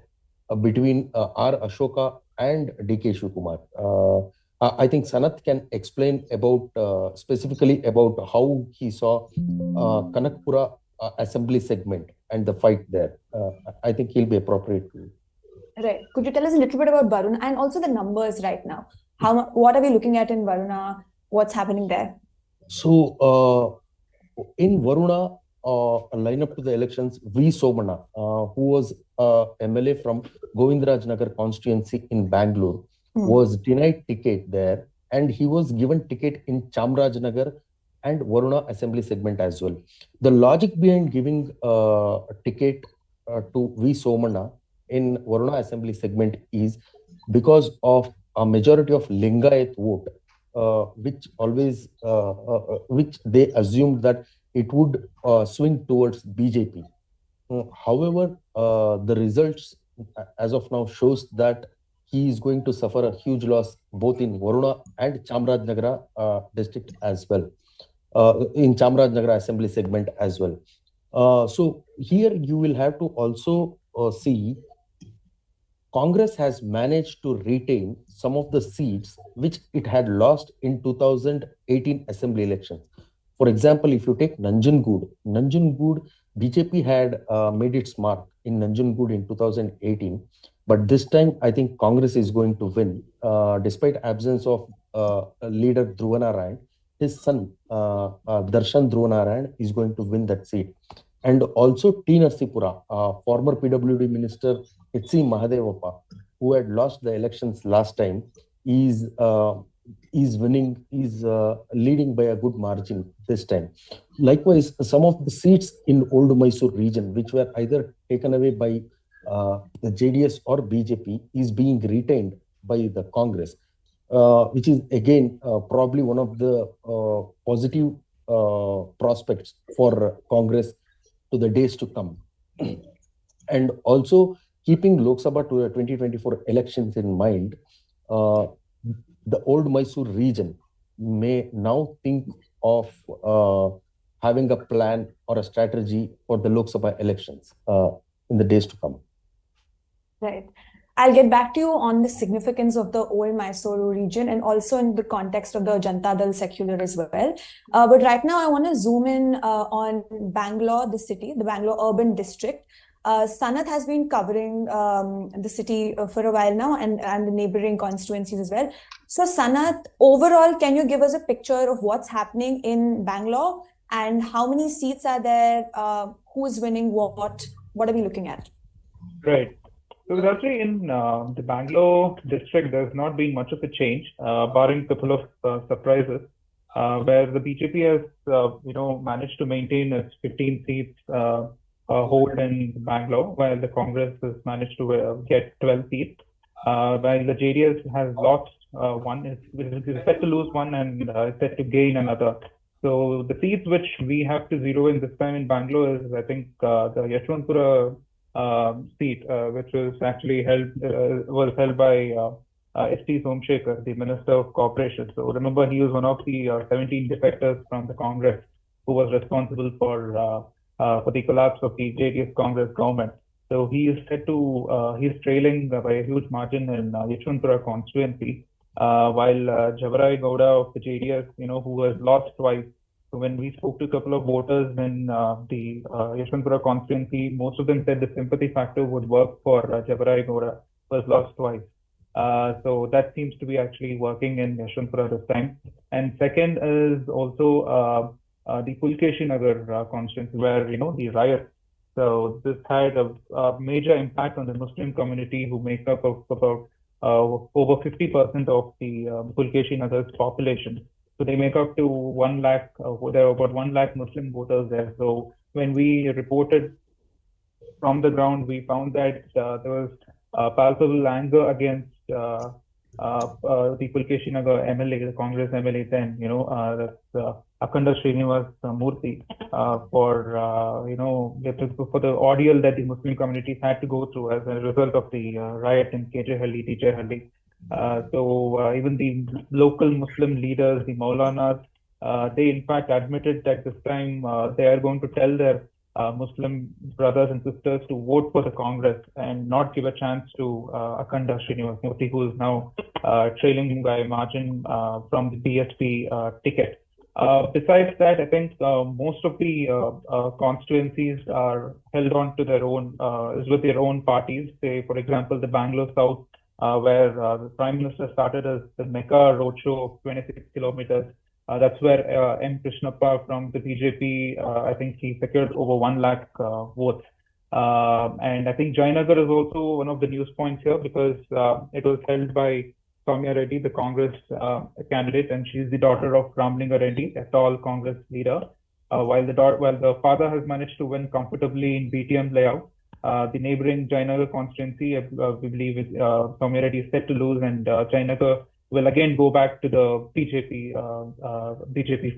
between R. Ashoka and DK Shivakumar. I think Sanath can explain about specifically about how he saw Kanakapura Assembly segment and the fight there. I think he'll be appropriate to. Right. Could you tell us a little bit about Varuna and also the numbers right now? What are we looking at in Varuna? What's happening there? So in Varuna, line up to the elections, V. Somana, who was MLA from Govindaraj Nagar constituency in Bangalore, was denied ticket there, and he was given ticket in Chamarajanagar and Varuna Assembly segment as well. The logic behind giving a ticket to V. Somana in Varuna Assembly segment is because of a majority of Lingayat vote, which they assumed that it would swing towards BJP. However, the results as of now shows that he is going to suffer a huge loss both in Varuna and Chamarajanagar district as well, in Chamarajanagar Assembly segment as well. So here you will have to also see Congress has managed to retain some of the seats which it had lost in 2018 Assembly elections. For example, if you take Nanjangud, BJP had made its mark in Nanjangud in 2018. But this time, I think Congress is going to win, despite absence of leader Dhruva Narayan. His son, Darshan Dhruva Narayan, is going to win that seat. And also T. Narsipura, former PWD minister H.C. Mahadevappa, who had lost the elections last time, is winning, is leading by a good margin this time. Likewise, some of the seats in Old Mysore region, which were either taken away by the JDS or BJP, is being retained by the Congress, which is again probably one of the positive prospects for Congress to the days to come. And also keeping Lok Sabha to the 2024 elections in mind, the Old Mysore region may now think of having a plan or a strategy for the Lok Sabha elections in the days to come. Right. I'll get back to you on the significance of the Old Mysore region and also in the context of the Janata Dal secular as well. But right now, I want to zoom in on Bangalore, the city, the Bangalore urban district. Sanath has been covering the city for a while now and the neighboring constituencies as well. So Sanath, overall, can you give us a picture of what's happening in Bangalore and how many seats are there? Who is winning what? What are we looking at? Right. So actually in the Bangalore district, there's not been much of a change, barring a couple of surprises, where the BJP has, managed to maintain its 15 seats hold in Bangalore, while the Congress has managed to get 12 seats, while the JDS has lost one, is set to lose one and is set to gain another. So the seats which we have to zero in this time in Bangalore is, I think, the Yashwantpura seat, which was actually held by S.T. Somshekhar, the Minister of Corporation. So remember, he was one of the 17 defectors from the Congress who was responsible for the collapse of the JDS Congress government. So he is set to he's trailing by a huge margin in Yeshwanthpura constituency, while Javarai Gowda of the JDS, who has lost twice. So when we spoke to a couple of voters in the Yeshwanthpura constituency, most of them said the sympathy factor would work for Javarai Gowda, who has lost twice. So that seems to be actually working in Yeshwanthpura this time. And second is also the Pulkeshi Nagar constituency, where the riots. So this had a major impact on the Muslim community, who make up of about over 50% of the Pulkeshi Nagar's population. So they make up to 1 lakh. There are about 1 lakh Muslim voters there. So when we reported from the ground, we found that there was palpable anger against the Pulkeshi Nagar MLA, the Congress MLA then, that's Akhanda Srinivas Murthy, for the ordeal that the Muslim communities had to go through as a result of the riot in Kejehalli, Tichehalli. So even the local Muslim leaders, the Maulanas, they in fact admitted that this time they are going to tell their Muslim brothers and sisters to vote for the Congress and not give a chance to Akhanda Srinivas Murthy, who is now trailing by a margin from the BSP ticket. Besides that, I think most of the constituencies are held on to their own, with their own parties. Say, for example, the Bangalore South, where the Prime Minister started as the Mecca roadshow of 26 kilometers. That's where M. Krishnappa from the BJP, I think he secured over 1 lakh votes. And I think Jayanagar is also one of the news points here, because it was held by Soumya Reddy, the Congress candidate, and she's the daughter of Ramlinga Reddy, a tall Congress leader. While the father has managed to win comfortably in BTM layout, the neighboring Jayanagar constituency, we believe, Soumya Reddy is set to lose, and Jayanagar will again go back to the BJP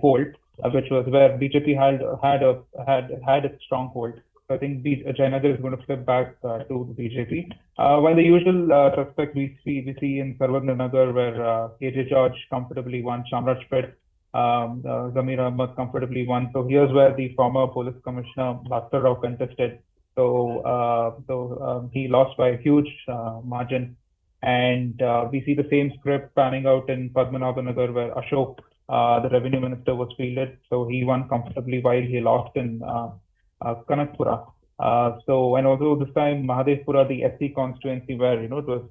fold, which was where BJP had its stronghold. So I think Jayanagar is going to flip back to the BJP. While the usual suspect we see in Sarvagna, where KJ George comfortably won, Shamrajpet, Zamir Ahmad comfortably won. So here's where the former police commissioner Bhaskar Rao contested. So he lost by a huge margin. And we see the same script panning out in Padmanabhanagar, where Ashok, the revenue minister, was fielded. So he won comfortably while he lost in Kanakpura. And also this time Mahadevpura, the SC constituency, where it was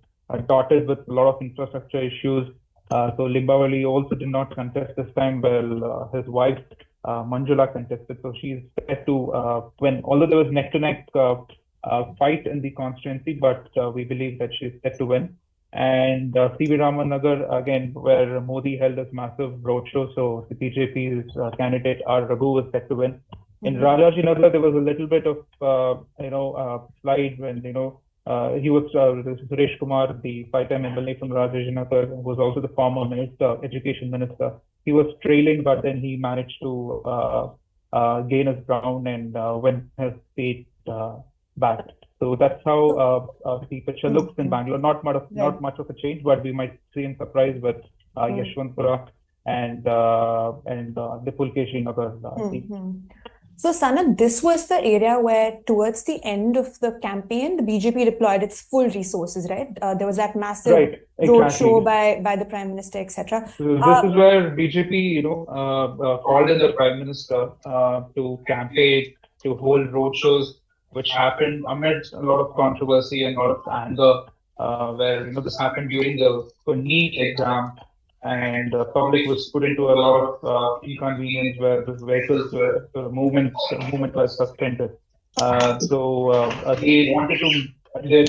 dotted with a lot of infrastructure issues. So Limbavali also did not contest this time, while his wife Manjula contested. So she's set to win. Although there was neck-to-neck fight in the constituency, but we believe that she's set to win. And C.V. Ramanagar, again, where Modi held this massive roadshow, so the BJP's candidate R. Raghu was set to win. In Rajajinagar, there was a little bit of slide when he was Suresh Kumar, the 5-time MLA from Rajajinagar, who was also the former education minister. He was trailing, but then he managed to gain his ground and win his seat back. So that's how the picture looks in Bangalore. Not much of a change, but we might see in surprise with Yeshwanthpura and the Pulkeshi Nagar seat. So, Sanat, this was the area where towards the end of the campaign, the BJP deployed its full resources, right? There was that massive roadshow by the Prime Minister, etc. So this is where BJP, called in the Prime Minister to campaign, to hold roadshows, which happened amidst a lot of controversy and a lot of anger, where this happened during the NEET exam. And the public was put into a lot of inconvenience, where the vehicles the movement was suspended. So they wanted to,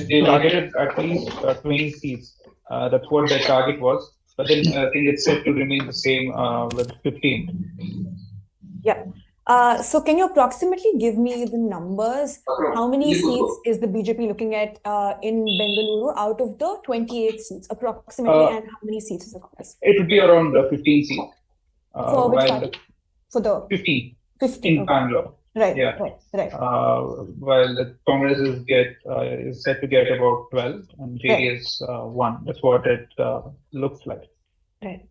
they targeted at least 20 seats. That's what their target was. But then I think it's set to remain the same with 15. Yeah. So can you approximately give me the numbers? How many seats is the BJP looking at in Bengaluru out of the 28 seats approximately, and how many seats is the Congress? It would be around 15 seats. For which party? For the 15 in Bangalore. Right, yeah. right. While the Congress is set to get about 12 and JDS 1. That's what it looks like. Right.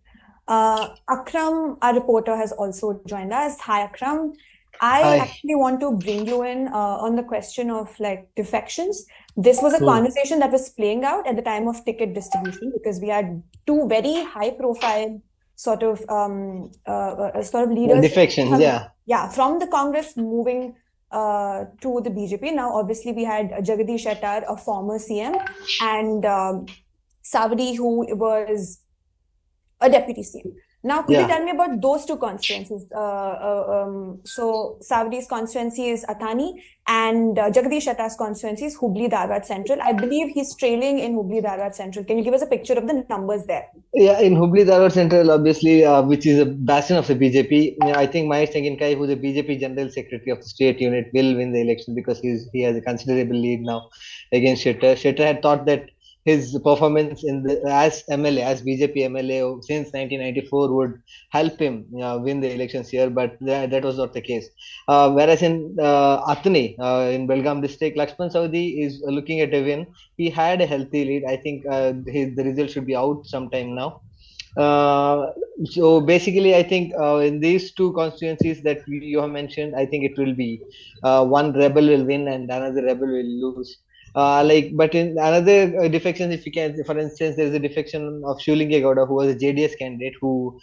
Akram, our reporter, has also joined us. Hi, Akram. I actually want to bring you in on the question of like defections. This was a conversation that was playing out at the time of ticket distribution because we had two very high-profile sort of leaders. Defections, Yeah, from the Congress moving to the BJP. Now, obviously, we had Jagadish Shettar, a former CM, and Savadi, who was a deputy CM. Now, could you tell me about those two constituencies? So, Savadi's constituency is Athani, and Jagadish Shettar's constituency is Hubli Dharwad Central. I believe he's trailing in Hubli Dharwad Central. Can you give us a picture of the numbers there? Yeah, in Hubli Dharwad Central, obviously, which is a bastion of the BJP. I think Mahesh Tenginkai, who's the BJP General Secretary of the state unit, will win the election because he has a considerable lead now against Shettar. Shettar had thought that his performance as MLA, as BJP MLA since 1994 would help him win the elections here, but that was not the case. Whereas in Athani, in Belgaum district, Lakshman Saudi is looking at a win. He had a healthy lead. I think the result should be out sometime now. So basically, I think in these two constituencies that you have mentioned, I think it will be one rebel will win and another rebel will lose. But in another defection, if you can, for instance, there is a defection of Shulinge Gowda, who was a JDS candidate who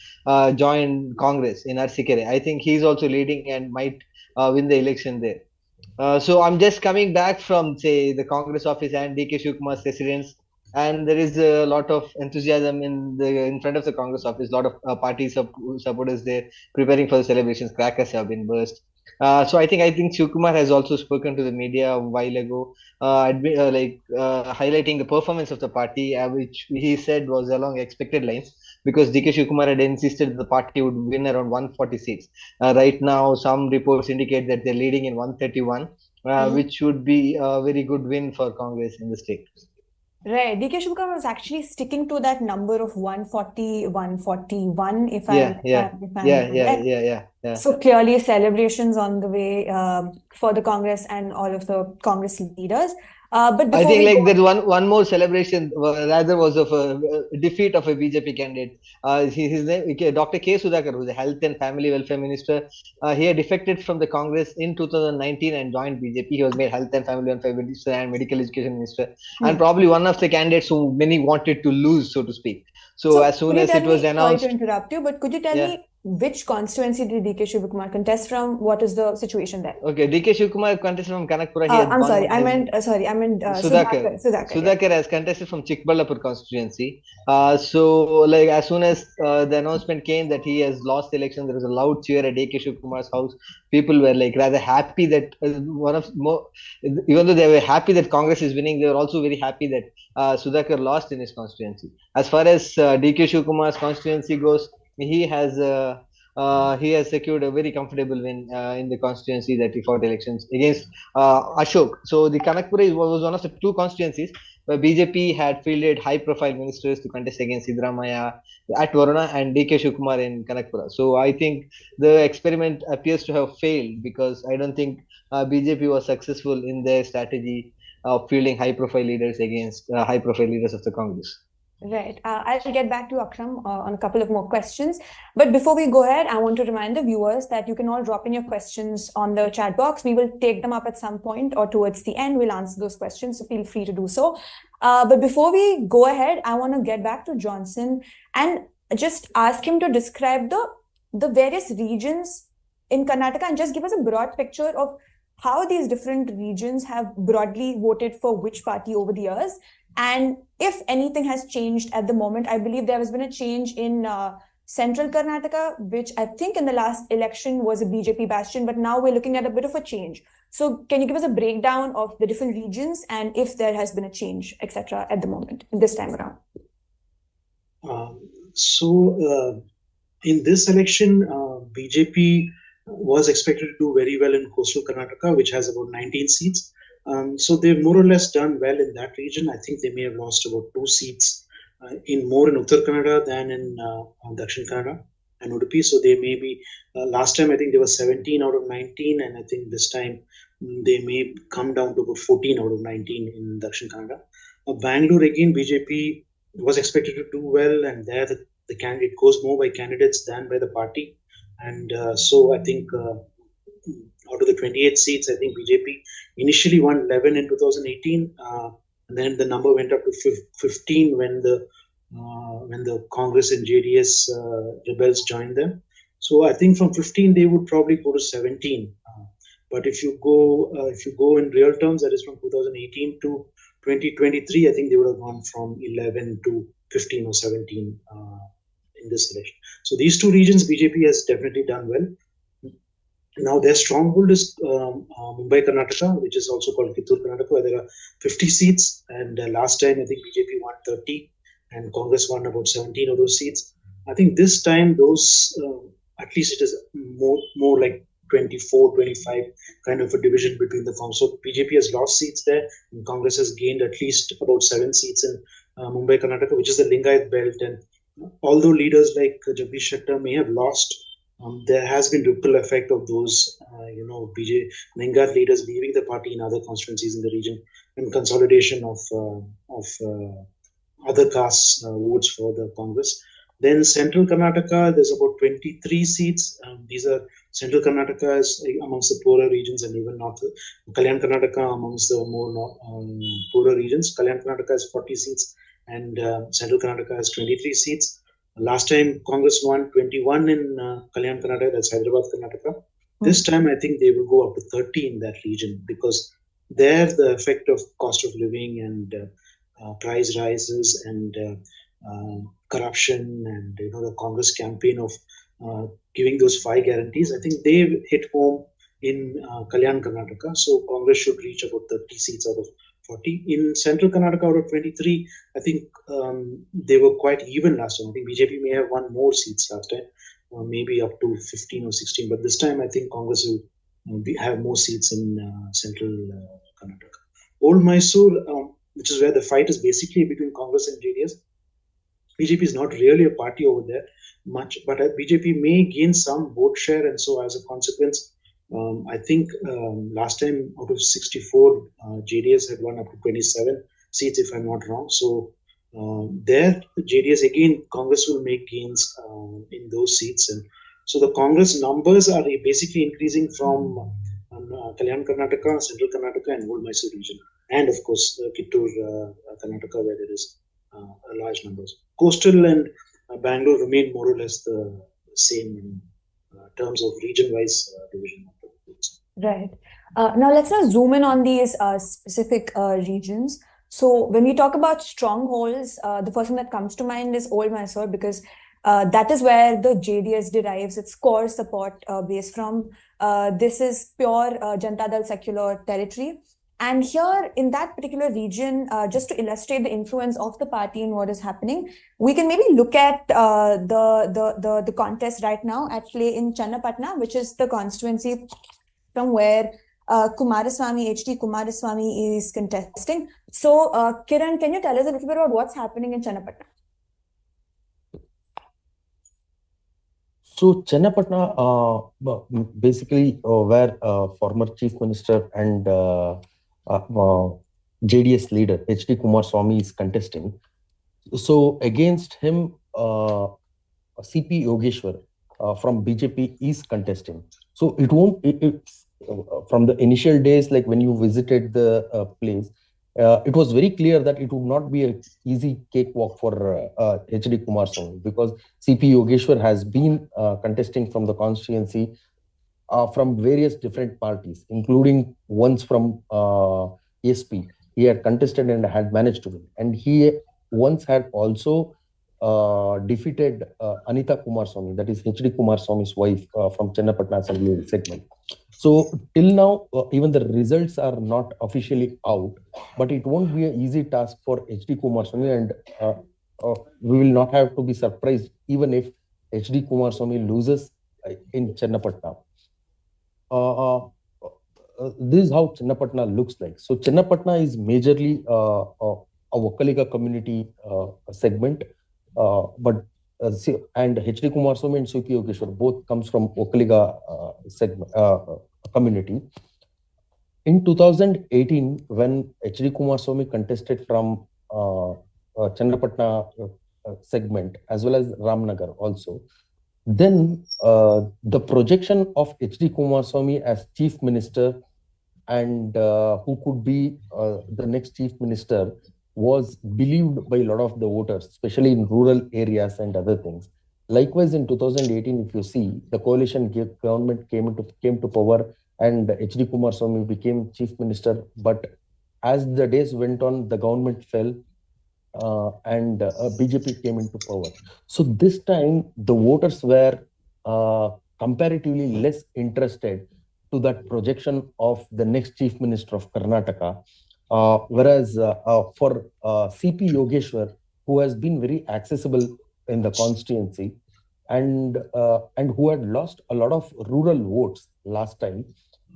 joined Congress in Arsikere. I think he's also leading and might win the election there. So I'm just coming back from, say, the Congress office and DK Shivkumar's residence, and there is a lot of enthusiasm in front of the Congress office. A lot of party supporters there preparing for the celebrations. Crackers have been burst. So I think Shivkumar has also spoken to the media a while ago, highlighting the performance of the party, which he said was along expected lines, because DK Shivkumar had insisted that the party would win around 140 seats. Right now, some reports indicate that they're leading in 131, which would be a very good win for Congress in the state. Right. DK Shivkumar was actually sticking to that number of 140, 141, if I'm Yeah. So clearly celebrations on the way for the Congress and all of the Congress leaders. But I think that one more celebration rather was of a defeat of a BJP candidate. His name, Dr. K. Sudhakar, who's the Health and Family Welfare Minister. He had defected from the Congress in 2019 and joined BJP. He was made Health and Family Welfare Minister and Medical Education Minister, and probably one of the candidates who many wanted to lose, so to speak. So as soon as it was announced. Sorry to interrupt you, but could you tell me which constituency did DK Shivkumar contest from? What is the situation there? Okay, DK Shivkumar contested from Kanakpura. I'm sorry, I meant Sudhakar. Sudhakar has contested from Chikballapur constituency. So as soon as the announcement came that he has lost the election, there was a loud cheer at DK Shivkumar's house. People were rather happy that even though they were happy that Congress is winning, they were also very happy that Sudhakar lost in his constituency. As far as DK Shivkumar's constituency goes, he has secured a very comfortable win in the constituency that he fought elections against Ashok. So the Kanakpura was one of the two constituencies where BJP had fielded high-profile ministers to contest against Siddaramaiah at Varuna and DK Shivkumar in Kanakpura. So I think the experiment appears to have failed because I don't think BJP was successful in their strategy of fielding high-profile leaders against high-profile leaders of the Congress. Right. I'll get back to Akram on a couple of more questions. But before we go ahead, I want to remind the viewers that you can all drop in your questions on the chat box. We will take them up at some point or towards the end. We'll answer those questions, so feel free to do so. But before we go ahead, I want to get back to Johnson and just ask him to describe the various regions in Karnataka and just give us a broad picture of how these different regions have broadly voted for which party over the years. And if anything has changed at the moment, I believe there has been a change in central Karnataka, which I think in the last election was a BJP bastion, but now we're looking at a bit of a change. So can you give us a breakdown of the different regions and if there has been a change, etc. at the moment, this time around? In this election, BJP was expected to do very well in coastal Karnataka, which has about 19 seats. So they've more or less done well in that region. I think they may have lost about 2 seats more in Uttar Kannada than in Dakshin Kannada and Udupi. So they may be, last time I think they were 17 out of 19, and I think this time they may come down to about 14 out of 19 in Dakshin Kannada. Bangalore again, BJP was expected to do well, and there the candidate goes more by candidates than by the party. And so I think out of the 28 seats, I think BJP initially won 11 in 2018, and then the number went up to 15 when the Congress and JDS rebels joined them. So I think from 15 they would probably go to 17. But if you go in real terms, that is from 2018 to 2023, I think they would have gone from 11 to 15 or 17 in this election. So these two regions, BJP has definitely done well. Now their stronghold is Mumbai, Karnataka, which is also called Kittur Karnataka, where there are 50 seats. And last time I think BJP won 30 and Congress won about 17 of those seats. I think this time those, at least it is more like 24, 25 kind of a division between the Congress. So BJP has lost seats there and Congress has gained at least about 7 seats in Mumbai, Karnataka, which is the Lingayat belt. And although leaders like Jagdish Shettar may have lost, there has been ripple effect of those, Lingayat leaders leaving the party in other constituencies in the region and consolidation of other castes votes for the Congress. Then Central Karnataka, there's about 23 seats. These are Central Karnataka is amongst the poorer regions and even North. Kalyan Karnataka amongst the more poorer regions. Kalyan Karnataka has 40 seats and Central Karnataka has 23 seats. Last time Congress won 21 in Kalyan Karnataka, that's Hyderabad, Karnataka. This time I think they will go up to 30 in that region because there the effect of cost of living and price rises and corruption and the Congress campaign of giving those 5 guarantees, I think they hit home in Kalyan Karnataka. So Congress should reach about 30 seats out of 40. In Central Karnataka out of 23, I think they were quite even last time. I think BJP may have won more seats last time, maybe up to 15 or 16. But this time I think Congress will have more seats in Central Karnataka. Old Mysore, which is where the fight is basically between Congress and JDS. BJP is not really a party over there much, but BJP may gain some vote share, and so as a consequence, I think last time out of 64, JDS had won up to 27 seats, if I'm not wrong. So there, JDS again, Congress will make gains in those seats, and so the Congress numbers are basically increasing from Kalyan Karnataka, Central Karnataka, and Old Mysore region, and of course Kittur Karnataka, where there is large numbers. Coastal and Bangalore remain more or less the same in terms of region-wise division. Right. Now let's now zoom in on these specific regions. So when we talk about strongholds, the first one that comes to mind is Old Mysore because that is where the JDS derives its core support base from. This is pure Janata Dal secular territory. And here in that particular region, just to illustrate the influence of the party in what is happening, we can maybe look at the contest right now at play in Channapatna, which is the constituency from where HD Kumaraswamy is contesting. So, Kiran, can you tell us a little bit about what's happening in Channapatna? So Channapatna, basically where former Chief Minister and JDS leader HD Kumaraswamy is contesting. So against him, CP Yogeshwar from BJP is contesting. So it won't. From the initial days, like when you visited the place, it was very clear that it would not be an easy cakewalk for HD Kumaraswamy because CP Yogeshwar has been contesting from the constituency from various different parties, including ones from SP. He had contested and had managed to win. And he once had also defeated Anita Kumaraswamy, that is HD Kumaraswamy's wife from Channapatna Assembly segment. So till now, even the results are not officially out, but it won't be an easy task for HD Kumaraswamy, and we will not have to be surprised even if HD Kumaraswamy loses in Channapatna. This is how Channapatna looks like. So Channapatna is majorly a Vokkaliga community segment, but and HD Kumaraswamy and CP Yogeshwar both comes from Vokkaliga segment community. In 2018, when HD Kumaraswamy contested from Channapatna segment as well as Ramnagar also, Then the projection of H.D. Kumaraswamy as chief minister and who could be the next chief minister was believed by a lot of the voters, especially in rural areas and other things. Likewise, in 2018, if you see, the coalition government came to power and H.D. Kumaraswamy became chief minister. But as the days went on, the government fell and BJP came into power. So this time, the voters were comparatively less interested to that projection of the next chief minister of Karnataka. Whereas for C.P. Yogeshwar, who has been very accessible in the constituency and who had lost a lot of rural votes last time,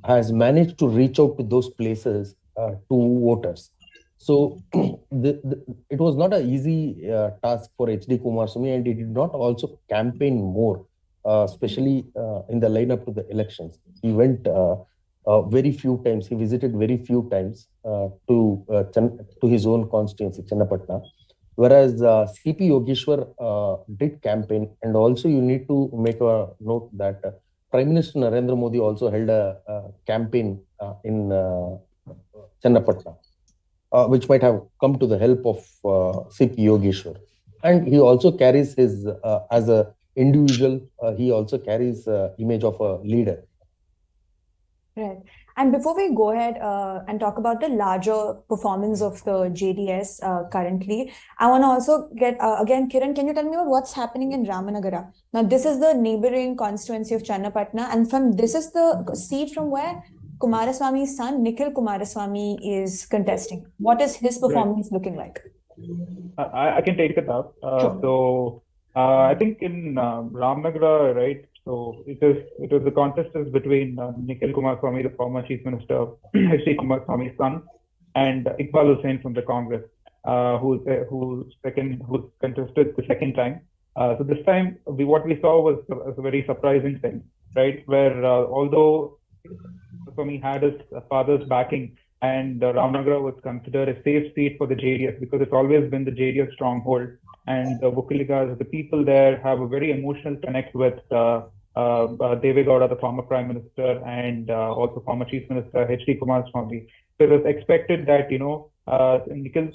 has managed to reach out to those places to voters. So it was not an easy task for H.D. Kumaraswamy, and he did not also campaign more, especially in the lineup to the elections. He went very few times. He visited very few times to his own constituency, Channapatna. Whereas C.P. Yogeshwar did campaign, and also you need to make a note that Prime Minister Narendra Modi also held a campaign in Channapatna. Which might have come to the help of C.P. Yogeshwar. And he also carries his, as an individual, he also carries image of a leader. Right. And before we go ahead and talk about the larger performance of the JDS currently, I want to also get, again, Kiran, can you tell me about what's happening in Ramanagara? Now, this is the neighboring constituency of Channapatna, and this is the seat from where Kumaraswamy's son, Nikhil Kumaraswamy, is contesting. What is his performance looking like? I can take it up. Sure. So I think in Ramnagara, right? So it was the contest is between Nikhil Kumaraswamy, the former chief minister, H.D. Kumaraswamy's son, and Iqbal Hussain from the Congress, who contested the second time. So this time, what we saw was a very surprising thing, right? Where although Kumaraswamy had his father's backing, and Ramnagara was considered a safe seat for the JDS because it's always been the JDS stronghold, and the Vokaligas, the people there, have a very emotional connect with Deve Gowda, the former Prime Minister, and also former Chief Minister H.D. Kumaraswamy. So it was expected that Nikhil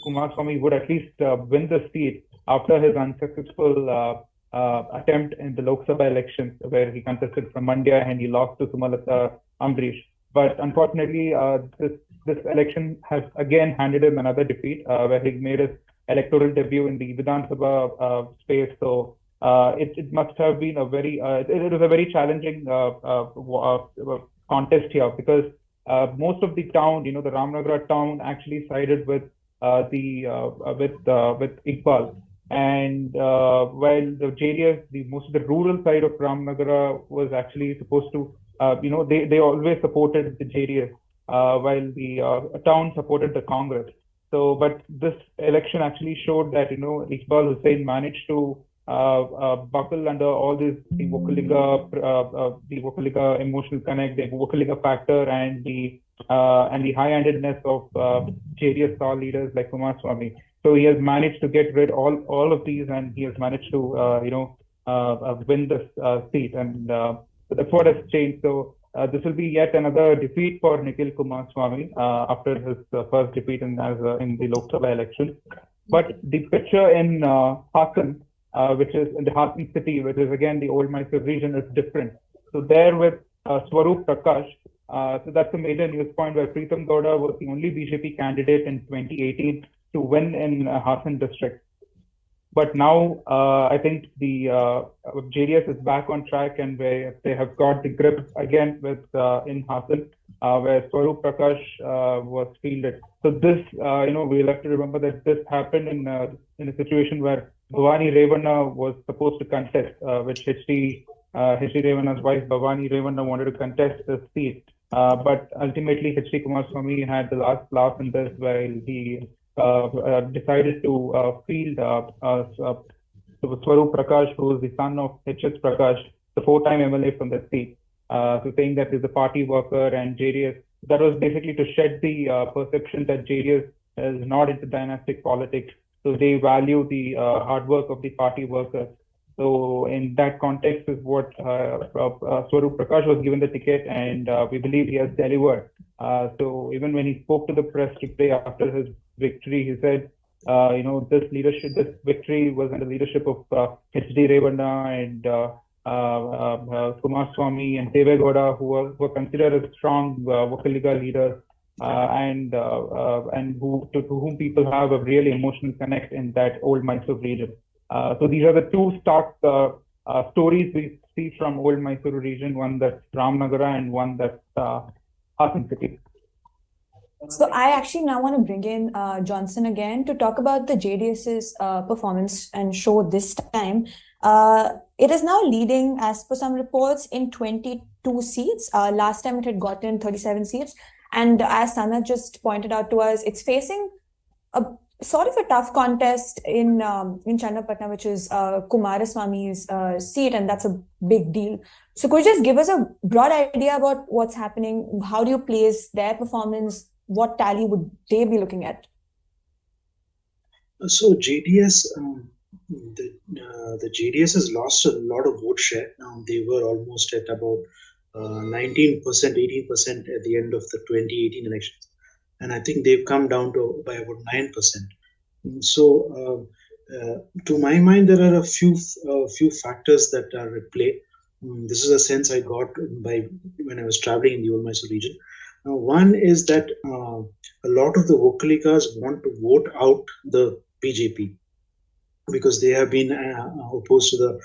Kumaraswamy would at least win the seat after his unsuccessful attempt in the Lok Sabha elections, where he contested from Mandya and he lost to Sumalata Ambrish. But unfortunately, this election has again handed him another defeat, where he made his electoral debut in the Vidhan Sabha space. So it must have been it was a very challenging contest here, because most of the town, the Ramnagara town, actually sided with Iqbal. And while the JDS, most of the rural side of Ramnagara was actually supposed to, they always supported the JDS, while the town supported the Congress. So, but this election actually showed that, Iqbal Hussain managed to buckle under all this, the Vokaliga emotional connect, the Vokaliga factor, and the high-handedness of JDS star leaders like Kumaraswamy. So he has managed to get rid all of these, and he has managed to win this seat, and that's what has changed. So this will be yet another defeat for Nikhil Kumaraswamy after his first defeat in the Lok Sabha election. But the picture in Hassan, which is in the Hassan city, which is again the old Mysore region, is different. So there with Swarup Prakash, so that's a major news point, where Pritam Gowda was the only BJP candidate in 2018 to win in Hassan district. But now I think the JDS is back on track, and they have got the grip again with in Hassan, where Swarup Prakash was fielded. So this, we'll have to remember that this happened in a situation where Bhavani Revanna was supposed to contest, which H.D. Revanna's wife Bhavani Revanna wanted to contest the seat. But ultimately H.D. Kumaraswamy had the last laugh in this, while he decided to field Swarup Prakash, who is the son of H.S. Prakash, the four-time MLA from the seat. So saying that he's a party worker, and JDS, that was basically to shed the perception that JDS is not into dynastic politics. So they value the hard work of the party workers. So in that context is what Swarup Prakash was given the ticket, and we believe he has delivered. So even when he spoke to the press today after his victory, he said, this victory was under the leadership of H.D. Revanna and Kumar Swamy and Deve Gowda, who were considered as strong Vokaliga leaders, and to whom people have a really emotional connect in that old Mysore region. So these are the two stark stories we see from old Mysore region, one that's Ramnagara and one that's Hassan city. So I actually now want to bring in Johnson again to talk about the JDS's performance and show this time. It is now leading, as per some reports, in 22 seats. Last time it had gotten 37 seats. And as Sana just pointed out to us, it's facing a sort of a tough contest in Channapatna, which is Kumaraswamy's seat, and that's a big deal. So could you just give us a broad idea about what's happening? How do you place their performance? What tally would they be looking at? So JDS, the JDS has lost a lot of vote share. They were almost at about 19%, 18% at the end of the 2018 elections. And I think they've come down to by about 9%. So to my mind, there are a few factors that are at play. This is a sense I got when I was traveling in the old Mysore region. One is that a lot of the Vokalikas want to vote out the BJP because they have been opposed to the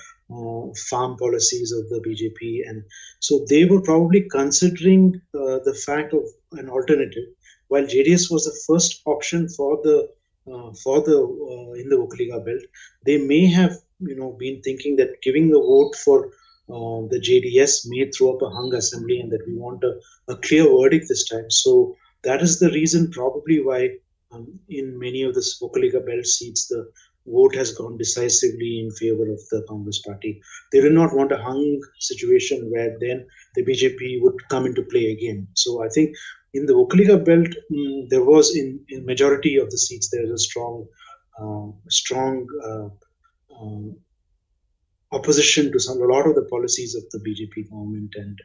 farm policies of the BJP, and so they were probably considering the fact of an alternative. While JDS was the first option for the in the Vokaliga belt, they may have been thinking that giving the vote for the JDS may throw up a hung assembly, and that we want a clear verdict this time. So that is the reason probably why in many of the Vokaliga belt seats the vote has gone decisively in favor of the Congress party. They did not want a hung situation where then the BJP would come into play again. So I think in the Vokaliga belt, there was in majority of the seats there is a strong opposition to a lot of the policies of the BJP government, and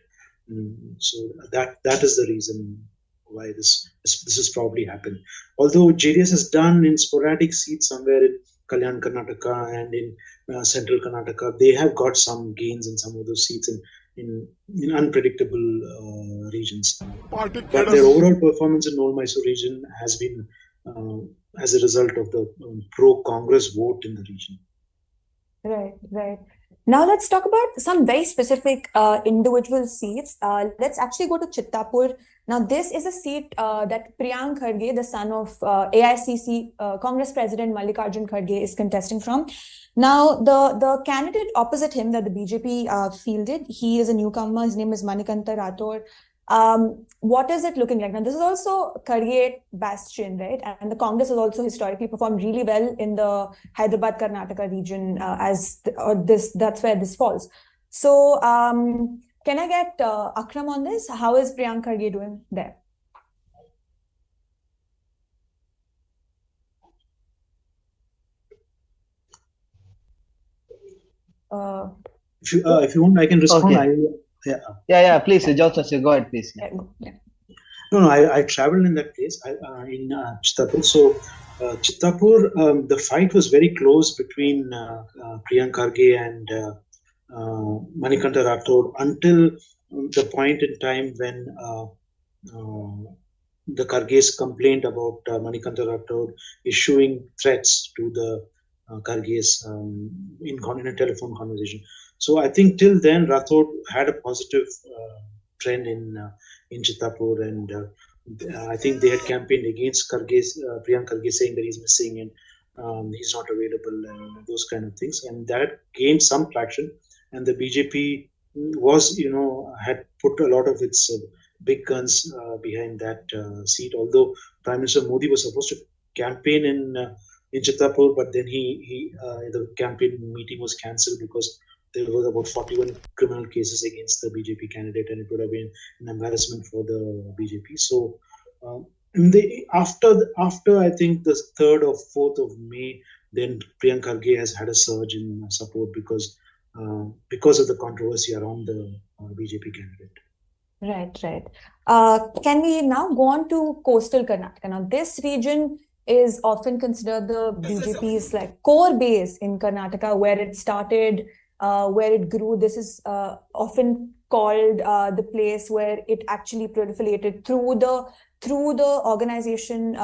so that is the reason why this has probably happened. Although JDS has done in sporadic seats somewhere in Kalyan Karnataka and in central Karnataka, they have got some gains in some of those seats in unpredictable regions. But their overall performance in Old Mysore region has been as a result of the pro-Congress vote in the region. Right. Now let's talk about some very specific individual seats. Let's actually go to Chittapur. Now this is a seat that Priyank Kharge, the son of AICC Congress President Mallikarjun Kharge, is contesting from. Now the candidate opposite him that the BJP fielded, he is a newcomer. His name is Manikanta Rathod. What is it looking like? Now, this is also Kharge bastion, right? And the Congress has also historically performed really well in the Hyderabad Karnataka region that's where this falls. So, can I get Akram on this? How is Priyank Kharge doing there? If you want, I can respond. Okay. Yeah. Please, Johnson, go ahead, please. Yeah. No, I traveled in that place in Chittapur. So Chittapur, the fight was very close between Priyank Kharge and Manikanta Rathod until the point in time when the Kharge's complained about Manikanta Rathod issuing threats to the Kharge's in a telephone conversation. So I think till then Rathod had a positive trend in Chittapur, and I think they had campaigned against Priyank Kharge, saying that he's missing and he's not available and those kind of things, and that gained some traction. And the BJP was, had put a lot of its big guns behind that seat. Although Prime Minister Modi was supposed to campaign in Chittapur, but then the campaign meeting was cancelled because there was about 41 criminal cases against the BJP candidate, and it would have been an embarrassment for the BJP. So after I think the 3rd or 4th of May, then Priyanka Kharge has had a surge in support because of the controversy around the BJP candidate. Right. Can we now go on to coastal Karnataka? Now, this region is often considered the BJP's like core base in Karnataka, where it started, where it grew. This is often called the place where it actually proliferated through the organization,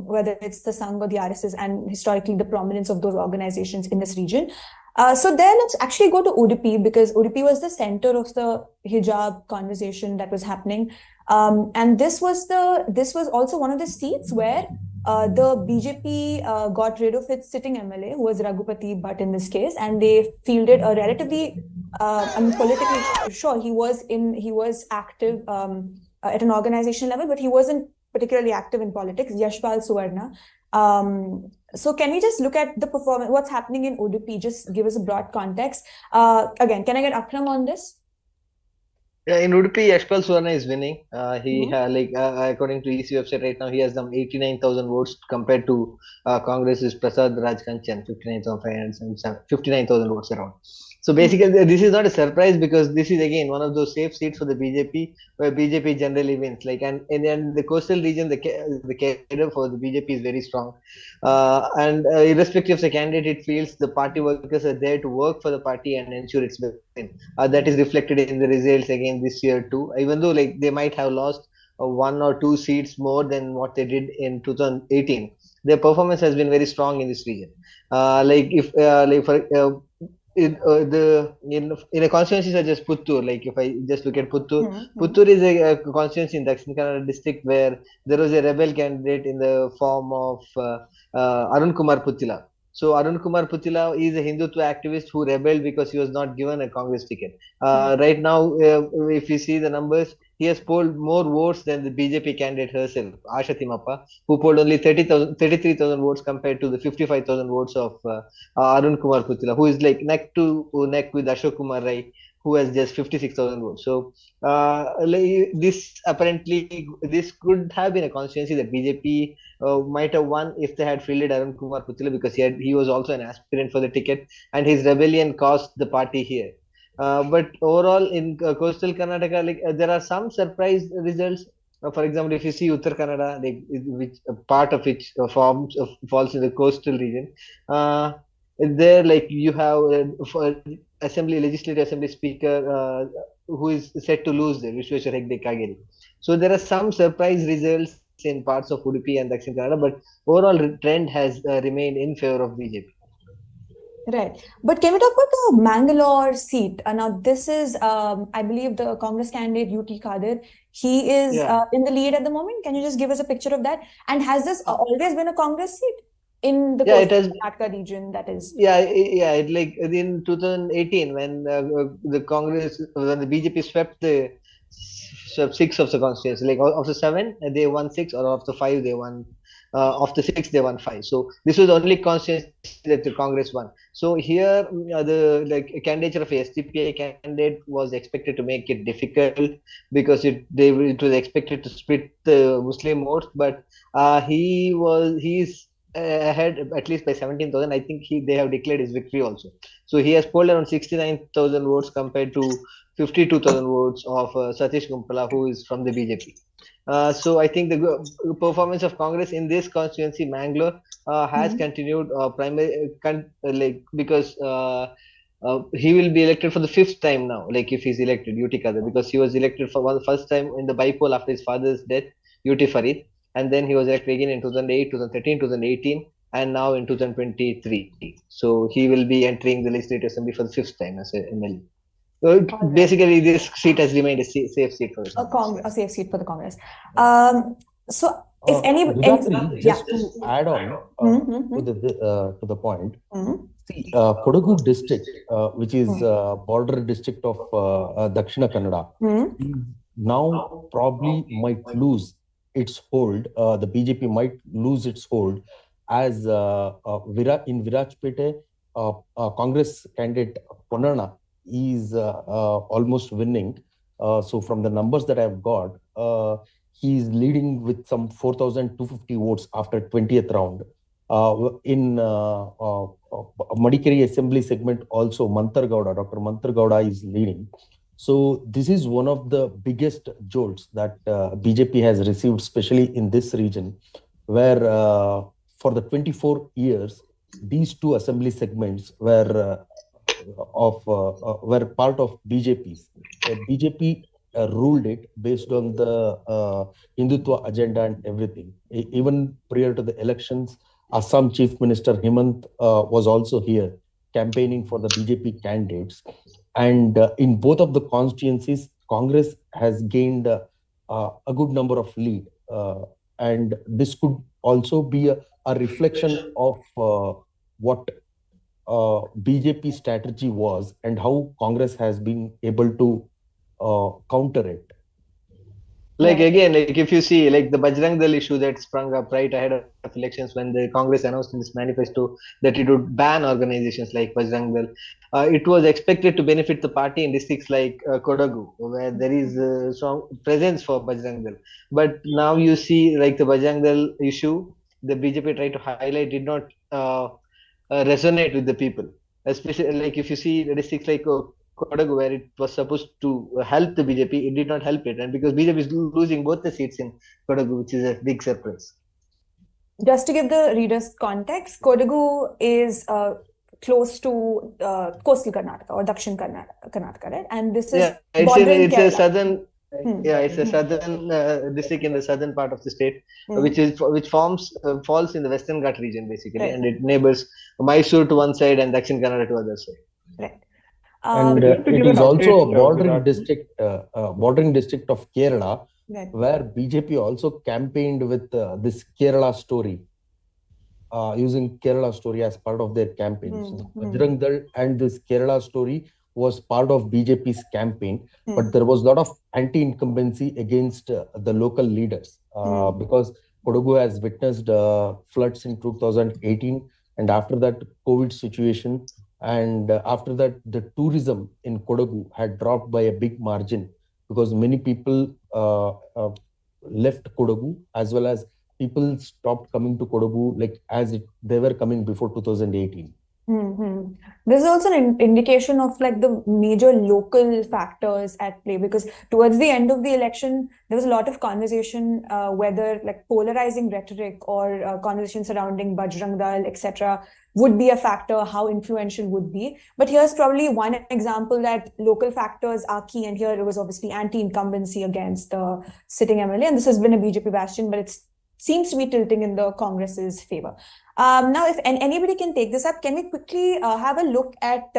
whether it's the Sangh or the RSS, and historically the prominence of those organizations in this region. So there, let's actually go to Udupi, because Udupi was the center of the hijab conversation that was happening. And this was also one of the seats where the BJP got rid of its sitting MLA, who was Raghupati Bhatt in this case, and they fielded a relatively, politically, sure, he was active at an organization level, but he wasn't particularly active in politics, Yashpal Suvarna. So can we just look at the performance, what's happening in Udupi, just give us a broad context. Again, can I get Akram on this? Yeah, in Udupi, Yashpal Suvarna is winning. According to EC website right now, he has some 89,000 votes compared to Congress's Prasad Raj Kanchan, 59,000 votes around. So basically, this is not a surprise, because this is again one of those safe seats for the BJP, where BJP generally wins. And the coastal region, the cadre for the BJP is very strong, and irrespective of the candidate, it feels the party workers are there to work for the party and ensure its win. That is reflected in the results again this year too. Even though they might have lost 1 or 2 seats more than what they did in 2018, their performance has been very strong in this region. In a constituency such as Puttur, if I just look at Puttur, Puttur is a constituency in Dakshin Kannada district where there was a rebel candidate in the form of Arun Kumar Puttila. So Arun Kumar Puttila is a Hindutva activist who rebelled because he was not given a Congress ticket. Right now, if you see the numbers, he has polled more votes than the BJP candidate herself, Asha Timappa, who polled only 33,000 votes compared to the 55,000 votes of Arun Kumar Puttila, who is neck to neck with Ashok Kumar Rai, who has just 56,000 votes. So this could have been a constituency that BJP might have won if they had fielded Arun Kumar Puttila, because he was also an aspirant for the ticket, and his rebellion cost the party here. But overall, in coastal Karnataka, there are some surprise results. For example, if you see Uttar Kannada, which part of which falls in the coastal region, there you have legislative assembly speaker who is set to lose there, Vishweshwar Hegde Kageri. So there are some surprise results in parts of Udupi and Dakshin Kannada, but overall trend has remained in favor of BJP. Right. But can we talk about the Bangalore seat? Now, this is, I believe, the Congress candidate, UT Khadir. He is in the lead at the moment. Can you just give us a picture of that? And has this always been a Congress seat in the Karnataka region, that is? In 2018, when the BJP swept 6 of the constituencies, of the 7, they won 6, or of the 5, they won. Of the 6, they won 5. So this was the only constituency that the Congress won. So here, the candidature of a SDPI candidate was expected to make it difficult, because it was expected to split the Muslim votes. But he's ahead at least by 17,000. I think they have declared his victory also. So he has polled around 69,000 votes compared to 52,000 votes of Satish Gumpala, who is from the BJP. So I think the performance of Congress in this constituency, Bangalore, has continued because he will be elected for the 5th time now. If he's elected, UT Khadir, because he was elected for the first time in the bypoll after his father's death, UT Farid, and then he was elected again in 2008, 2013, 2018, and now in 2023. So he will be entering the Legislative Assembly for the 5th time as an MLA. Basically, this seat has remained a safe seat for a safe seat for the Congress. So, if just to add on to the point, see, Kodagu district, which is border district of Dakshina Kannada, now probably might lose its hold. The BJP might lose its hold, as in Virajpete, Congress candidate Ponnana is almost winning. So from the numbers that I've got, he's leading with some 4,250 votes after 20th round. In Madikeri Assembly segment also, Dr. Mantar Gowda is leading. So this is one of the biggest jolts that BJP has received, especially in this region, where for the 24 years, these two assembly segments were part of BJP's. BJP ruled it based on the Hindutva agenda and everything. Even prior to the elections, Assam Chief Minister Himant was also here campaigning for the BJP candidates. And in both of the constituencies, Congress has gained a good number of lead. And this could also be a reflection of what BJP strategy was and how Congress has been able to counter it. Like again, like if you see, like the Bajrang Dal issue that sprung up right ahead of elections when the Congress announced in this manifesto that it would ban organizations like Bajrang Dal, it was expected to benefit the party in districts like Kodagu, where there is a strong presence for Bajrang Dal. But now you see, like the Bajrang Dal issue, the BJP tried to highlight did not resonate with the people. Especially like if you see the districts like Kodagu, where it was supposed to help the BJP, it did not help it. And because BJP is losing both the seats in Kodagu, which is a big surprise. Just to give the readers context, Kodagu is close to coastal Karnataka or Dakshin Karnataka, right? And this is it's a southern, it's a southern district in the southern part of the state, which falls in the Western Ghat region basically, and it neighbors Mysore to one side and Dakshin Kannada to the other side. Right. And it is also a bordering district of Kerala, where BJP also campaigned with this Kerala story, using Kerala story as part of their campaign. So the Bajrang Dal and this Kerala story was part of BJP's campaign, but there was a lot of anti-incumbency against the local leaders because Kodagu has witnessed floods in 2018, and after that COVID situation. And after that, the tourism in Kodagu had dropped by a big margin because many people left Kodagu, as well as people stopped coming to Kodagu like they were coming before 2018. This is also an indication of like the major local factors at play, because towards the end of the election, there was a lot of conversation whether like polarizing rhetoric or conversation surrounding Bajrang Dal, etc. would be a factor, how influential would be. But here's probably one example that local factors are key. And here it was obviously anti-incumbency against the sitting MLA. And this has been a BJP bastion, but it seems to be tilting in the Congress's favor. Now, if anybody can take this up, can we quickly have a look at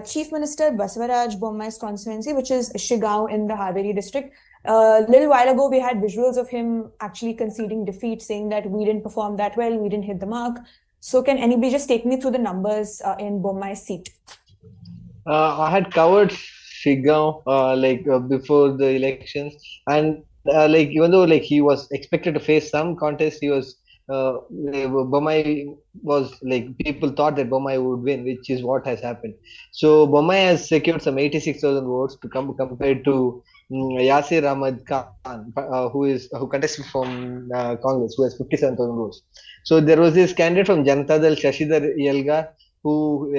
Chief Minister Basavaraj Bommai's constituency, which is Shigaon in the Haveri district. A little while ago, we had visuals of him actually conceding defeat, saying that we didn't perform that well, we didn't hit the mark. So can anybody just take me through the numbers in Bommai's seat? I had covered Shigaon before the elections, and even though he was expected to face some contest, he was Bommai was people thought that Bommai would win, which is what has happened. So Bommai has secured some 86,000 votes to compared to Yasir Ahmad Khan, who contested from Congress, who has 57,000 votes. So there was this candidate from Janata Dal, Shashidhar Yelgar, who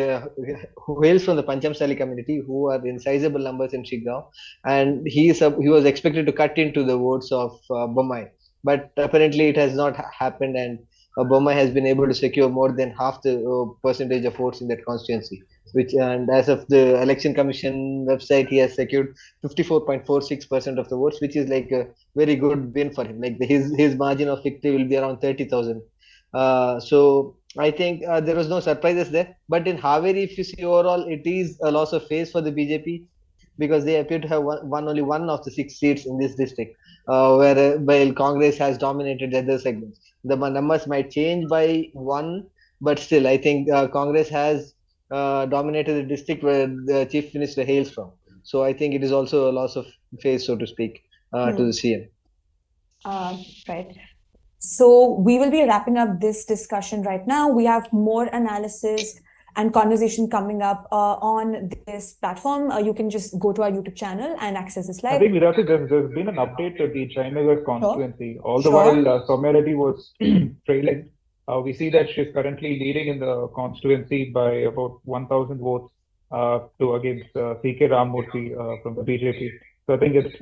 hails from the Panchamsali community, who are in sizable numbers in Shigaon, and he was expected to cut into the votes of Bommai. But apparently it has not happened, and Bommai has been able to secure more than half the percentage of votes in that constituency. And as of the Election Commission website, he has secured 54.46% of the votes, which is a very good win for him. His margin of victory will be around 30,000. So I think there was no surprises there. But in Haveri, if you see overall, it is a loss of face for the BJP, because they appear to have won only one of the 6 seats in this district, while Congress has dominated the other segments. The numbers might change by 1, but still, I think Congress has dominated the district where the Chief Minister hails from. So I think it is also a loss of face, so to speak, to the CM. Right. So we will be wrapping up this discussion right now. We have more analysis and conversation coming up on this platform. You can just go to our YouTube channel and access this live. I think, Virati, there's been an update to the Chinagar constituency. All the while, Soumya Reddy was trailing. We see that she's currently leading in the constituency by about 1,000 votes against C.K. Ramurthy from the BJP. So I think it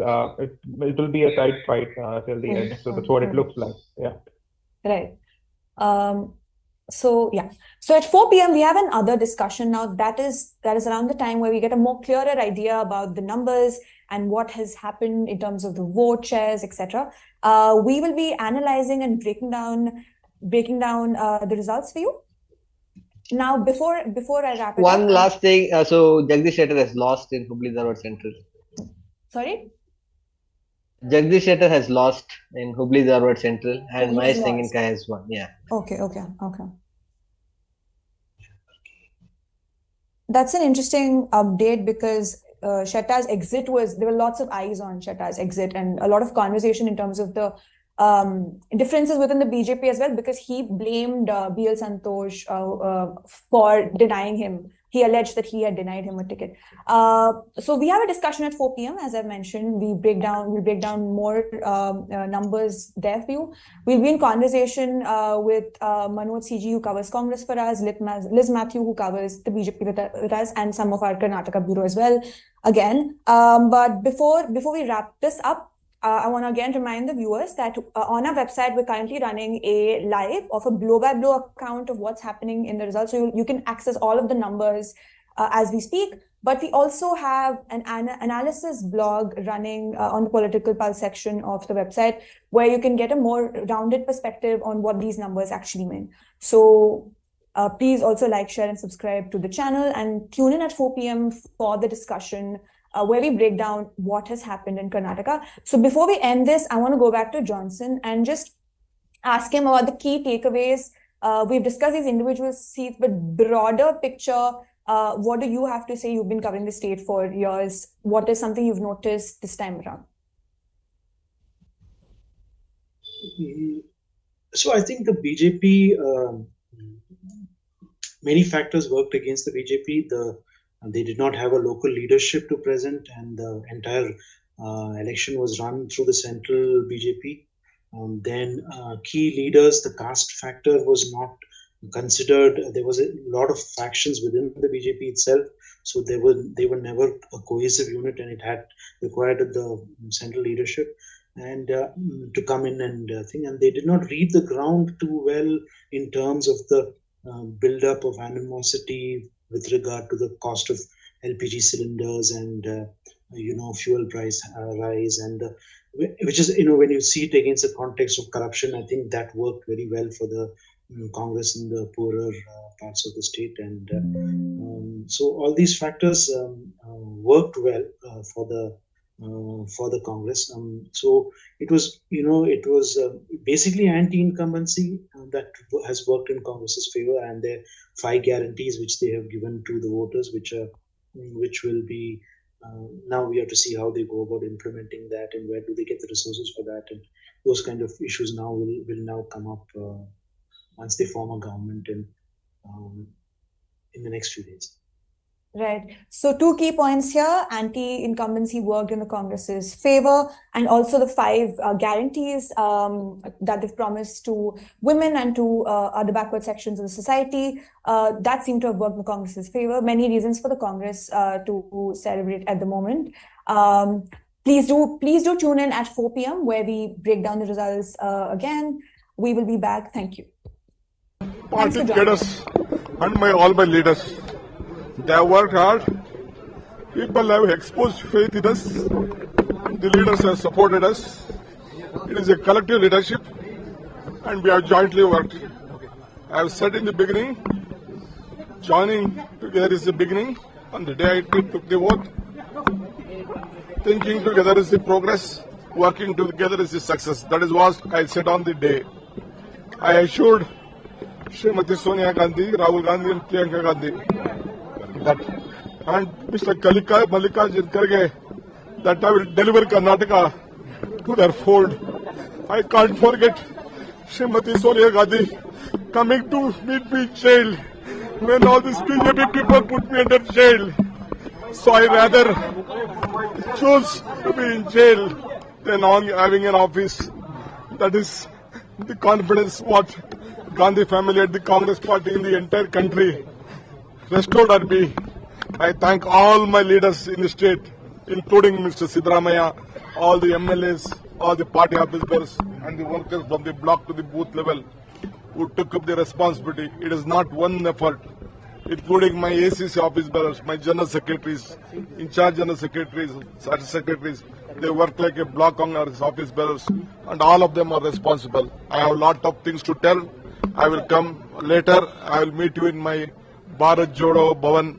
will be a tight fight till the end. So that's what it looks like. Yeah. Right. So at 4 p.m. we have another discussion now. That is around the time where we get a more clearer idea about the numbers and what has happened in terms of the vote shares, etc. We will be analyzing and breaking down the results for you. Now, before I wrap it up, one last thing. So Jagdish Shettar has lost in Hubli Dharwad Central. Sorry? Jagdish Shettar has lost in Hubli Dharwad Central, and Mahesh Tenginkai has won. Yeah. Okay. That's an interesting update because Shettar's exit there were lots of eyes on Shettar's exit and a lot of conversation in terms of the differences within the BJP as well, because he blamed B.L. Santosh for denying him. He alleged that he had denied him a ticket. So we have a discussion at 4 p.m. As I mentioned, we'll break down more numbers there for you. We'll be in conversation with Manoj CG, who covers Congress for us, Liz Matthew, who covers the BJP with us, and some of our Karnataka bureau as well. Again, but before we wrap this up, I want to again remind the viewers that on our website, we're currently running a live of a blow-by-blow account of what's happening in the results. So you can access all of the numbers as we speak. But we also have an analysis blog running on the Political Pulse section of the website, where you can get a more rounded perspective on what these numbers actually mean. So please also like, share, and subscribe to the channel, and tune in at 4 p.m. for the discussion where we break down what has happened in Karnataka. So before we end this, I want to go back to Johnson and just ask him about the key takeaways. We've discussed these individual seats, but broader picture, what do you have to say? You've been covering the state for years. What is something you've noticed this time around? So I think the BJP, many factors worked against the BJP. They did not have a local leadership to present, and the entire election was run through the central BJP. Then key leaders, the caste factor was not considered. There was a lot of factions within the BJP itself, so they were never a cohesive unit, and it had required the central leadership and to come in and think. And they did not read the ground too well in terms of the build-up of animosity with regard to the cost of LPG cylinders and fuel price rise, and which is when you see it against the context of corruption, I think that worked very well for the Congress in the poorer parts of the state, and so all these factors worked well for the Congress. So it was basically anti-incumbency that has worked in Congress's favor, and their 5 guarantees which they have given to the voters, which will be now we have to see how they go about implementing that, and where do they get the resources for that, and those kind of issues now will now come up once they form a government in the next few days. Right. So 2 key points here: anti-incumbency worked in the Congress's favor, and also the 5 guarantees that they've promised to women and to other backward sections of the society that seem to have worked in the Congress's favor. Many reasons for the Congress to celebrate at the moment. Please do tune in at 4 p.m. where we break down the results again. We will be back. Thank you. Party cadres and all my leaders. They have worked hard. People have exposed faith in us. The leaders have supported us. It is a collective leadership, and we have jointly worked. I have said in the beginning, joining together is the beginning. On the day I took the vote, thinking together is the progress. Working together is the success. That is what I said on the day. I assured Srimati Sonia Gandhi, Rahul Gandhi, and Priyanka Gandhi that, and Mr. Mallikarjun Kharge, that I will deliver Karnataka to their fold. I can't forget Srimati Sonia Gandhi coming to meet me in jail when all these BJP people put me under jail. So I rather choose to be in jail than having an office. That is the confidence what Gandhi family and the Congress party in the entire country restored our peace. I thank all my leaders in the state, including Mr. Siddaramaiah, all the MLAs, all the party officers and the workers from the block to the booth level who took up the responsibility. It is not one effort, including my ACC office bearers, my general secretaries, in charge general secretaries, secretaries. They work like a block on our office bearers and all of them are responsible. I have a lot of things to tell. I will come later. I will meet you in my Bharat Jodo Bhavan.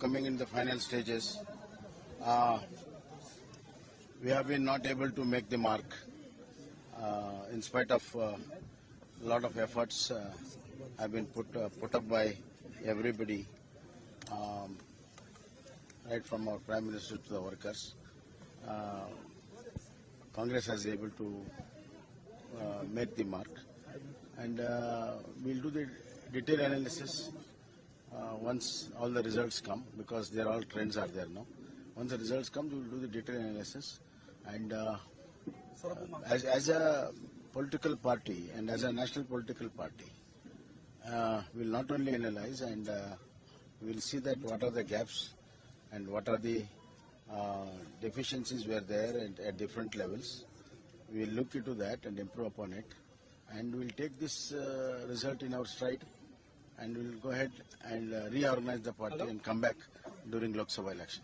Coming in the final stages, we have been not able to make the mark in spite of a lot of efforts have been put up by everybody, right from our Prime Minister to the workers. Congress has able to make the mark, and we'll do the detailed analysis once all the results come, because there all trends are there now. Once the results come, we will do the detailed analysis, and as a political party and as a national political party, we'll not only analyze and we'll see that what are the gaps and what are the deficiencies were there at different levels. We will look into that and improve upon it, and we will take this result in our stride, and we will go ahead and reorganize the party and come back during Lok Sabha election.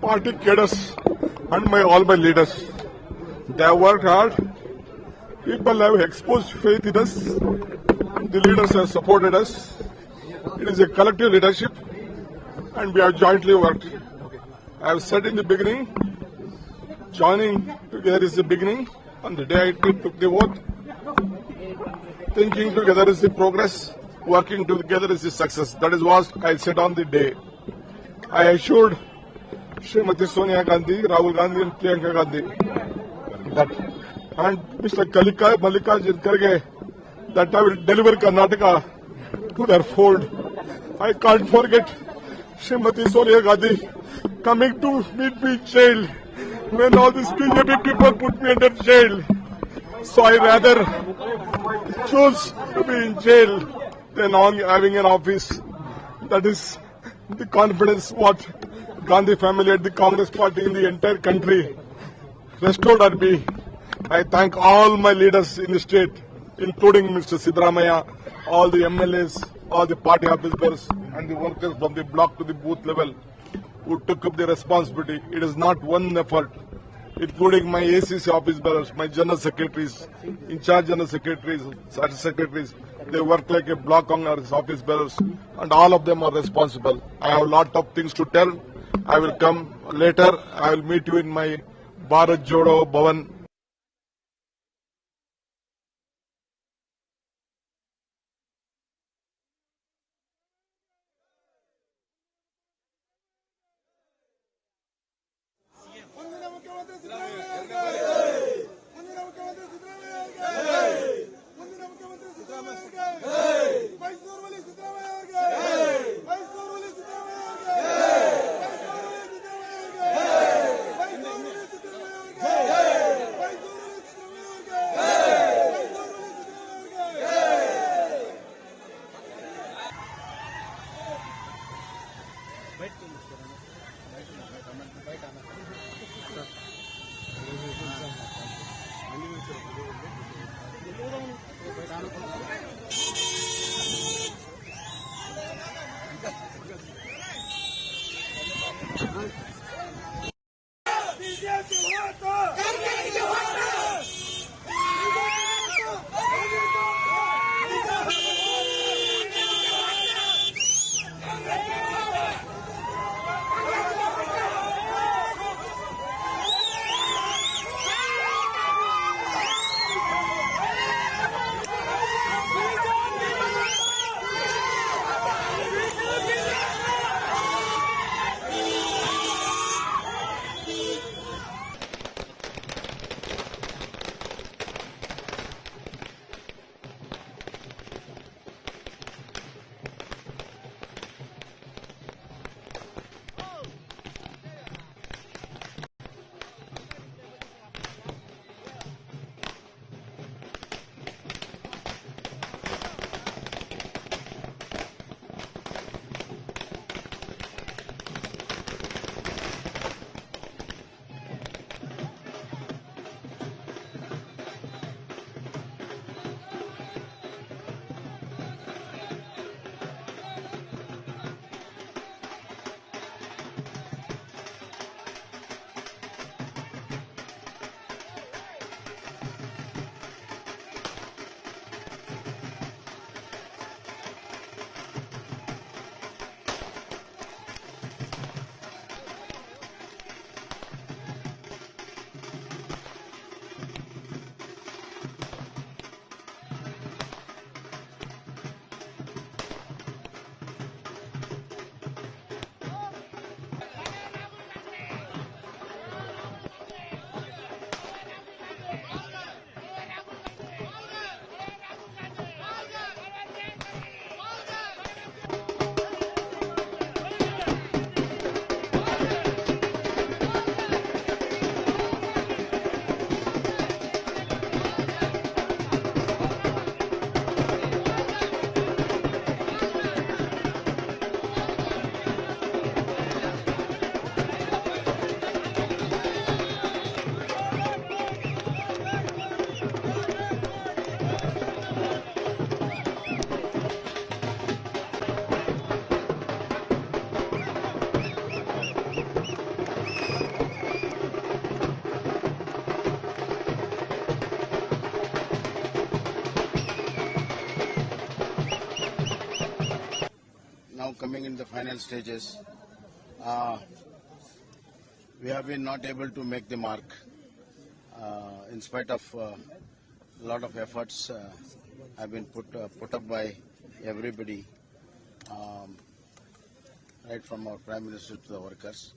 Party cadres and all my leaders, they have worked hard. People have exposed faith in us. The leaders have supported us. It is a collective leadership, and we have jointly worked. I have said in the beginning, joining together is the beginning. On the day I took the oath, thinking together is the progress, working together is the success. That is what I said on the day. I assured Srimati Sonia Gandhi, Rahul Gandhi and Priyanka Gandhi that, and Mr. Mallikarjun Kharge, that I will deliver Karnataka to their fold. I can't forget Srimati Sonia Gandhi coming to meet me in jail when all these BJP people put me under jail. So I rather choose to be in jail than having an office. That is the confidence what Gandhi family and the Congress party in the entire country restored on me. I thank all my leaders in the state, including Mr. Siddaramaiah, all the MLAs, all the party officers and the workers from the block to the booth level who took up the responsibility. It is not one effort, including my ACC office bearers, my general secretaries, in-charge general secretaries, secretaries. They work like a block on our office bearers, and all of them are responsible. I have a lot of things to tell. I will come later. I will meet you in my Bharat Jodo Bhavan. now coming in the final stages. We have been not able to make the mark in spite of a lot of efforts have been put up by everybody, right from our Prime Minister to the workers.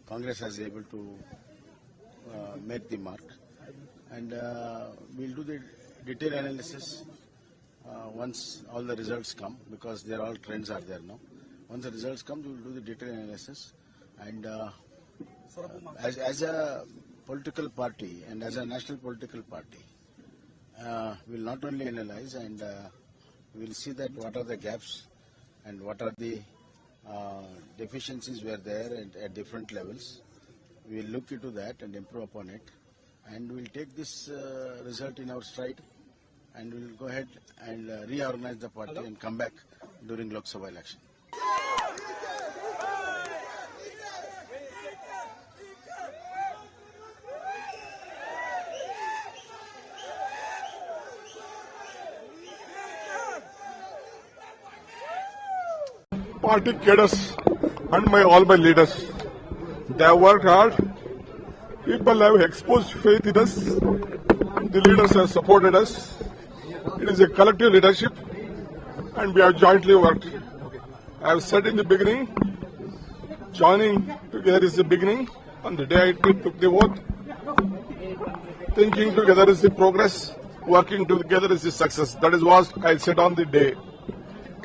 Congress has been able to make the mark, and we'll do the detailed analysis once all the results come, because there all trends are there now. Once the results come, we will do the detailed analysis, and as a political party and as a national political party, we'll not only analyze, and we'll see that what are the gaps and what are the deficiencies were there at different levels. We'll look into that and improve upon it, and we'll take this result in our stride, and we'll go ahead and reorganize the party and come back during Lok Sabha election. Party cadres and all my leaders, they have worked hard. People have exposed faith in us. The leaders have supported us. It is a collective leadership, and we have jointly worked. I have said in the beginning, joining together is the beginning. On the day I took the oath, thinking together is the progress, working together is the success. That is what I said on the day.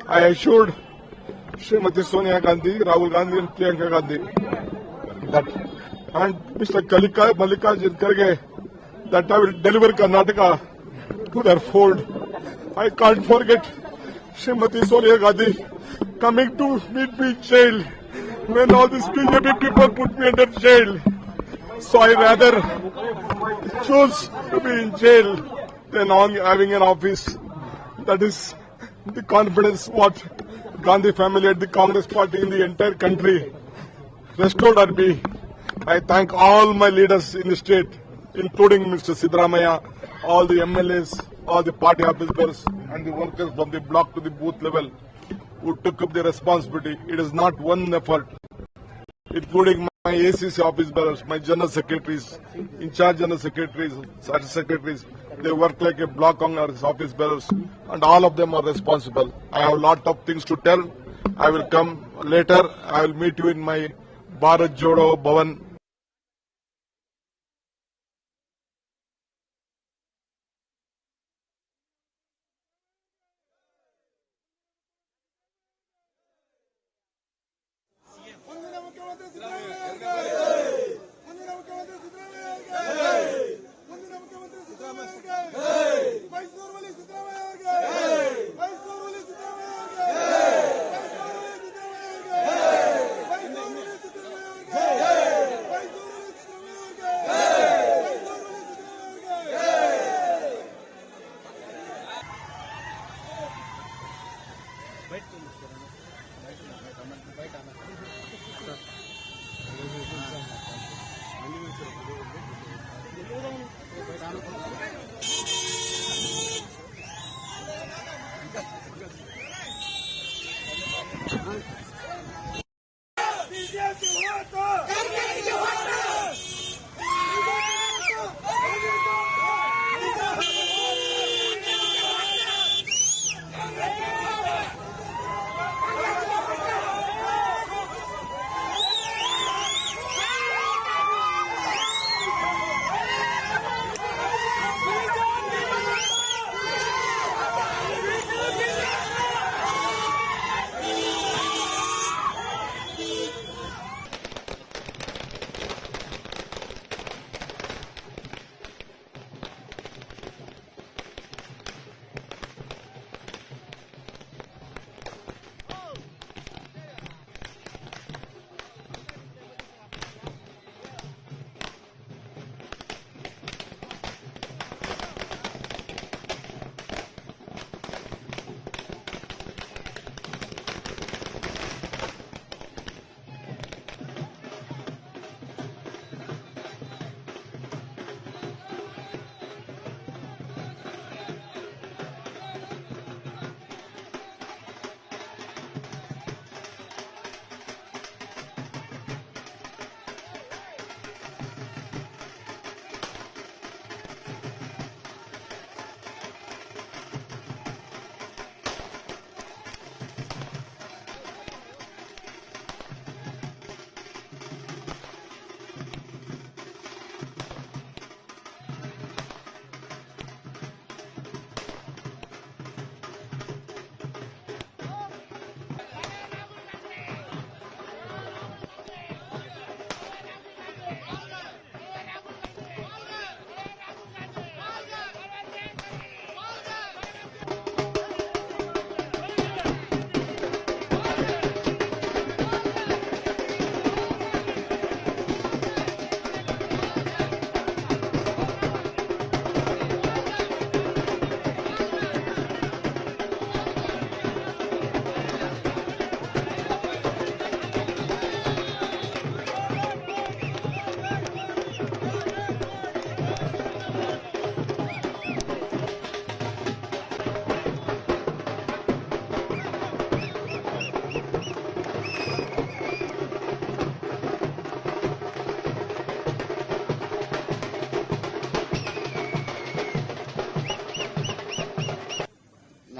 I assured Srimati Sonia Gandhi, Rahul Gandhi and Priyanka Gandhi that, and Mr. Mallikarjun Kharge, that I will deliver Karnataka to their fold. I can't forget Srimati Sonia Gandhi coming to meet me in jail when all these BJP people put me under jail. So I rather choose to be in jail than on having an office. That is the confidence what Gandhi family and the Congress party in the entire country restored at me. I thank all my leaders in the state, including Mr. Siddaramaiah, all the MLAs, all the party officers and the workers from the block to the booth level who took up the responsibility. It is not one effort, including my ACC office bearers, my general secretaries, in-charge general secretaries, secretaries. They work like a block on our office bearers, and all of them are responsible. I have a lot of things to tell. I will come later. I will meet you in my Bharat Jodo Bhavan.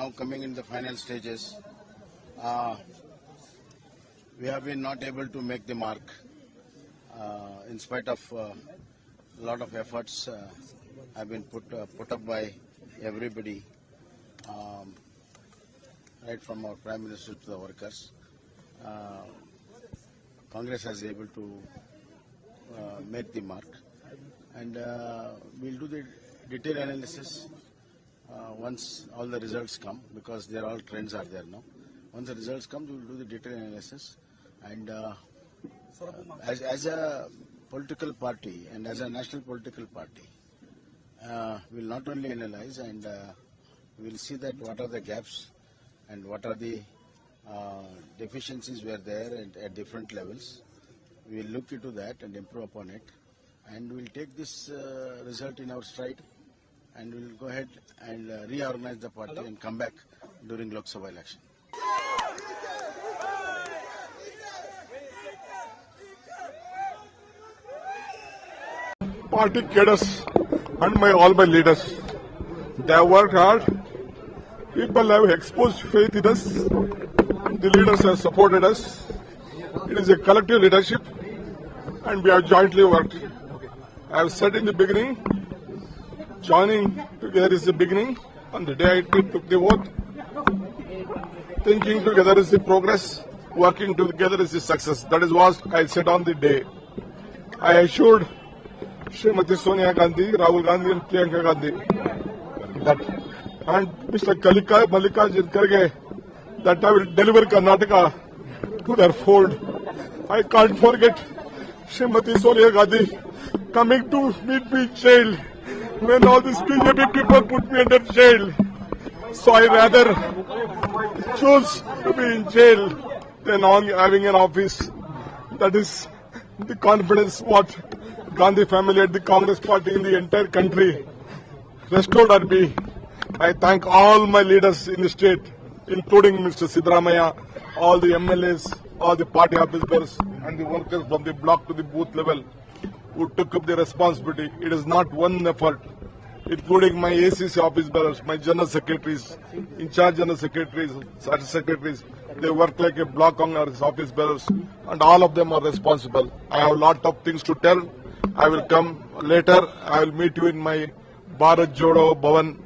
now coming in the final stages. We have been not able to make the mark in spite of a lot of efforts have been put up by everybody, right from our Prime Minister to the workers. Congress has able to make the mark, and we'll do the detailed analysis once all the results come, because there all trends are there now. Once the results come, we will do the detailed analysis, and as a political party and as a national political party, we'll not only analyze, and we'll see that what are the gaps and what are the deficiencies were there at different levels. We'll look into that and improve upon it, and we'll take this result in our stride, and we'll go ahead and reorganize the party and come back during Lok Sabha election. Party cadres and all my leaders, they have worked hard. People have exposed faith in us. The leaders have supported us. It is a collective leadership, and we have jointly worked. I have said in the beginning, joining together is the beginning. On the day I took the oath, thinking together is the progress, working together is the success. That is what I said on the day. I assured Srimati Sonia Gandhi, Rahul Gandhi and Priyanka Gandhi that, and Mr. Mallikarjun Kharge, that I will deliver Karnataka to their fold. I can't forget Srimati Sonia Gandhi coming to meet me in jail when all these BJP people put me under jail. So I rather choose to be in jail than on having an office. That is the confidence what Gandhi family and the Congress party in the entire country restored on me. I thank all my leaders in the state, including Mr. Siddaramaiah, all the MLAs, all the party officers and the workers from the block to the booth level who took up the responsibility. It is not one effort, including my ACC office bearers, my general secretaries, in-charge general secretaries, secretaries. They work like a block on our office bearers, and all of them are responsible. I have a lot of things to tell. I will come later. I will meet you in my Bharat Jodo Bhavan.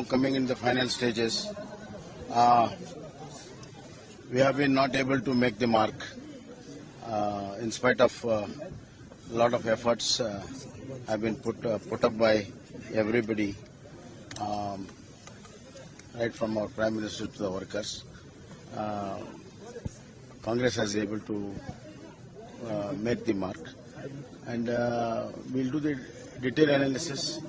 coming in the final stages. We have been not able to make the mark in spite of a lot of efforts have been put up by everybody, right from our Prime Minister to the workers. Congress has been able to make the mark, and we'll do the detailed analysis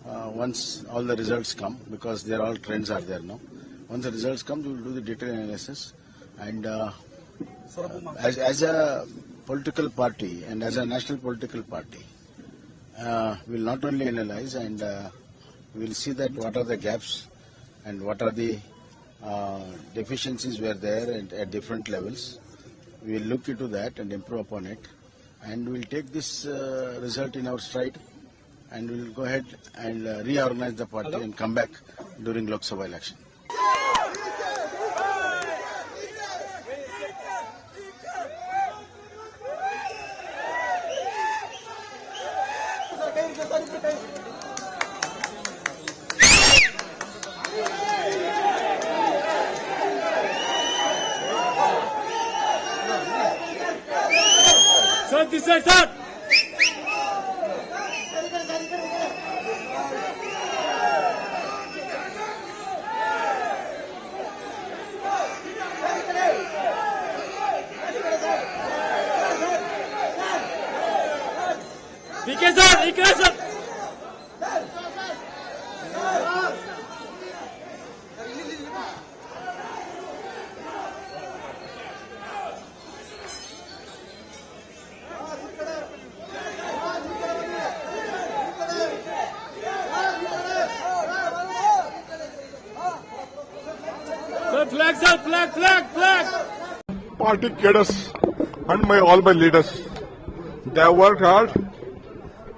once all the results come, because they're all trends are there now. Once the results come, we'll do the detailed analysis, and as a political party and as a national political party, we'll not only analyze and we'll see that what are the gaps and what are the deficiencies were there at different levels. We'll look into that and improve upon it, and we'll take this result in our stride, and we'll go ahead and reorganize the party and come back during Lok Sabha election. Sir. sir. Flag. Party cadres and all my leaders, they have worked hard.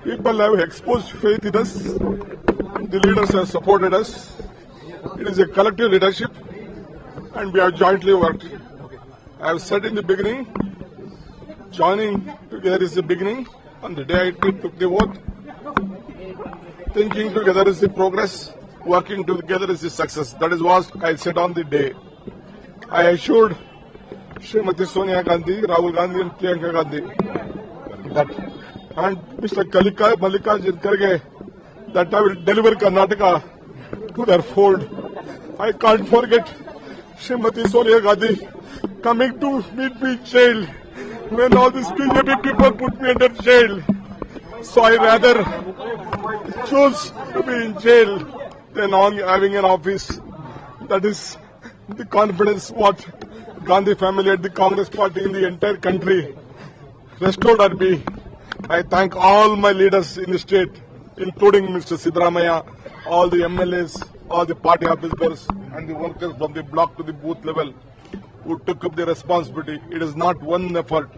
People have exposed faith in us. The leaders have supported us. It is a collective leadership, and we have jointly worked. I have said in the beginning, joining together is the beginning. On the day I took the oath, thinking together is the progress, working together is the success. That is what I said on the day. I assured Srimati Sonia Gandhi, Rahul Gandhi and Priyanka Gandhi that, and Mr. Mallikarjun Kharge, that I will deliver Karnataka to their fold. I can't forget Srimati Sonia Gandhi coming to meet me in jail when all these BJP people put me under jail. So I rather choose to be in jail than on having an office. That is the confidence what Gandhi family and the Congress party in the entire country restored at me. I thank all my leaders in the state, including Mr. Siddaramaiah, all the MLAs, all the party officers and the workers from the block to the booth level who took up the responsibility. It is not one effort,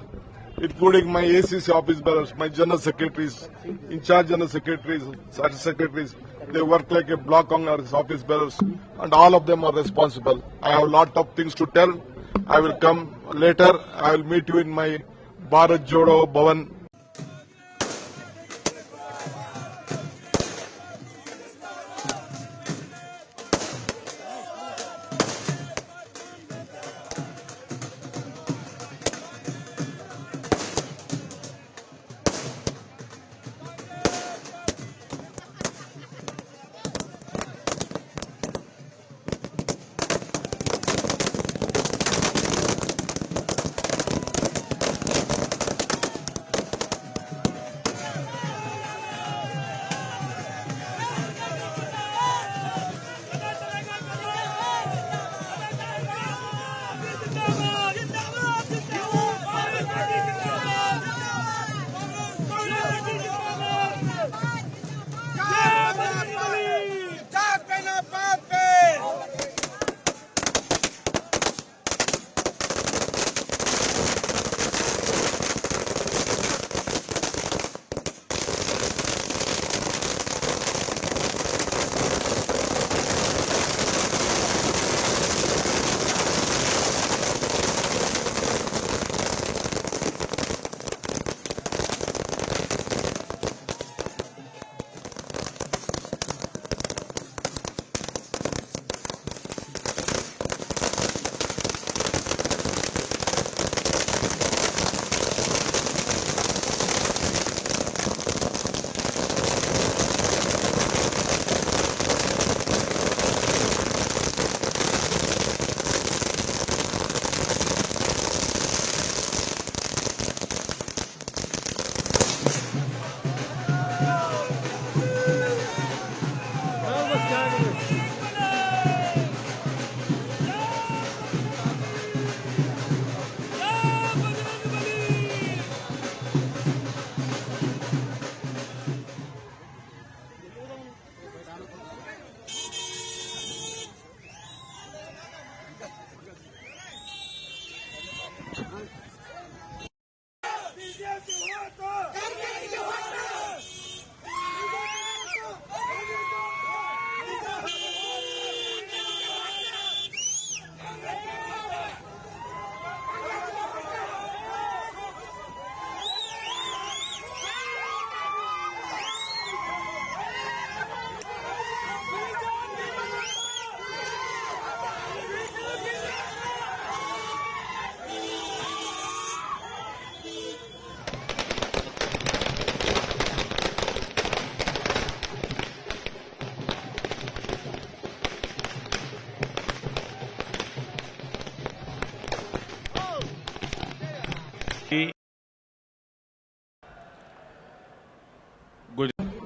including my ACC office bearers, my general secretaries, in-charge general secretaries, secretaries. They work like a block Congress office bearers, and all of them are responsible. I have a lot of things to tell. I will come later. I will meet you in my Bharat Jodo Bhavan.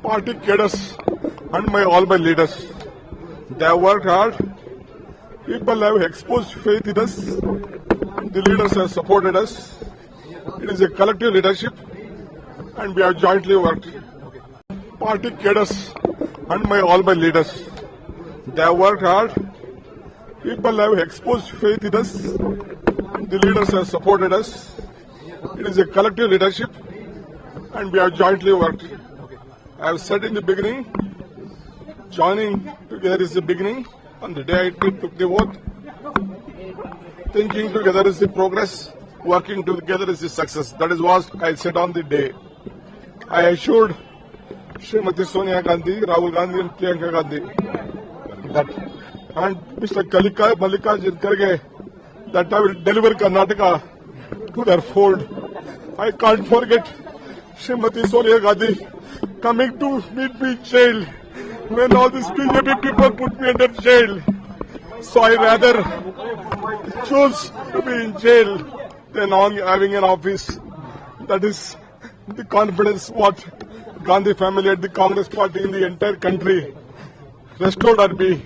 party cadres and all my leaders. They have worked hard. People have exposed faith in us. The leaders have supported us. It is a collective leadership and we have jointly worked. Party cadres and all my leaders. They have worked hard. People have exposed faith in us. The leaders have supported us. It is a collective leadership and we have jointly worked. I have said in the beginning, joining together is the beginning. On the day I took the oath, thinking together is the progress, working together is the success. That is what I said on the day. I assured Srimati Sonia Gandhi, Rahul Gandhi and Priyanka Gandhi that, and Mr. Mallikarjun Kharge, that I will deliver Karnataka to their fold. I can't forget Srimati Sonia Gandhi coming to meet me in jail when all these BJP people put me under jail. So I rather choose to be in jail than on having an office. That is the confidence what Gandhi family and the Congress party in the entire country restored on me.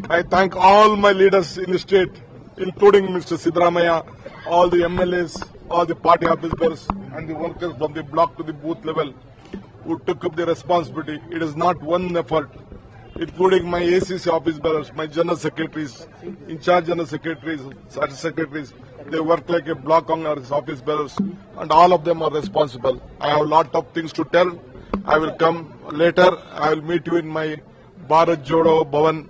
I thank all my leaders in the state, including Mr. Siddaramaiah, all the MLAs, all the party officers and the workers from the block to the booth level who took up the responsibility. It is not one effort, including my ACC office bearers, my general secretaries, in-charge general secretaries, secretaries. They work like a block on our office bearers and all of them are responsible. I have a lot of things to tell. I will come later. I will meet you in my Bharat Jodo Bhavan.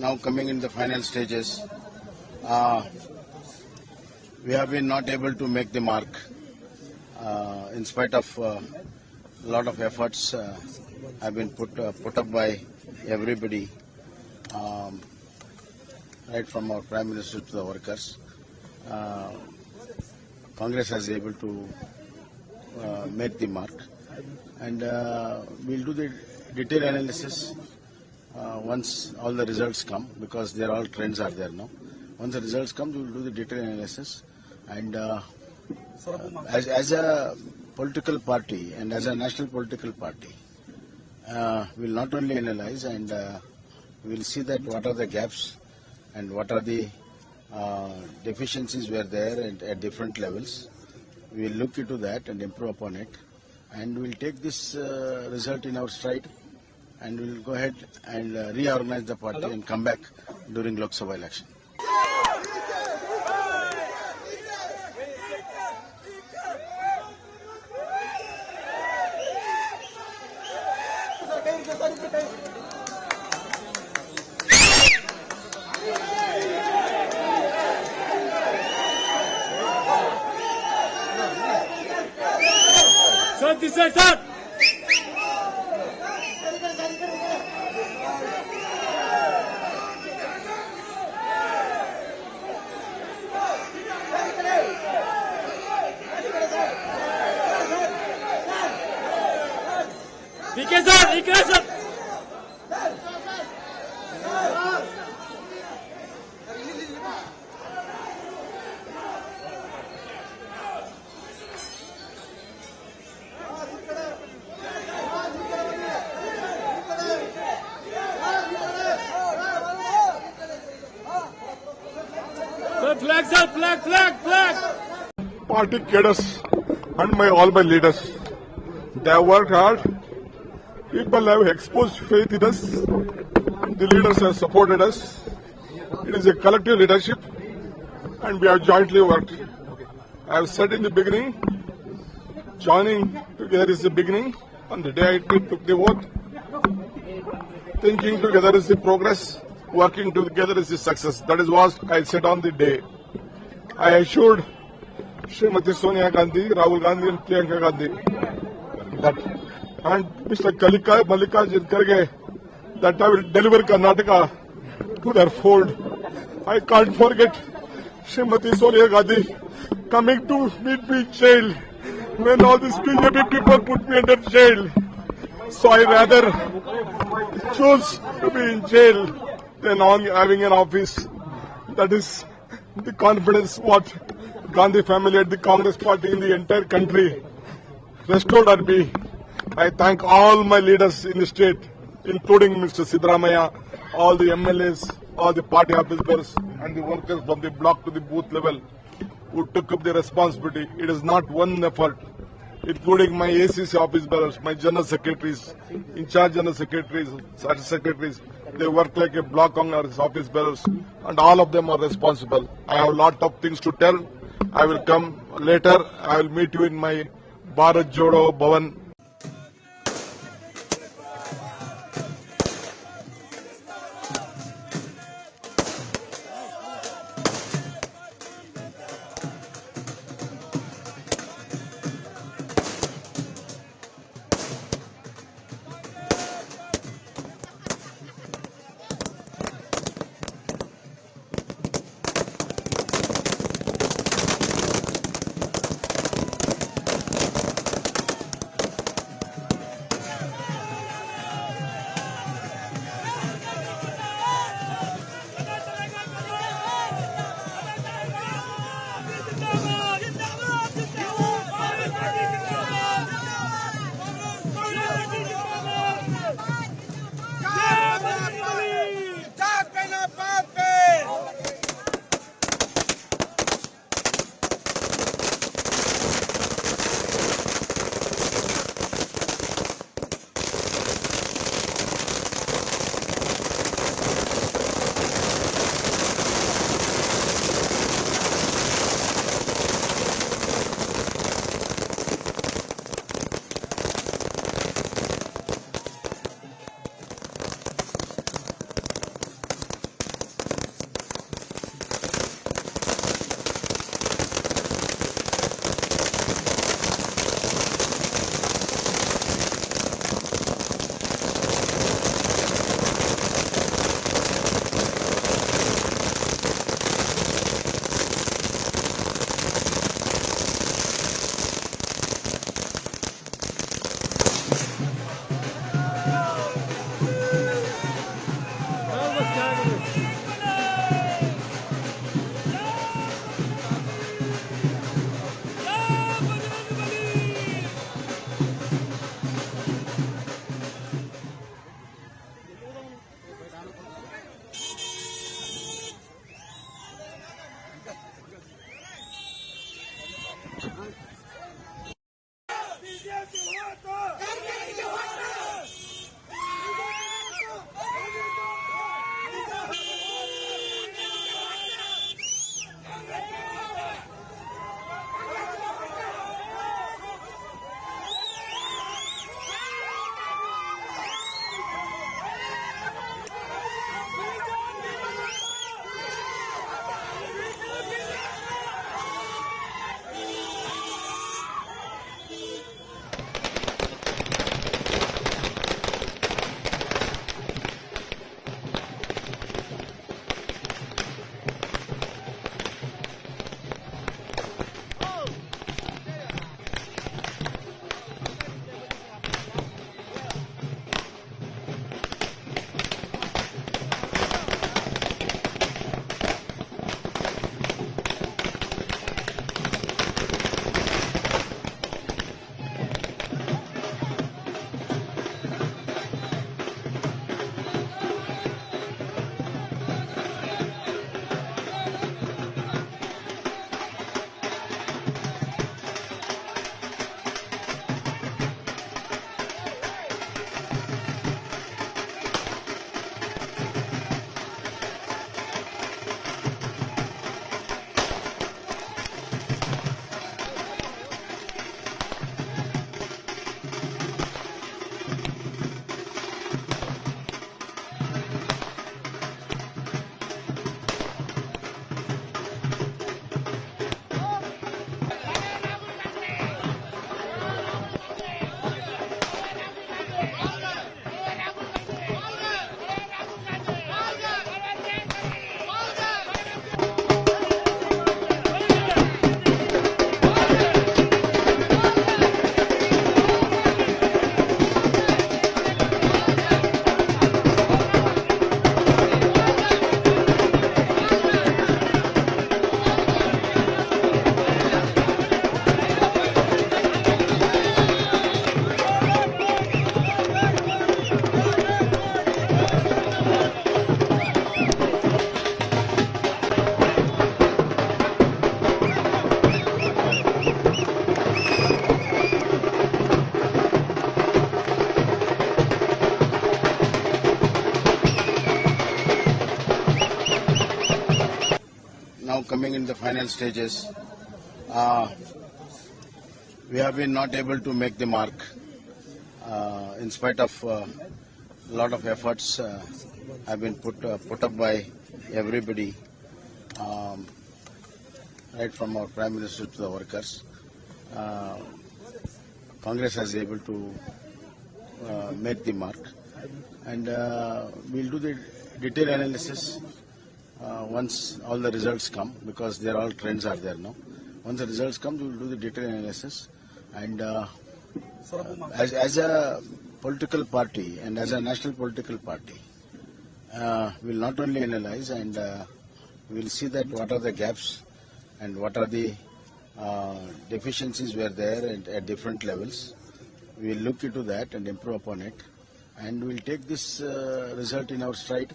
now coming in the final stages. We have been not able to make the mark in spite of a lot of efforts have been put up by everybody, right from our Prime Minister to the workers. Congress has been able to make the mark, and we'll do the detailed analysis once all the results come, because all trends are there now. Once the results come, we will do the detailed analysis, and as a political party and as a national political party, we'll not only analyze, and we'll see that what are the gaps and what are the deficiencies were there at different levels. We'll look into that and improve upon it, and we'll take this result in our stride, and we'll go ahead and reorganize the party and come back during Lok Sabha election. Sir. sir. Flag. Party cadres and all my leaders, they have worked hard. People have exposed faith in us. The leaders have supported us. It is a collective leadership, and we have jointly worked. I have said in the beginning, joining together is the beginning. On the day I took the oath, thinking together is the progress, working together is the success. That is what I said on the day. I assured Srimati Sonia Gandhi, Rahul Gandhi and Priyanka Gandhi that, and Mr. Mallikarjun Kharge, that I will deliver Karnataka to their fold. I can't forget Srimati Sonia Gandhi coming to meet me in jail when all these BJP people put me under jail. So I rather choose to be in jail than having an office. That is the confidence what Gandhi family and the Congress party in the entire country restored at me. I thank all my leaders in the state, including Mr. Siddaramaiah, all the MLAs, all the party officers and the workers from the block to the booth level who took up the responsibility. It is not one effort, including my ACC office bearers, my general secretaries, in-charge general secretaries, secretaries. They work like a block office bearers, and all of them are responsible. I have a lot of things to tell. I will come later. I will meet you in my Bharat Jodo Bhavan. now coming in the final stages. We have been not able to make the mark in spite of a lot of efforts have been put up by everybody, right from our Prime Minister to the workers. Congress has able to make the mark, and we'll do the detailed analysis once all the results come, because there all trends are there now. Once the results come, we will do the detailed analysis, and as a political party and as a national political party, we'll not only analyze, and we'll see that what are the gaps and what are the deficiencies were there at different levels. We'll look into that and improve upon it, and we'll take this result in our stride,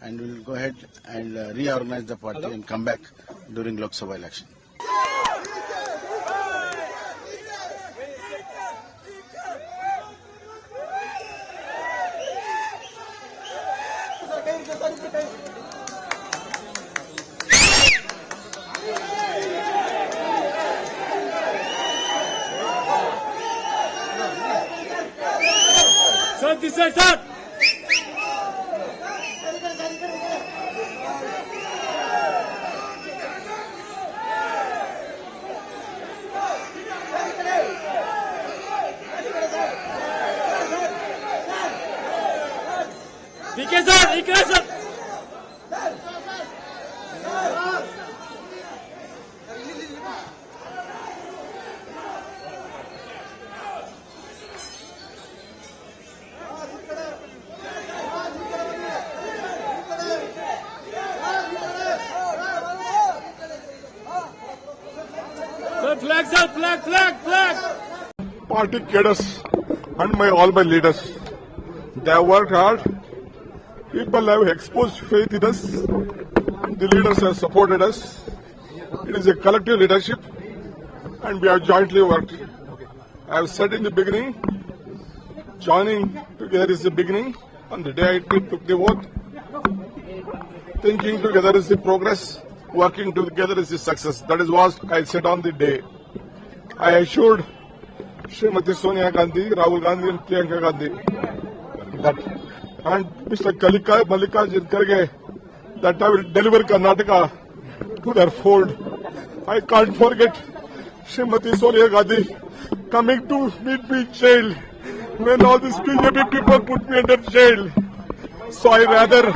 and we'll go ahead and reorganize the party and come back during Lok Sabha election. Sir, this side, sir. DK sir, DK sir. Sir, flag, sir, flag, flag, flag. Party cadres and all my leaders, they have worked hard. People have exposed faith in us. The leaders have supported us. It is a collective leadership, and we have jointly worked. I have said in the beginning, joining together is the beginning. On the day I took the oath, thinking together is the progress, working together is the success. That is what I said on the day. I assured Srimati Sonia Gandhi, Rahul Gandhi and Priyanka Gandhi that, and Mr. Mallikarjun Kharge, that I will deliver Karnataka to their fold. I can't forget Srimati Sonia Gandhi coming to meet me in jail when all these BJP people put me under jail. So I rather